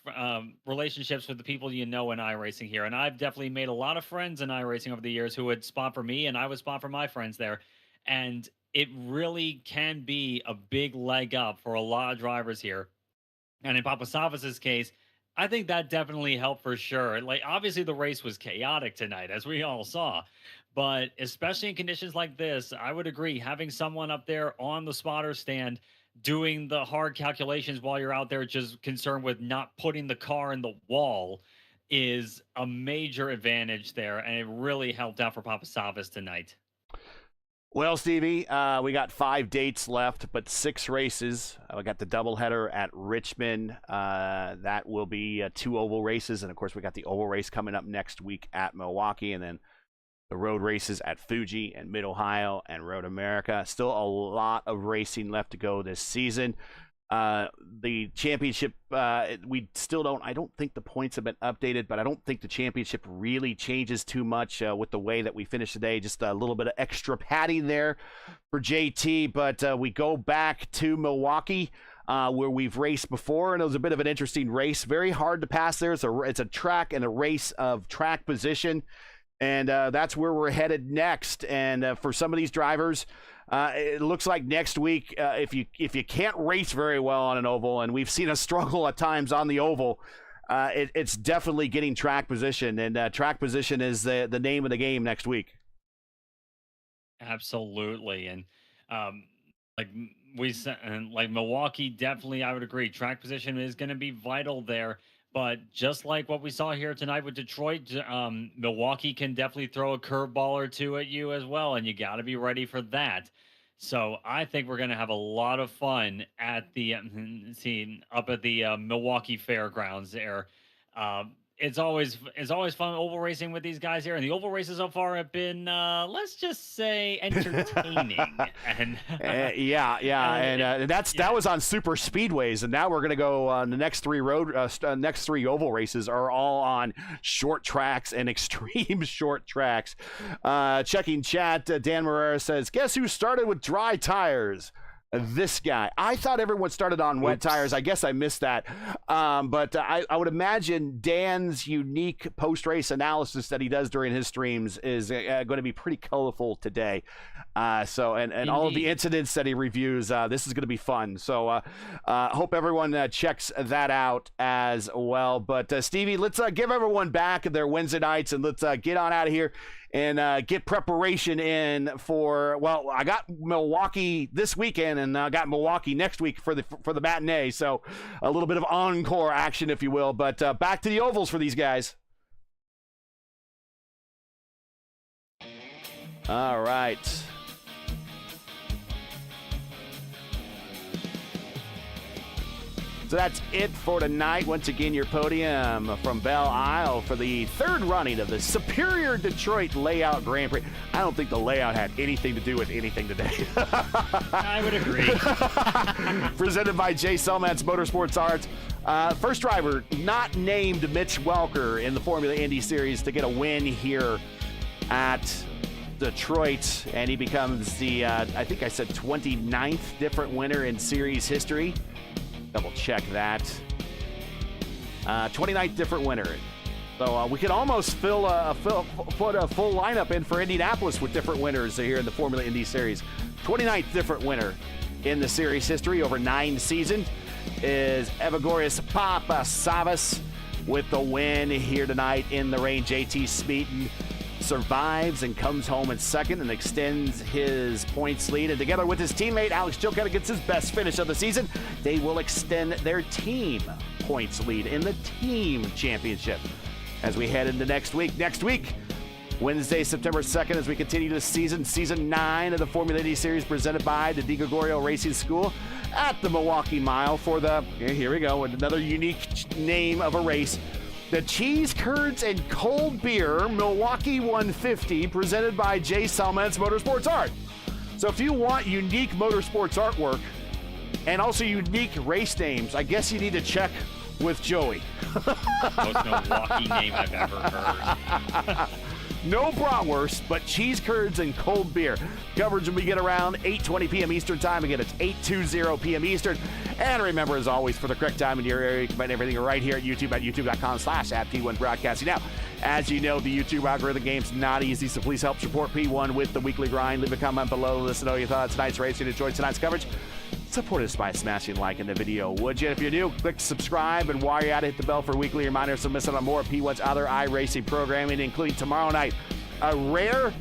relationships with the people you know in iRacing here. And I've definitely made a lot of friends in iRacing over the years who would spot for me, and I would spot for my friends there. And it really can be a big leg up for a lot of drivers here. And in Papasavas's case, I think that definitely helped for sure. Like, obviously the race was chaotic tonight, as we all saw, but especially in conditions like this, I would agree, having someone up there on the spotter stand doing the hard calculations while you're out there just concerned with not putting the car in the wall is a major advantage there, and it really helped out for Papasavas tonight. Well, Stevie, we got 5 dates left, but 6 races. We got the doubleheader at Richmond. That will be 2 oval races. And, of course, we got the oval race coming up next week at Milwaukee. And then the road races at Fuji and Mid-Ohio and Road America. Still a lot of racing left to go this season. The championship, we still don't, I don't think the points have been updated, but I don't think the championship really changes too much with the way that we finished today. Just a little bit of extra padding there for JT, but we go back to Milwaukee, where we've raced before, and it was a bit of an interesting race. Very hard to pass there. It's a track and a race of track position, and that's where we're headed next. And for some of these drivers, it looks like next week, if you can't race very well on an oval, and we've seen a struggle at times on the oval, it's definitely getting track position, and track position is the name of the game next week. Absolutely, and like we said, and like Milwaukee, definitely, I would agree. Track position is going to be vital there. But just like what we saw here tonight with Detroit, Milwaukee can definitely throw a curveball or two at you as well, and you got to be ready for that. So I think we're going to have a lot of fun at the up at the Milwaukee Fairgrounds there. It's always fun oval racing with these guys here, and the oval races so far have been let's just say entertaining. And that was on super speedways, and now we're gonna go on the next 3 next 3 oval races are all on short tracks and extreme short tracks. Checking chat, Dan Morera says, "Guess who started with dry tires?" This guy. I thought everyone started on wet tires. I guess I missed that. But I would imagine Dan's unique post-race analysis that he does during his streams is going to be pretty colorful today. So all of the incidents that he reviews, this is going to be fun. So hope everyone checks that out as well. But Stevie, let's give everyone back their Wednesday nights, and let's get on out of here and get preparation in for, well, I got Milwaukee this weekend, and I got Milwaukee next week for the matinee. So a little bit of encore action, if you will. But back to the ovals for these guys. All right. So that's it for tonight. Once again, your podium from Belle Isle for the 3rd running of the Superior Detroit Layout Grand Prix. I don't think the layout had anything to do with anything today. I would agree. Presented by Jay Selman's Motorsports Arts. First driver not named Mitch Welker in the Formula Indy Series to get a win here at Detroit, and he becomes the, I think I said 29th different winner in series history. Double check that. 29th different winner. So we could almost put a full lineup in for Indianapolis with different winners here in the Formula Indy Series. 29th different winner in the series history over 9 seasons is Evagorius Papasavas with the win here tonight in the rain. JT Smeaton survives and comes home in second and extends his points lead. And together with his teammate, Alex Chilcutt gets his best finish of the season. They will extend their team points lead in the team championship as we head into next week. Next week, Wednesday, September 2nd, as we continue this season 9 of the Formula Indy Series presented by the DiGregorio Racing School at the Milwaukee Mile for the, here we go, another unique name of a race, the Cheese Curds and Cold Beer Milwaukee 150 presented by J. Salmons Motorsports Art. So if you want unique motorsports artwork and also unique race names, I guess you need to check with Joey. Most Milwaukee name I've ever heard. No bratwurst, but cheese curds and cold beer. Coverage will begin around 8:20 p.m. Eastern Time. Again, it's 8:20 p.m. Eastern. And remember, as always, for the correct time in your area, you can find everything right here at YouTube at youtube.com/@P1 Broadcasting. Now, as you know, the YouTube algorithm game's not easy, so please help support P1 with the weekly grind. Leave a comment below. Let us know your thoughts. Tonight's race. You enjoyed tonight's coverage. Support us by smashing like in the video, would you? If you're new, click subscribe, and while you're at it, hit the bell for weekly reminders so miss out on more of P1's other iRacing programming, including tomorrow night, a rare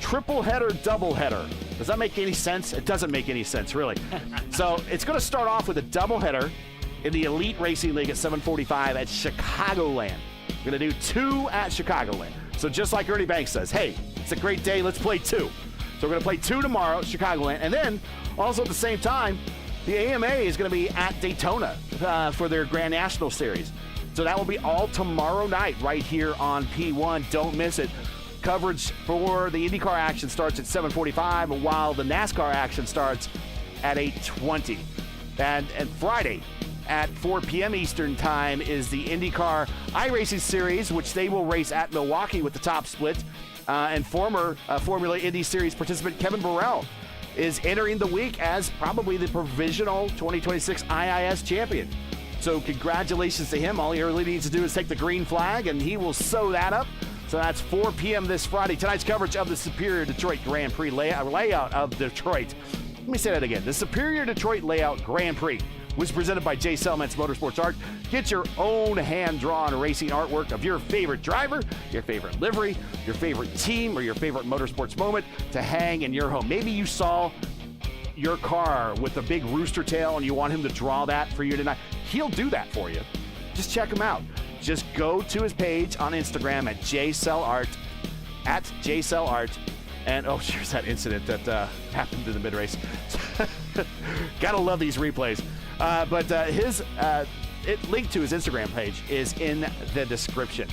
triple header, double header. Does that make any sense? It doesn't make any sense, really. So it's going to start off with a double header in the Elite Racing League at 7:45 at Chicagoland. We're going to do 2 at Chicagoland. So just like Ernie Banks says, hey, it's a great day, let's play 2. So we're going to play 2 tomorrow at Chicagoland, and then also at the same time, the AMA is going to be at Daytona for their Grand National Series. So that will be all tomorrow night right here on P1. Don't miss it. Coverage for the IndyCar action starts at 7:45, while the NASCAR action starts at 8:20. And Friday at 4 p.m. Eastern Time is the IndyCar iRacing Series, which they will race at Milwaukee with the top split. And former Formula Indy Series participant Kevin Burrell is entering the week as probably the provisional 2026 IIS champion. So congratulations to him. All he really needs to do is take the green flag, and he will sew that up. So that's 4 p.m. this Friday. Tonight's coverage of the Superior Detroit Grand Prix layout of Detroit. Let me say that again. The Superior Detroit Layout Grand Prix was presented by J. Salmons Motorsports Art. Get your own hand-drawn racing artwork of your favorite driver, your favorite livery, your favorite team, or your favorite motorsports moment to hang in your home. Maybe you saw your car with a big rooster tail and you want him to draw that for you tonight. He'll do that for you. Just check him out. Just go to his page on Instagram at JSellArt, at JSellArt. And, oh, here's that incident that happened in the mid-race. Gotta love these replays. But his link to his Instagram page is in the description.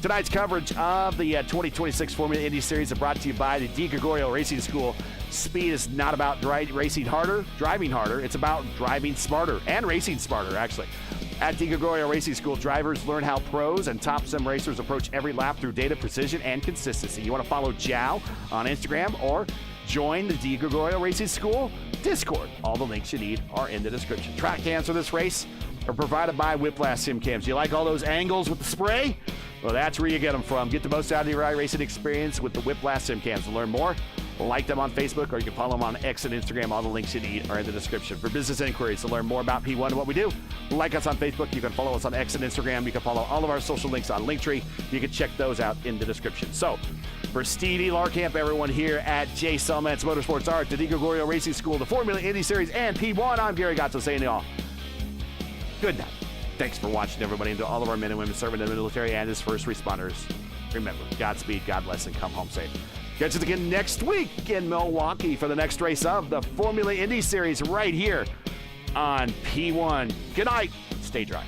Tonight's coverage of the 2026 Formula Indy Series is brought to you by the DiGregorio Racing School. Speed is not about driving harder. It's about driving smarter and racing smarter, actually. At DiGregorio Racing School, drivers learn how pros and top sim racers approach every lap through data, precision, and consistency. You want to follow Jow on Instagram or join the DiGregorio Racing School Discord. All the links you need are in the description. Track cams for this race are provided by Whiplash Sim Cams. You like all those angles with the spray? Well, that's where you get them from. Get the most out of your iRacing experience with the Whiplash Sim Cams. To learn more, like them on Facebook, or you can follow them on X and Instagram. All the links you need are in the description. For business inquiries, to learn more about P1 and what we do, like us on Facebook. You can follow us on X and Instagram. You can follow all of our social links on Linktree. You can check those out in the description. So, for Stevie Larkamp, everyone here at J. Salmons Motorsports Art, the DiGregorio Racing School, the Formula Indy Series, and P1, I'm Gary Gatto saying to all, good night. Thanks for watching, everybody, and to all of our men and women serving in the military and as first responders. Remember, Godspeed, God bless, and come home safe. Catch us again next week in Milwaukee for the next race of the Formula Indy Series right here on P1. Good night. Stay dry.